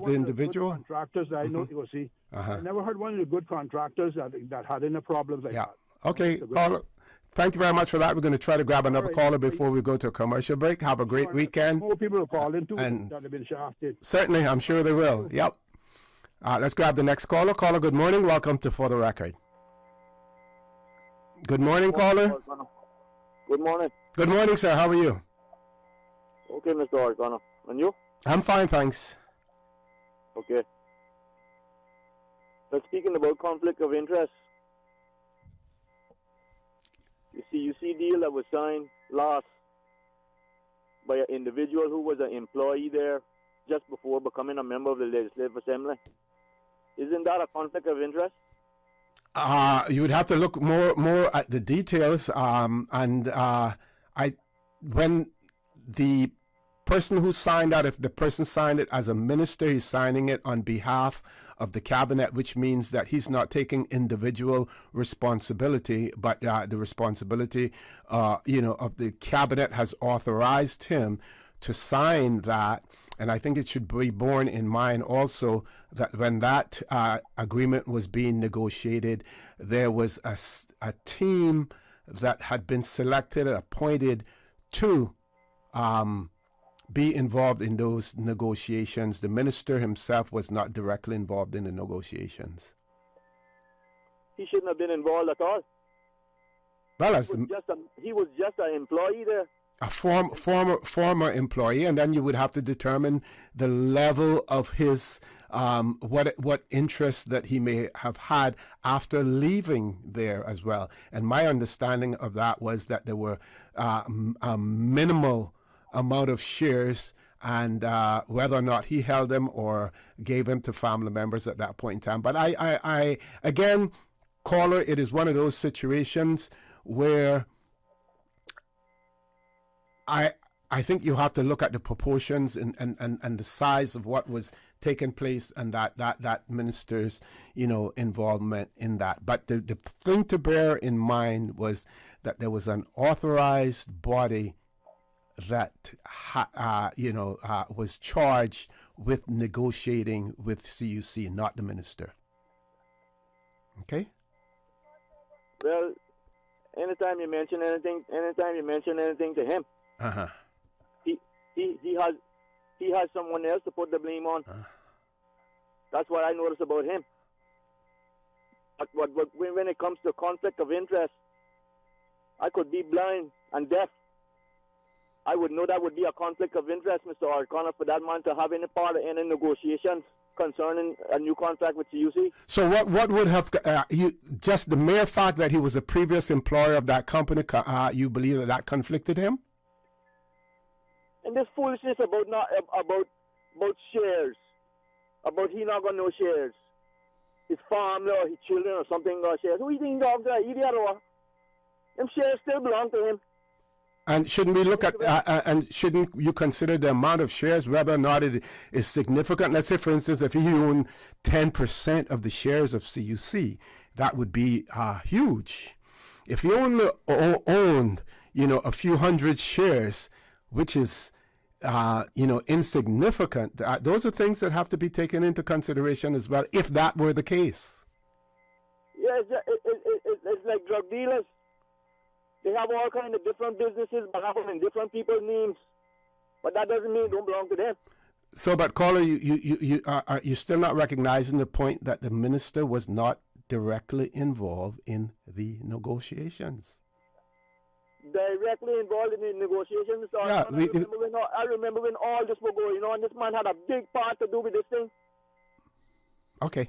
individual. The contractors I know, you see. I never heard one of the good contractors that had any problems like that. Okay, caller. Thank you very much for that. We're going to try to grab another caller before we go to a commercial break. Have a great weekend. More people will call in too that have been shafted. Certainly, I'm sure they will. Yep. Let's grab the next caller. Caller, good morning. Welcome to For the Record. Good morning, caller. Good morning. Good morning, sir. How are you? Okay, Mr. Orett Connor. And you? I'm fine, thanks. Okay. But speaking about conflict of interest, you see deal that was signed last by an individual who was an employee there just before becoming a member of the Legislative Assembly. Isn't that a conflict of interest? You would have to look more at the details. When the person who signed that, if the person signed it as a minister, he's signing it on behalf of the cabinet, which means that he's not taking individual responsibility, but the responsibility, of the cabinet has authorized him to sign that. And I think it should be borne in mind also that when that agreement was being negotiated, there was a team that had been selected, appointed to be involved in those negotiations. The minister himself was not directly involved in the negotiations. He shouldn't have been involved at all. Well, he was just an employee there. A former employee, and then you would have to determine the level of his what interest that he may have had after leaving there as well. And my understanding of that was that there were a minimal amount of shares, and whether or not he held them or gave them to family members at that point in time. But I again, caller, it is one of those situations where I think you have to look at the proportions and the size of what was taking place and that minister's involvement in that. But the thing to bear in mind was that there was an authorized body that was charged with negotiating with CUC, not the minister. Okay. Well, anytime you mention anything to him, he has someone else to put the blame on. That's what I noticed about him. But when it comes to conflict of interest, I could be blind and deaf. I would know that would be a conflict of interest, Mr. Orett Connor, for that man to have any part of any negotiations concerning a new contract with CUC. So what would have just the mere fact that he was a previous employer of that company? You believe that conflicted him? And this foolishness about shares, about he not got no shares, his family or his children or something got shares. Who you think dogs are? Idiot or? Them shares still belong to him. And shouldn't we look at and shouldn't you consider the amount of shares, whether or not it is significant? Let's say, for instance, if he owned 10% of the shares of CUC, that would be huge. If he only owned, a few hundred shares, which is, insignificant, those are things that have to be taken into consideration as well, if that were the case. Yeah, it's like drug dealers. They have all kinds of different businesses, but have them in different people's names. But that doesn't mean it don't belong to them. So, but caller, you're still not recognizing the point that the minister was not directly involved in the negotiations. Directly involved in the negotiations? Yeah, I remember when all this was going on. This man had a big part to do with this thing. Okay.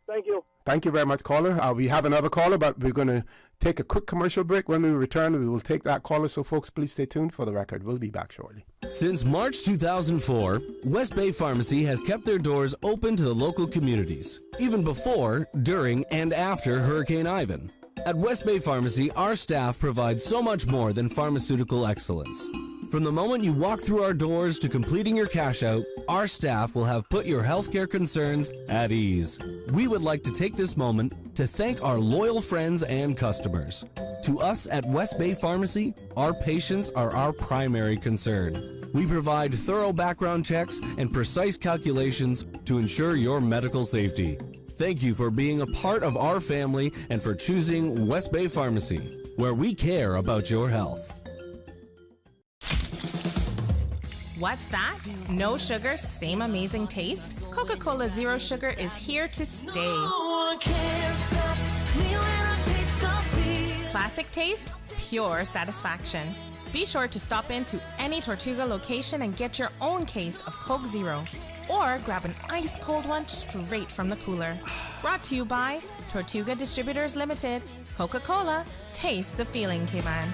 Thank you. Thank you very much, caller. We have another caller, but we're going to take a quick commercial break. When we return, we will take that caller. So, folks, please stay tuned for the record. We'll be back shortly. Since March 2004, West Bay Pharmacy has kept their doors open to the local communities, even before, during, and after Hurricane Ivan. At West Bay Pharmacy, our staff provides so much more than pharmaceutical excellence. From the moment you walk through our doors to completing your cash out, our staff will have put your healthcare concerns at ease. We would like to take this moment to thank our loyal friends and customers. To us at West Bay Pharmacy, our patients are our primary concern. We provide thorough background checks and precise calculations to ensure your medical safety. Thank you for being a part of our family and for choosing West Bay Pharmacy, where we care about your health. What's that? No sugar, same amazing taste? Coca-Cola Zero Sugar is here to stay. Classic taste, pure satisfaction. Be sure to stop into any Tortuga location and get your own case of Coke Zero. Or grab an ice cold one straight from the cooler. Brought to you by Tortuga Distributors Limited. Coca-Cola, taste the feeling, Cayman.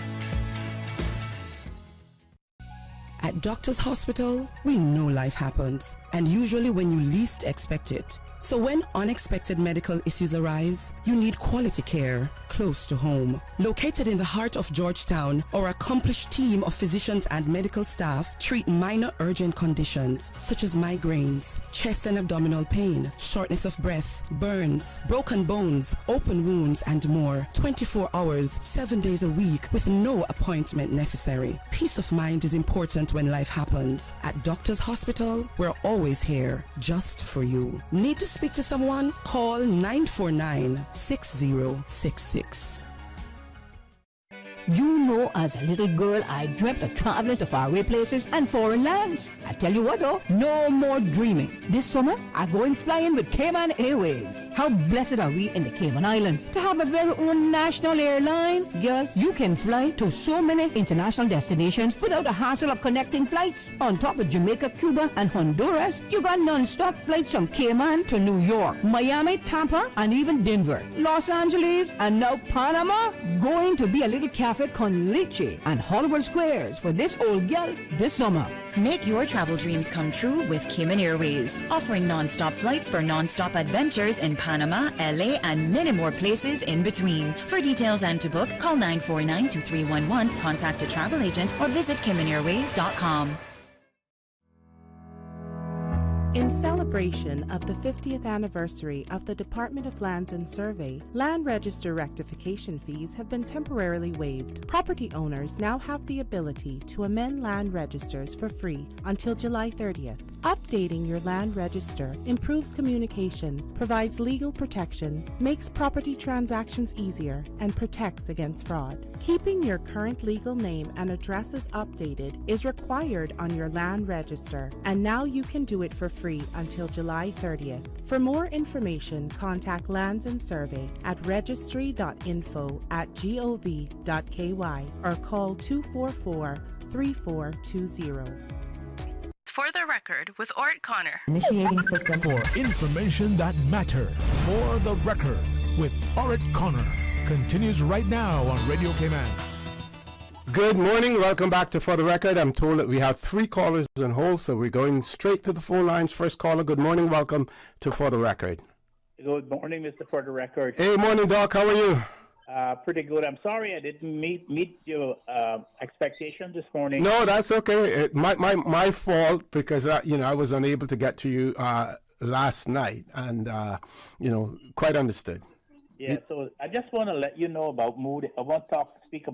At Doctor's Hospital, we know life happens, and usually when you least expect it. So when unexpected medical issues arise, you need quality care close to home. Located in the heart of Georgetown, our accomplished team of physicians and medical staff treat minor urgent conditions such as migraines, chest and abdominal pain, shortness of breath, burns, broken bones, open wounds, and more. 24 hours, 7 days a week with no appointment necessary. Peace of mind is important when life happens. At Doctor's Hospital, we're always here just for you. Need to speak to someone? Call 949-6066. You know, as a little girl, I dreamt of traveling to faraway places and foreign lands. I tell you what though, no more dreaming. This summer, I'm going flying with Cayman Airways. How blessed are we in the Cayman Islands to have a very own national airline? Girl, you can fly to so many international destinations without the hassle of connecting flights. On top of Jamaica, Cuba, and Honduras, you got non-stop flights from Cayman to New York, Miami, Tampa, and even Denver, Los Angeles, and now Panama. Going to be a little cafe con leche and Hollywood Squares for this old gal this summer. Make your travel dreams come true with Cayman Airways, offering non-stop flights for non-stop adventures in Panama, LA, and many more places in between. For details and to book, call 949-2311, contact a travel agent, or visit CaymanAirways.com. In celebration of the 50th anniversary of the Department of Lands and Survey, land register rectification fees have been temporarily waived. Property owners now have the ability to amend land registers for free until July 30th. Updating your land register improves communication, provides legal protection, makes property transactions easier, and protects against fraud. Keeping your current legal name and addresses updated is required on your land register, and now you can do it for free until July 30th. For more information, contact Lands and Survey at registry.info@gov.ky or call 244-3420. For the record, with Orett Connor. Initiating system. For information that matters. For the record, with Orett Connor. Continues right now on Radio Cayman. Good morning. Welcome back to For the Record. I'm told that we have 3 callers on hold, so we're going straight to the phone lines. First caller, good morning. Welcome to For the Record. Good morning, Mr. For the Record. Hey, morning, Doc. How are you? Pretty good. I'm sorry I didn't meet your expectation this morning. No, that's okay. My fault because I was unable to get to you last night, and quite understood. Yeah. So I just want to let you know about Moody. I want to speak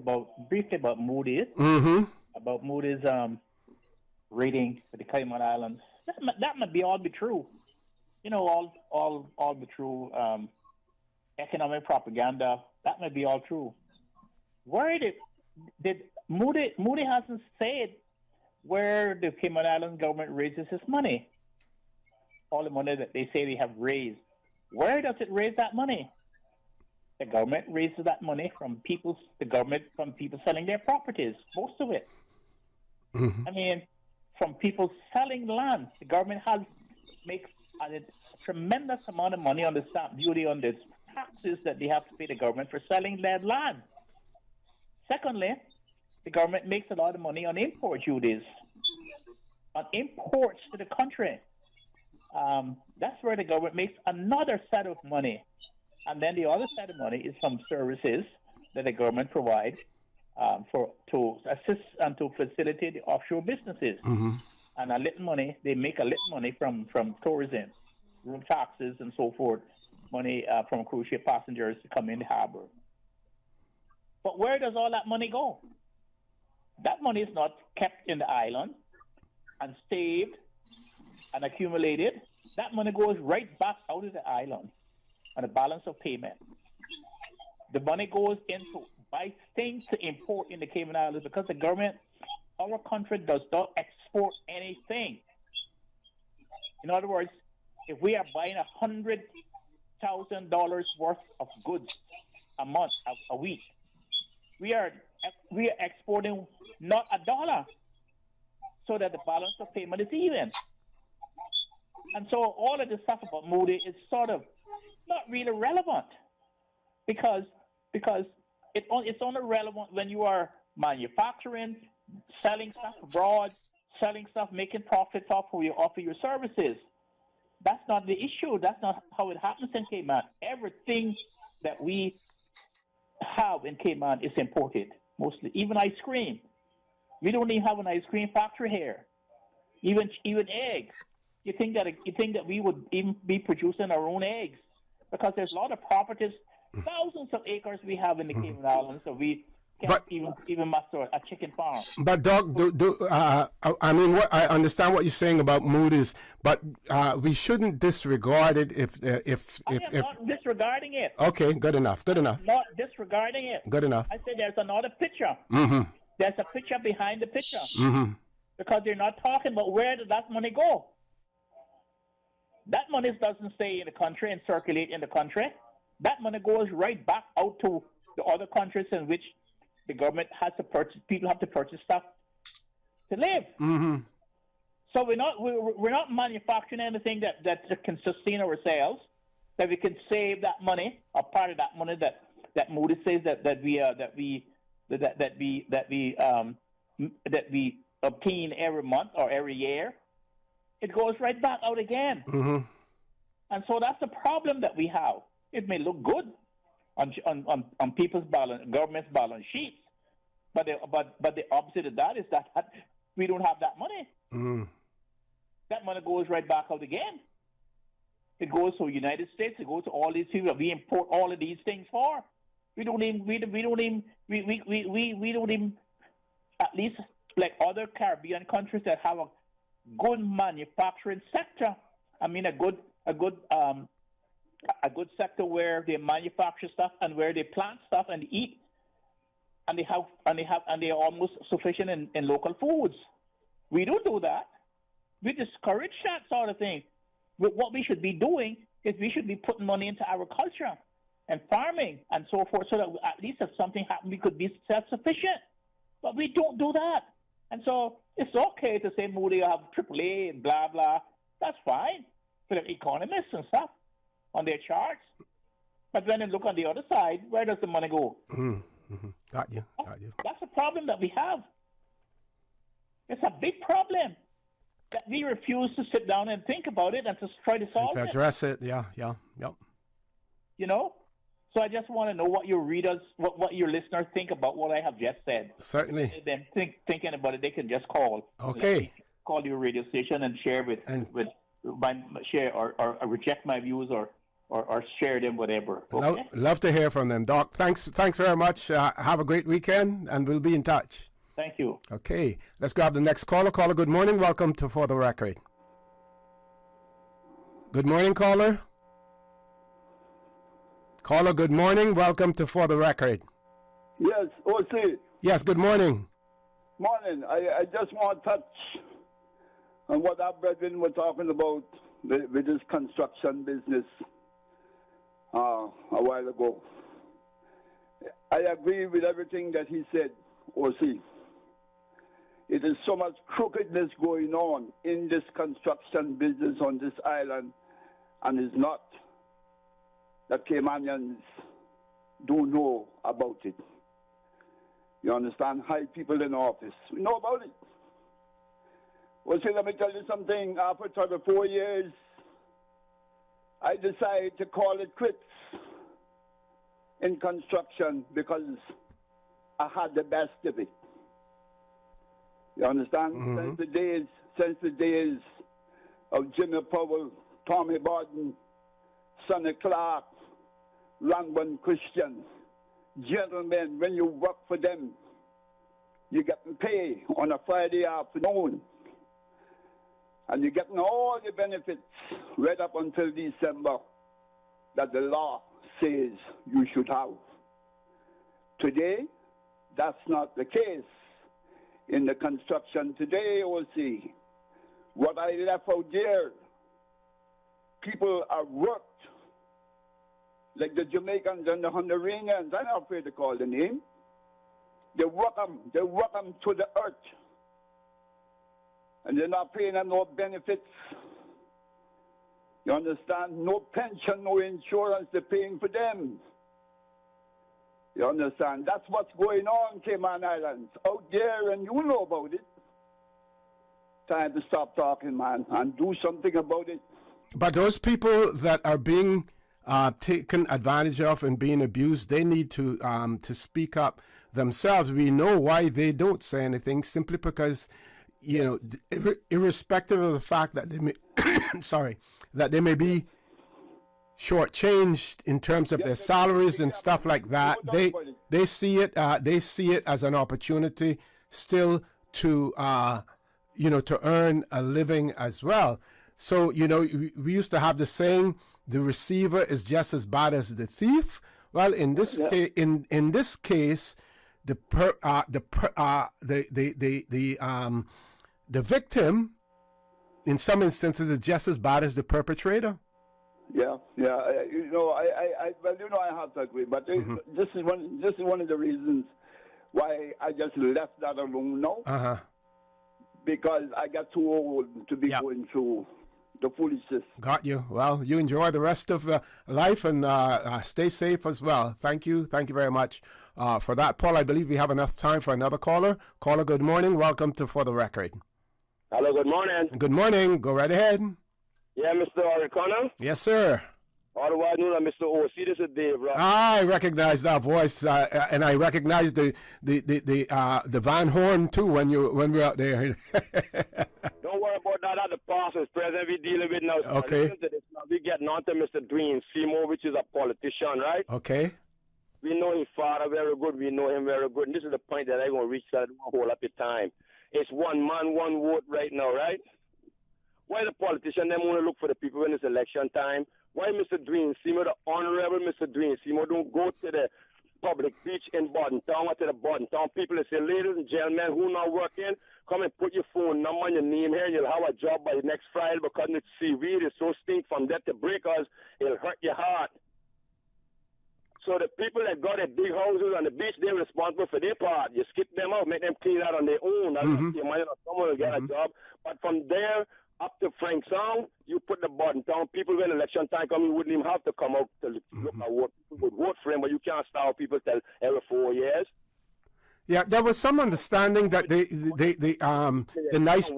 briefly about Moody's. Mm-hmm. About Moody's rating for the Cayman Islands. That might all be true. All be true. Economic propaganda. That may be all true. Where did Moody hasn't said where the Cayman Island government raises its money? All the money that they say they have raised. Where does it raise that money? The government raises that money from people selling their properties, most of it. Mm-hmm. I mean, from people selling land. The government makes a tremendous amount of money on the stamp duty on this taxes that they have to pay the government for selling their land. Secondly, the government makes a lot of money on import duties, on imports to the country. That's where the government makes another set of money. And then the other set of money is from services that the government provides to assist and to facilitate the offshore businesses. Mm-hmm. And they make a little money from tourism, room taxes and so forth. Money from cruise ship passengers to come in the harbor. But where does all that money go? That money is not kept in the island and saved and accumulated. That money goes right back out of the island on a balance of payment. The money goes into buy things to import in the Cayman Islands because the government, our country does not export anything. In other words, if we are buying $100,000 worth of goods a month, a week, we are we are exporting not a dollar, so that the balance of payment is even. And so all of this stuff about Moody is sort of not really relevant because it's only relevant when you are manufacturing, selling stuff abroad, selling stuff, making profits off of your services. That's not the issue. That's not how it happens in Cayman. Everything that we have in Cayman is imported, mostly. Even ice cream. We don't even have an ice cream factory here. Even eggs. You think that we would even be producing our own eggs? Because there's a lot of properties, thousands of acres we have in the Cayman Islands, so we can't even master a chicken farm. But Doc, I mean, I understand what you're saying about Moody's, but we shouldn't disregard it if I'm not disregarding it. Okay, good enough. Not disregarding it. Good enough. I said there's another picture. Mm-hmm. There's a picture behind the picture. Mm-hmm. Because they're not talking about where did that money go. That money doesn't stay in the country and circulate in the country. That money goes right back out to the other countries in which the government has to purchase. People have to purchase stuff to live. Mm-hmm. So we're not manufacturing anything that can sustain ourselves. That we can save that money, or part of that money that Moody says that we obtain every month or every year. It goes right back out again. Mm-hmm. And so that's the problem that we have. It may look good on people's government's balance sheets, but the opposite of that is that we don't have that money. Mm-hmm. That money goes right back out again. It goes to the United States. It goes to all these people that we import all of these things for. We don't even at least like other Caribbean countries that have a good manufacturing sector. I mean, a good sector where they manufacture stuff and where they plant stuff and eat, and they are almost sufficient in local foods. We don't do that. We discourage that sort of thing. What we should be doing is we should be putting money into agriculture and farming and so forth, so that at least if something happened, we could be self-sufficient. But we don't do that. And so it's okay to say Moody have AAA and blah, blah. That's fine for the economists and stuff on their charts. But when they look on the other side, where does the money go? Mm-hmm. Got you. That's a problem that we have. It's a big problem that we refuse to sit down and think about it and to try to solve it. Address it, yep. You know? So I just want to know what your readers, what your listeners think about what I have just said. Certainly. Then thinking about it, they can just call. Okay. Call your radio station and share share or reject my views or share them, whatever. Okay? Love to hear from them, Doc. Thanks very much. Have a great weekend, and we'll be in touch. Thank you. Okay, let's grab the next caller. Caller, good morning. Welcome to For the Record. Good morning, caller. Caller, good morning. Welcome to For the Record. Yes, O.C. Yes, good morning. Morning. I just want to touch on what our brethren were talking about with this construction business a while ago. I agree with everything that he said, O.C. It is so much crookedness going on in this construction business on this island, and it's not that Caymanians don't know about it. You understand? High people in office. We know about it. Well, see, let me tell you something. After 34 years, I decided to call it quits in construction because I had the best of it. You understand? Mm-hmm. Since the days of Jimmy Powell, Tommy Barton, Sonny Clark, Ranbun Christian, gentlemen, when you work for them, you get paid on a Friday afternoon, and you're getting all the benefits right up until December that the law says you should have. Today, that's not the case in the construction today, OC. What I left out there, people are worked like the Jamaicans and the Honduranians. I'm not afraid to call the name. They work them to the earth. And they're not paying them no benefits. You understand? No pension, no insurance, they're paying for them. You understand? That's what's going on, Cayman Islands. Out there, and you know about it. Time to stop talking, man, and do something about it. But those people that are being taken advantage of and being abused, they need to speak up themselves. We know why they don't say anything, simply because, you know, irrespective of the fact that they may, that they may be shortchanged in terms of their salaries and stuff like that, they see it as an opportunity still to to earn a living as well. So, you know, we used to have the saying, the receiver is just as bad as the thief. Well, in this in this case, the victim, in some instances, is just as bad as the perpetrator. Yeah. You know, I have to agree, but this is one of the reasons why I just left that alone now. Because I got too old to be going through the foolishness. Got you. Well, you enjoy the rest of life and stay safe as well. Thank you very much for that, Paul. I believe we have enough time for another caller. Caller, good morning. Welcome to For the Record. Hello, good morning. Good morning. Go right ahead. Yeah, Mr. Orett Connor? Yes, sir. Otherwise known as Mr. O.C. This is Dave, right? I recognize that voice, and I recognize the Van Horn too when we're out there. Don't worry about that. That's the past is present we're dealing with now. Okay. Listen to this now. We're getting on to Mr. Dwayne Seymour, which is a politician, right? Okay. We know his father very good. We know him very good. And this is the point that I want to reach that I don't want to hold up your time. It's one man, one vote right now, right? Why the politician them want to look for the people when it's election time? Why Mr. Dwayne Seymour, the Honorable Mr. Dwayne Seymour, don't go to the public beach in Bordentown or to the Bordentown people and say, ladies and gentlemen, who not working, come and put your phone number and your name here, and you'll have a job by next Friday because the seaweed is so stink from that to breakers, it'll hurt your heart. So the people that got their big houses on the beach, they're responsible for their part. You skip them out, make them clean out on their own. That's your money, or someone will get a job. But from there up to Frank Sound, you put the button down. People, when election time comes, you wouldn't even have to come out to look at what people would vote for him, but you can't stop people till every 4 years. Yeah, there was some understanding that the nice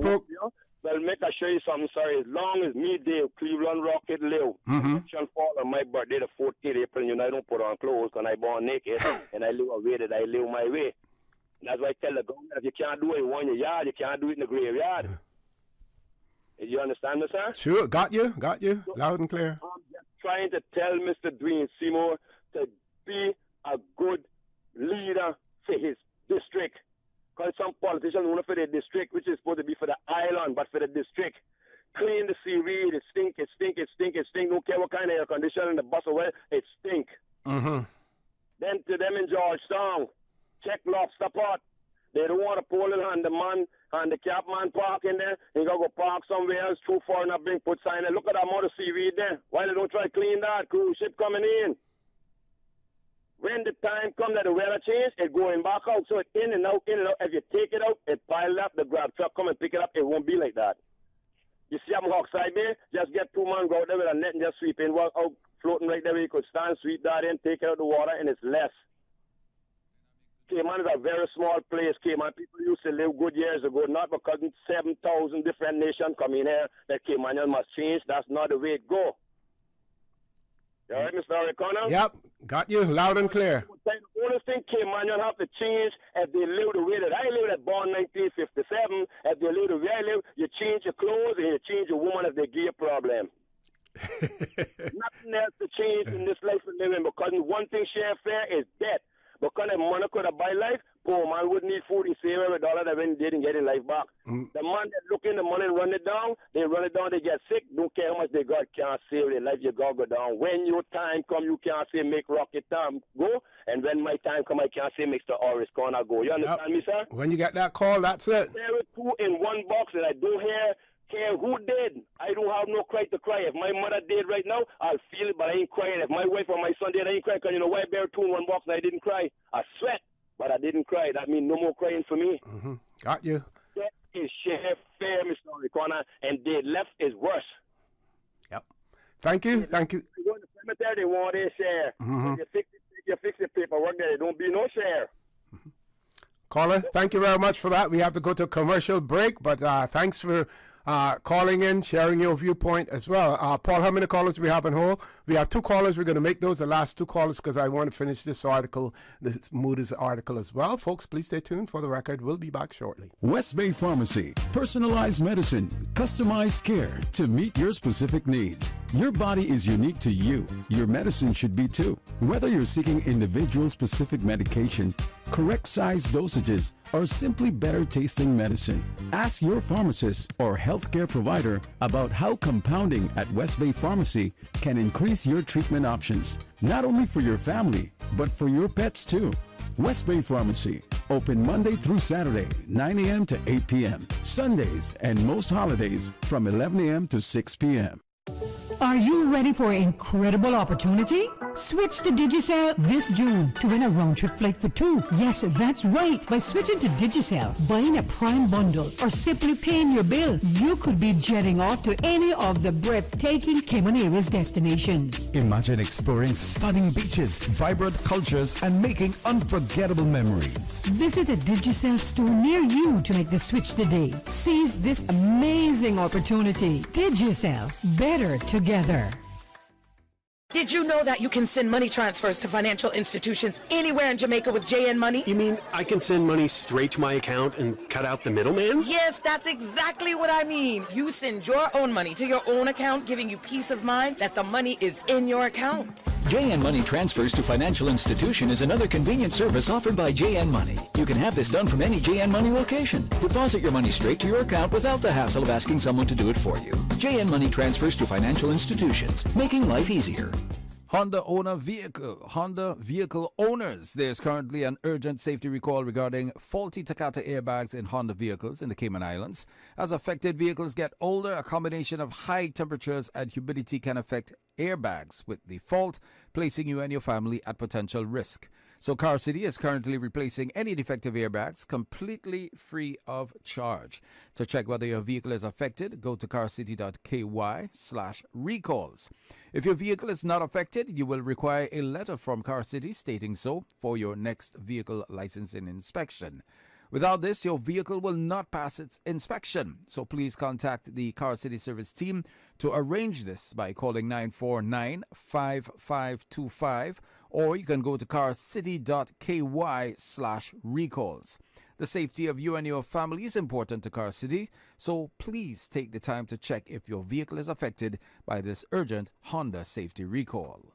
Well, make I show you something, sorry. As long as me, Dave, Cleveland Rocket live, election fall on my birthday, the 14th April, you know, I don't put on clothes because I born naked, and I live a way that I live my way. And that's why I tell the government, if you can't do it in one yard, you can't do it in the graveyard. You understand me, sir? Sure, got you, so, loud and clear. I'm just trying to tell Mr. Dwayne Seymour to be a good leader for his district. Because some politicians want for the district, which is supposed to be for the island, but for the district. Clean the seaweed, it stink. Don't care what kind of air conditioner in the bus or where, it stink. Then to them in Georgetown, check lobster pot. They don't want to pull it on the man, handicap man park in there. You got to go park somewhere else, too far and bring put sign there. Look at that amount of seaweed there. Why they don't try to clean that? Cruise ship coming in. When the time comes that the weather change, it going back out. So it's in and out. If you take it out, it pile up. The grab truck come and pick it up. It won't be like that. You see them Hawkside there? Just get 2 men, go out there with a net and just sweep in. Walk out, floating right there where you could stand, sweep that in, take it out of the water, and it's less. Cayman is a very small place. Cayman people used to live good years ago, not because 7,000 different nations come in here that Caymanians must change. That's not the way it go. All right, Mr. Orett Connor? Yep, got you, loud and clear. The only thing Caymanians have to change if they live the way that I live, that born 1957, if they live the way I live, you change your clothes and you change your woman if they give you a problem. Nothing else to change in this life we're living, because one thing share fair is debt. Because if money could have buy life, poor man would need food. He save every dollar that when he didn't get his life back. The man that look in the money and run it down, they get sick. Don't care how much they got, can't save their life, you got to go down. When your time come, you can't say make rocket time go. And when my time come, I can't say Mr. Orett Connor go. You understand me, sir? When you get that call, that's it. There are two in one box and I don't care who did. I don't have no cry to cry. If my mother did right now, I'll feel it, but I ain't crying. If my wife or my son did, I ain't crying, because you know why I bear two in one box and I didn't cry? I sweat. but I didn't cry. That means no more crying for me. Mm-hmm. Got you. That is sheer fair, Mr. Orett Connor, and the left is worse. Yep. Thank you. Thank you. You go to the cemetery, they want their share. Mm-hmm. You fix the paperwork there, there don't be no share. Caller, thank you very much for that. We have to go to a commercial break, but thanks for calling in, sharing your viewpoint as well. Paul, how many callers do we have on hold? We have 2 callers. We're going to make those the last 2 callers because I want to finish this article, this Moody's article as well. Folks, please stay tuned for the record. We'll be back shortly. West Bay Pharmacy. Personalized medicine. Customized care to meet your specific needs. Your body is unique to you. Your medicine should be too. Whether you're seeking individual specific medication, correct size dosages, or simply better tasting medicine, ask your pharmacist or healthcare provider about how compounding at West Bay Pharmacy can increase your treatment options, not only for your family, but for your pets too. West Bay Pharmacy, open Monday through Saturday, 9 a.m. to 8 p.m., Sundays and most holidays from 11 a.m. to 6 p.m. Are you ready for an incredible opportunity? Switch to Digicel this June to win a round-trip flight for 2. Yes, that's right. By switching to Digicel, buying a Prime bundle, or simply paying your bill, you could be jetting off to any of the breathtaking Cayman Airways destinations. Imagine exploring stunning beaches, vibrant cultures, and making unforgettable memories. Visit a Digicel store near you to make the switch today. Seize this amazing opportunity. Digicel, better together. Did you know that you can send money transfers to financial institutions anywhere in Jamaica with JN Money? You mean I can send money straight to my account and cut out the middleman? Yes, that's exactly what I mean. You send your own money to your own account, giving you peace of mind that the money is in your account. JN Money Transfers to Financial Institution is another convenient service offered by JN Money. You can have this done from any JN Money location. Deposit your money straight to your account without the hassle of asking someone to do it for you. JN Money Transfers to Financial Institutions, making life easier. Honda vehicle owners. There's currently an urgent safety recall regarding faulty Takata airbags in Honda vehicles in the Cayman Islands. As affected vehicles get older, a combination of high temperatures and humidity can affect airbags, with the fault placing you and your family at potential risk. So Car City is currently replacing any defective airbags completely free of charge. To check whether your vehicle is affected, go to carcity.ky/recalls. If your vehicle is not affected, you will require a letter from Car City stating so for your next vehicle licensing inspection. Without this, your vehicle will not pass its inspection. So please contact the Car City service team to arrange this by calling 949-5525, or you can go to carcity.ky/recalls. The safety of you and your family is important to Car City, so please take the time to check if your vehicle is affected by this urgent Honda safety recall.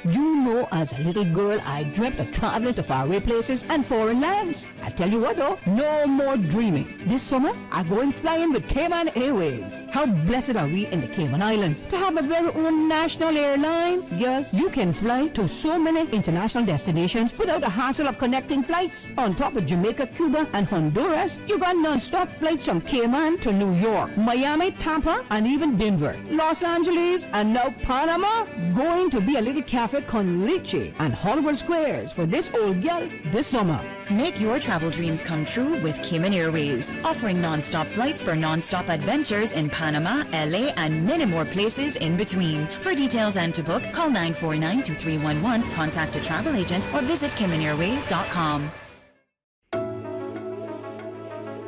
You know, as a little girl, I dreamt of traveling to faraway places and foreign lands. I tell you what though, no more dreaming. This summer, I'm going flying with Cayman Airways. How blessed are we in the Cayman Islands to have a very own national airline? Girl, you can fly to so many international destinations without the hassle of connecting flights. On top of Jamaica, Cuba, and Honduras, you got non-stop flights from Cayman to New York, Miami, Tampa, and even Denver, Los Angeles, and now Panama. Going to be a little cafe con leche and Hollywood Squares for this old gal this summer. Make your travel dreams come true with Cayman Airways, offering non-stop flights for non-stop adventures in Panama, LA, and many more places in between. For details and to book, call 949-2311, contact a travel agent, or visit CaymanAirways.com.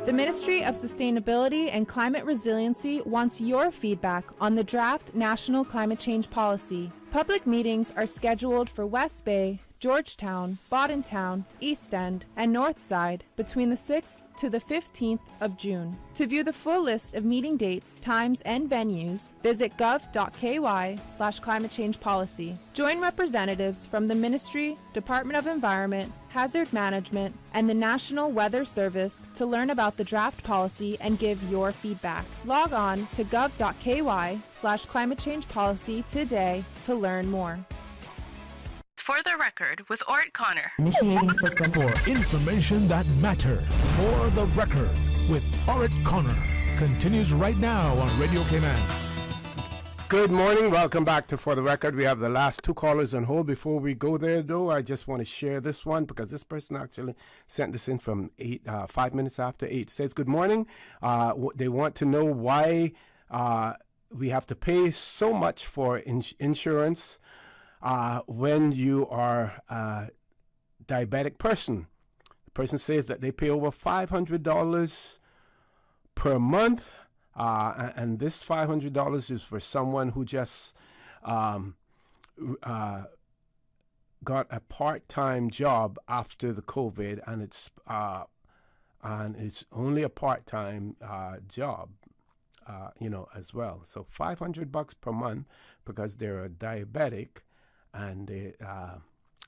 The Ministry of Sustainability and Climate Resiliency wants your feedback on the draft National Climate Change Policy. Public meetings are scheduled for West Bay, Georgetown, Boddentown, East End, and North Side between the 6th to the 15th of June. To view the full list of meeting dates, times, and venues, visit gov.ky/climate change policy. Join representatives from the Ministry, Department of Environment, Hazard Management, and the National Weather Service to learn about the draft policy and give your feedback. Log on to gov.ky/climate change policy today to learn more. For the record, with Orett Connor. Initiating system. For information that matters. For the record, with Orett Connor. Continues right now on Radio Cayman. Good morning. Welcome back to For the Record. We have the last two callers on hold. Before we go there, though, I just want to share this one because this person actually sent this in from 5 minutes after 8. It says, good morning. They want to know why we have to pay so much for insurance when you are a diabetic person. The person says that they pay over $500 per month. And this $500 is for someone who just got a part-time job after the COVID, and it's only a part-time job, as well. So $500 per month because they're a diabetic, and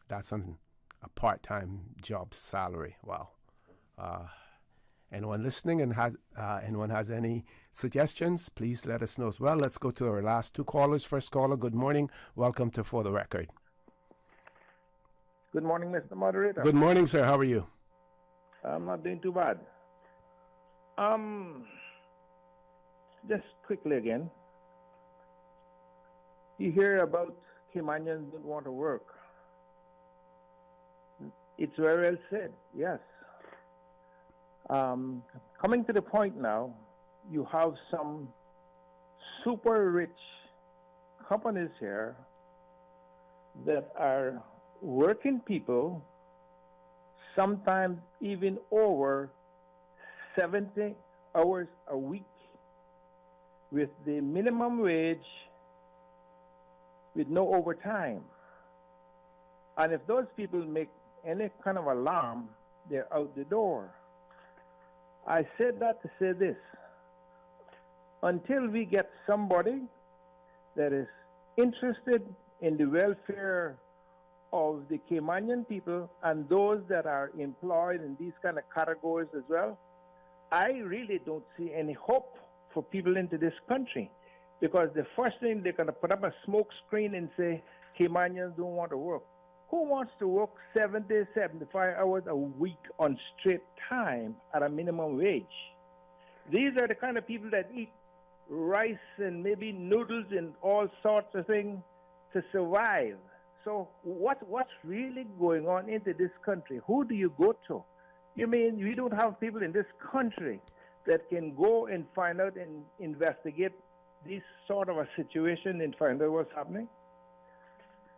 that's on a part-time job salary. Wow. Anyone listening and anyone has any suggestions, please let us know as well. Let's go to our last two callers. First caller, good morning. Welcome to For the Record. Good morning, Mr. Moderator. Good morning, sir. How are you? I'm not doing too bad. Just quickly again, you hear about Caymanians don't want to work. It's very well said, yes. Coming to the point now, you have some super rich companies here that are working people, sometimes even over 70 hours a week with the minimum wage with no overtime. And if those people make any kind of alarm, they're out the door. I said that to say this. Until we get somebody that is interested in the welfare of the Caymanian people and those that are employed in these kind of categories as well, I really don't see any hope for people into this country, because the first thing they're going to put up a smoke screen and say Caymanians don't want to work. Who wants to work 70, 75 hours a week on straight time at a minimum wage? These are the kind of people that eat rice and maybe noodles and all sorts of things to survive. So what's really going on into this country? Who do you go to? You mean we don't have people in this country that can go and find out and investigate this sort of a situation and find out what's happening?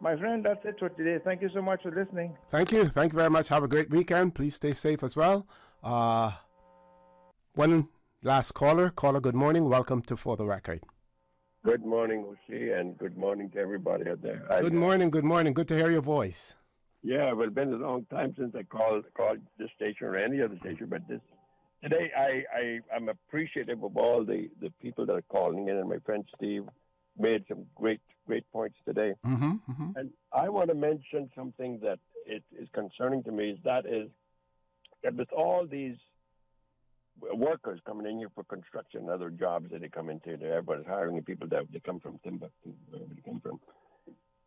My friend, that's it for today. Thank you so much for listening. Thank you. Thank you very much. Have a great weekend. Please stay safe as well. One last caller. Caller, good morning. Welcome to For the Record. Good morning, Oshie, and good morning to everybody out there. Good morning. Good morning. Good to hear your voice. Yeah, well, it's been a long time since I called this station or any other station, but today I'm appreciative of all the people that are calling in, and my friend Steve made some great points today. And I want to mention something that it is concerning to me, is that with all these workers coming in here for construction and other jobs that they come into, everybody's hiring people that they come from Timbuktu, wherever they come from.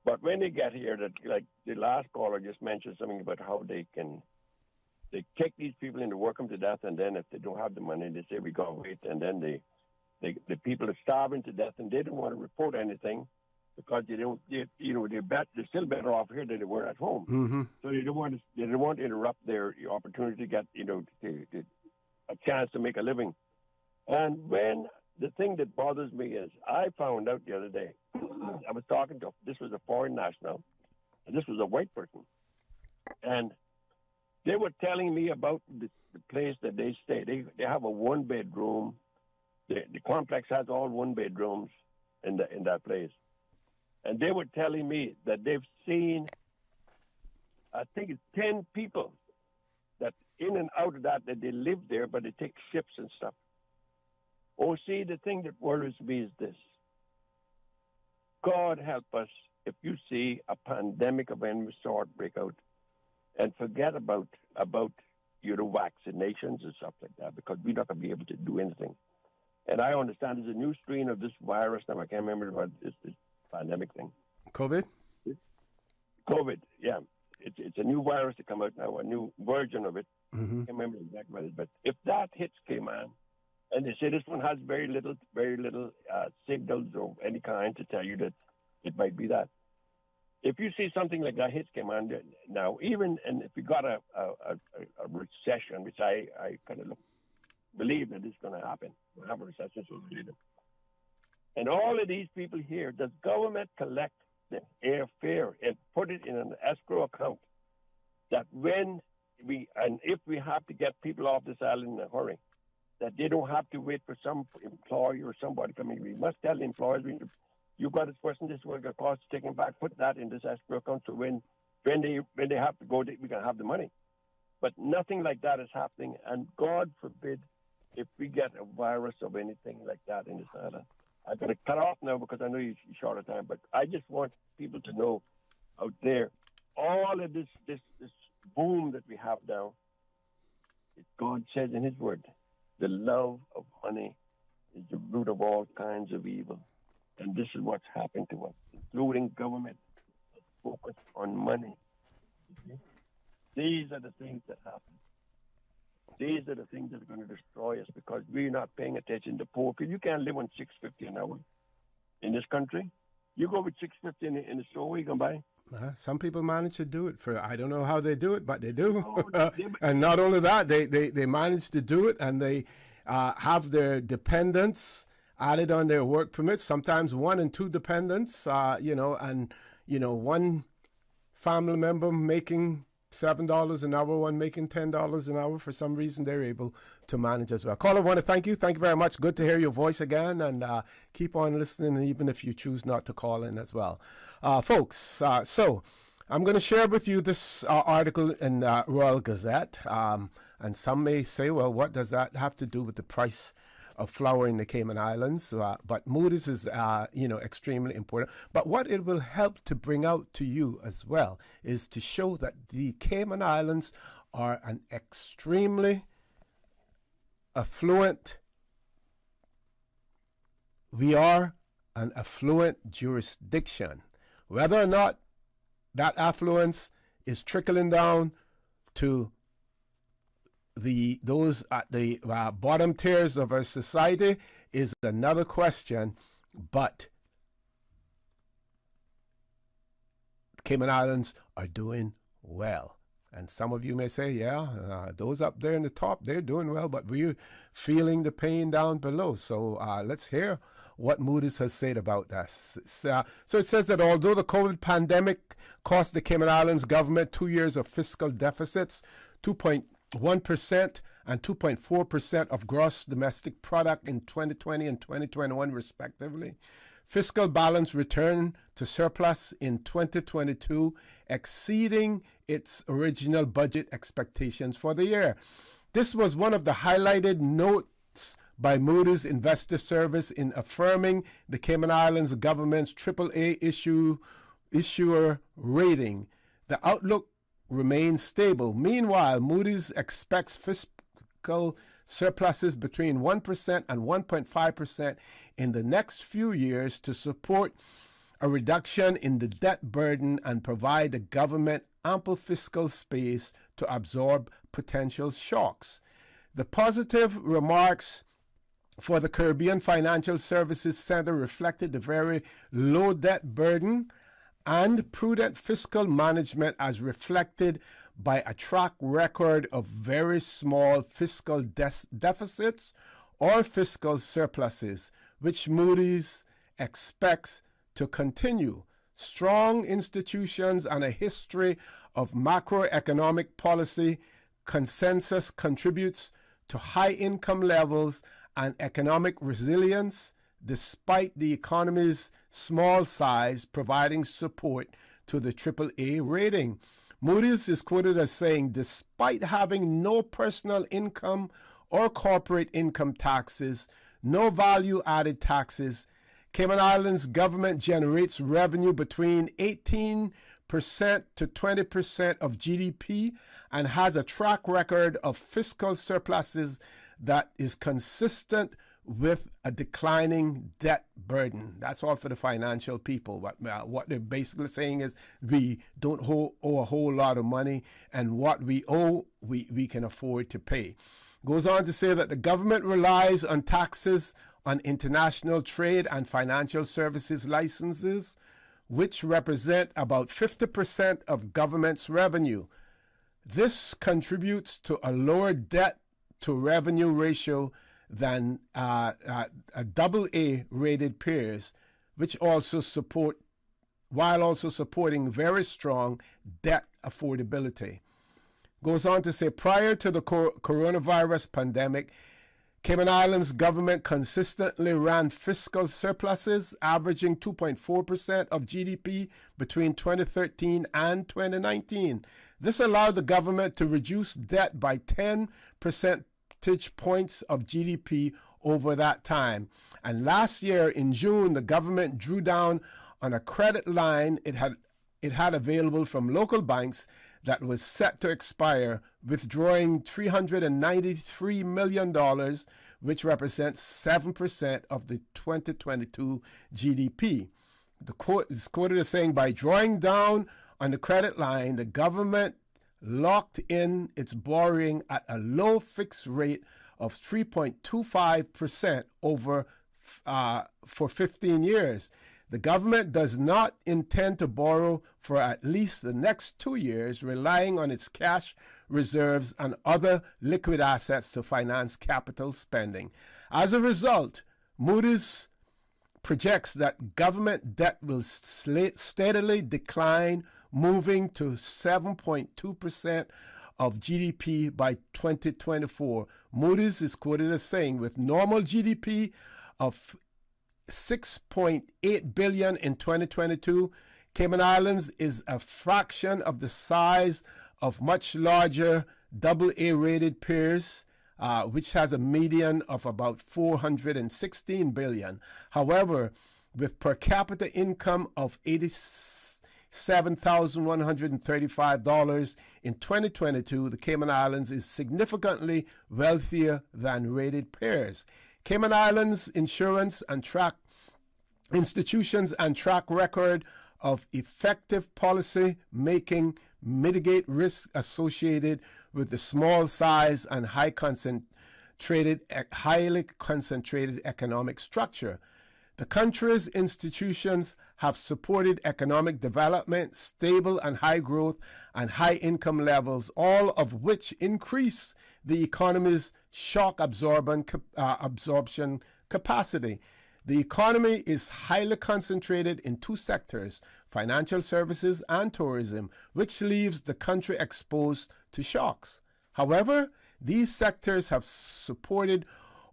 But when they get here, that like the last caller just mentioned something about how they take these people in to work them to death, and then if they don't have the money, they say we gotta wait, and then the people are starving to death, and they don't want to report anything because they're still better off here than they were at home. So they don't want to interrupt their opportunity to get a chance to make a living. And when the thing that bothers me is, I found out the other day, I was talking to, this was a foreign national, and this was a white person, and they were telling me about the place that they stay. They have a one-bedroom. The complex has all one-bedrooms in that place. And they were telling me that they've seen, I think it's 10 people that in and out of that they live there, but they take ships and stuff. Oh, see, the thing that worries me is this. God help us if you see a pandemic of any sort break out, and forget about vaccinations and stuff like that, because we're not going to be able to do anything. And I understand there's a new strain of this virus now. I can't remember what this pandemic thing. COVID, yeah. It's a new virus to come out now, a new version of it. I can't remember exactly what it is. But if that hits Cayman, And they say this one has very little signals of any kind to tell you that it might be that. If you see something like that hit Command now, even and if we got a recession, which I kind of believe that is going to happen, we'll have a recession sooner or later. And all of these people here, does government collect the airfare and put it in an escrow account that if we have to get people off this island in a hurry, that they don't have to wait for some employer or somebody coming. We must tell the employers, you got this person, this is what it costs to take him back, put that in this escrow account, so when they have to go, we can have the money. But nothing like that is happening, and God forbid if we get a virus of anything like that in this island. I'm going to cut off now because I know you're short of time, but I just want people to know out there, all of this boom that we have now, God says in his word, the love of money is the root of all kinds of evil. And this is what's happened to us, including government focus on money. These are the things that happen. These are the things that are going to destroy us because we're not paying attention to poor people. You can't live on $6.50 an hour in this country. You go with $6.50 in the store, what are you going to buy? Some people manage to do it I don't know how they do it, but they do. And not only that, they manage to do it, and they have their dependents added on their work permits, sometimes 1 and 2 dependents, one family member making $7 an hour, one making $10 an hour. For some reason, they're able to manage as well. Caller, I want to thank you. Thank you very much. Good to hear your voice again, and keep on listening, even if you choose not to call in as well. Folks, so I'm going to share with you this article in Royal Gazette, and some may say, well, what does that have to do with the price of flour in the Cayman Islands? But Moody's is, extremely important. But what it will help to bring out to you as well is to show that the Cayman Islands are an extremely affluent, we are an affluent jurisdiction. Whether or not that affluence is trickling down to those at the bottom tiers of our society is another question, but Cayman Islands are doing well. And some of you may say, those up there in the top, they're doing well, but we're feeling the pain down below. So let's hear what Moody's has said about this. So it says that although the COVID pandemic cost the Cayman Islands government 2 years of fiscal deficits, 2.1% and 2.4% of gross domestic product in 2020 and 2021 respectively, fiscal balance returned to surplus in 2022, exceeding its original budget expectations for the year. This was one of the highlighted notes by Moody's Investor Service in affirming the Cayman Islands government's AAA issuer rating. The outlook remains stable. Meanwhile, Moody's expects fiscal surpluses between 1% and 1.5% in the next few years to support a reduction in the debt burden and provide the government ample fiscal space to absorb potential shocks. The positive remarks for the Caribbean Financial Services Center reflected the very low debt burden and prudent fiscal management as reflected by a track record of very small fiscal deficits or fiscal surpluses, which Moody's expects to continue. Strong institutions and a history of macroeconomic policy consensus contributes to high income levels and economic resilience, despite the economy's small size providing support to the AAA rating. Moody's is quoted as saying, despite having no personal income or corporate income taxes, no value-added taxes, Cayman Islands government generates revenue between 18% to 20% of GDP and has a track record of fiscal surpluses that is consistent with a declining debt burden. That's all for the financial people. What they're basically saying is we don't owe a whole lot of money, and what we owe, we can afford to pay. Goes on to say that the government relies on taxes on international trade and financial services licenses, which represent about 50% of government's revenue. This contributes to a lower debt to revenue ratio than a AA rated peers, which also while also supporting very strong debt affordability. Goes on to say, prior to the coronavirus pandemic, Cayman Islands government consistently ran fiscal surpluses, averaging 2.4% of GDP between 2013 and 2019. This allowed the government to reduce debt by 10 percentage points of GDP over that time. And last year in June, the government drew down on a credit line it had available from local banks that was set to expire, withdrawing $393 million, which represents 7% of the 2022 GDP. The quote is quoted as saying, by drawing down on the credit line, the government locked in its borrowing at a low fixed rate of 3.25% for 15 years. The government does not intend to borrow for at least the next 2 years, relying on its cash reserves and other liquid assets to finance capital spending. As a result, Moody's projects that government debt will steadily decline, moving to 7.2% of GDP by 2024. Moody's is quoted as saying, with normal GDP of $6.8 billion in 2022, Cayman Islands is a fraction of the size of much larger AA-rated peers, which has a median of about $416 billion. However, with per capita income of $87,135 in 2022, the Cayman Islands is significantly wealthier than rated peers. Cayman Islands insurance and institutions and track record of effective policy making mitigate risk associated with the small size and highly concentrated economic structure. The country's institutions have supported economic development, stable and high growth, and high income levels, all of which increase the economy's shock absorption capacity. The economy is highly concentrated in two sectors, financial services and tourism, which leaves the country exposed to shocks. However, these sectors have supported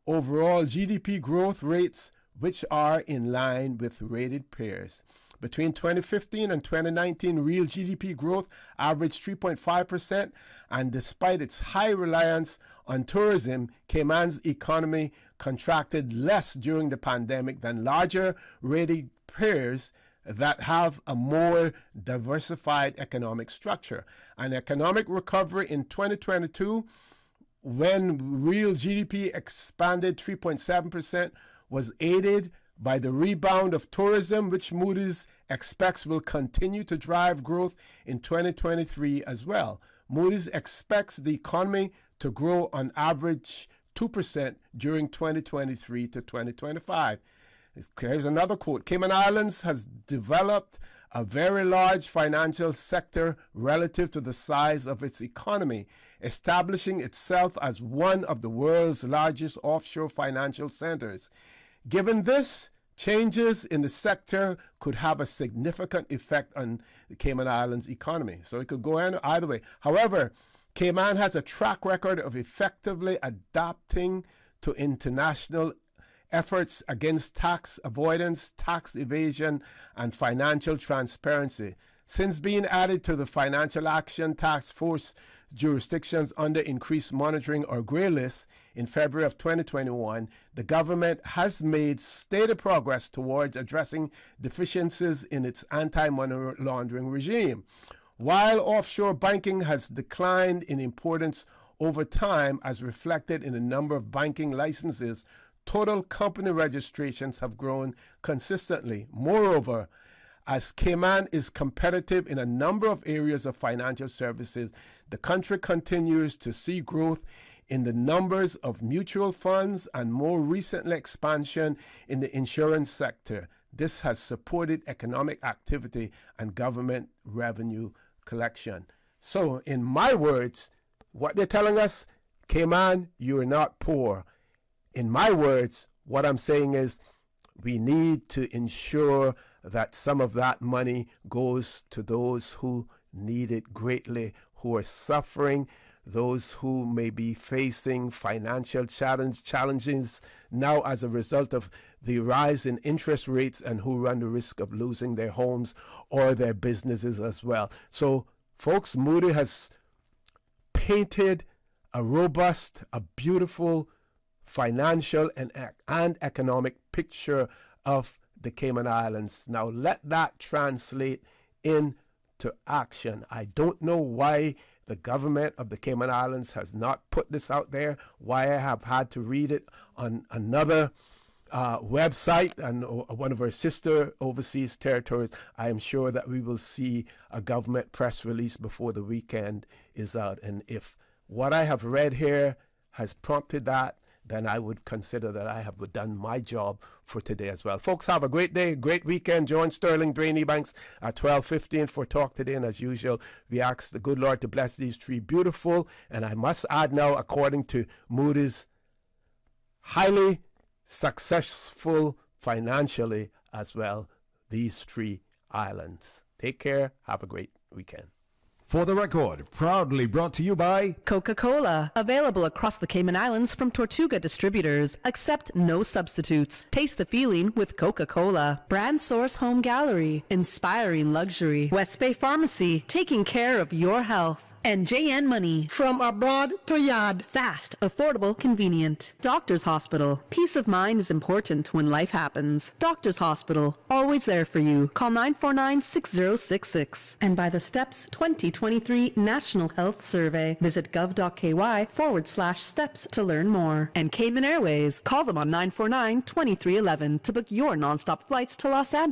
overall GDP growth rates, which are in line with rated peers. Between 2015 and 2019, real GDP growth averaged 3.5%, and despite its high reliance on tourism, Cayman's economy contracted less during the pandemic than larger rated peers that have a more diversified economic structure. An economic recovery in 2022, when real GDP expanded 3.7%, was aided by the rebound of tourism, which Moody's expects will continue to drive growth in 2023 as well. Moody's expects the economy to grow on average 2% during 2023 to 2025. Here's another quote. Cayman Islands has developed a very large financial sector relative to the size of its economy, establishing itself as one of the world's largest offshore financial centers. Given this, changes in the sector could have a significant effect on the Cayman Islands economy. So it could go either way. However, Cayman has a track record of effectively adapting to international efforts against tax avoidance, tax evasion, and financial transparency. Since being added to the Financial Action Task Force jurisdictions under increased monitoring or grey list in February of 2021, the government has made steady progress towards addressing deficiencies in its anti-money laundering regime. While offshore banking has declined in importance over time, as reflected in the number of banking licenses, total company registrations have grown consistently. Moreover, as Cayman is competitive in a number of areas of financial services, the country continues to see growth in the numbers of mutual funds and more recently expansion in the insurance sector. This has supported economic activity and government revenue collection. So in my words, what they're telling us, Cayman, you are not poor. In my words, what I'm saying is we need to ensure that some of that money goes to those who need it greatly, who are suffering, those who may be facing financial challenges now as a result of the rise in interest rates and who run the risk of losing their homes or their businesses as well. So, folks, Moody has painted a robust, a beautiful financial and economic picture of the Cayman Islands. Now, let that translate into action. I don't know why the government of the Cayman Islands has not put this out there, why I have had to read it on another website and one of our sister overseas territories. I am sure that we will see a government press release before the weekend is out. And if what I have read here has prompted that, then I would consider that I have done my job for today as well. Folks, have a great day, great weekend. Join Sterling Drain Ebanks at 12:15 for Talk Today. And as usual, we ask the good Lord to bless these three beautiful, and I must add now, according to Moody's, highly successful financially as well, these three islands. Take care. Have a great weekend. For the Record, proudly brought to you by Coca-Cola. Available across the Cayman Islands from Tortuga Distributors. Accept no substitutes. Taste the feeling with Coca-Cola. Brand Source Home Gallery. Inspiring luxury. West Bay Pharmacy. Taking care of your health. And JN Money. From abroad to yard. Fast, affordable, convenient. Doctor's Hospital. Peace of mind is important when life happens. Doctor's Hospital. Always there for you. Call 949-6066. And by the Steps 2023 National Health Survey. Visit gov.ky/steps to learn more. And Cayman Airways. Call them on 949-2311 to book your nonstop flights to Los Angeles.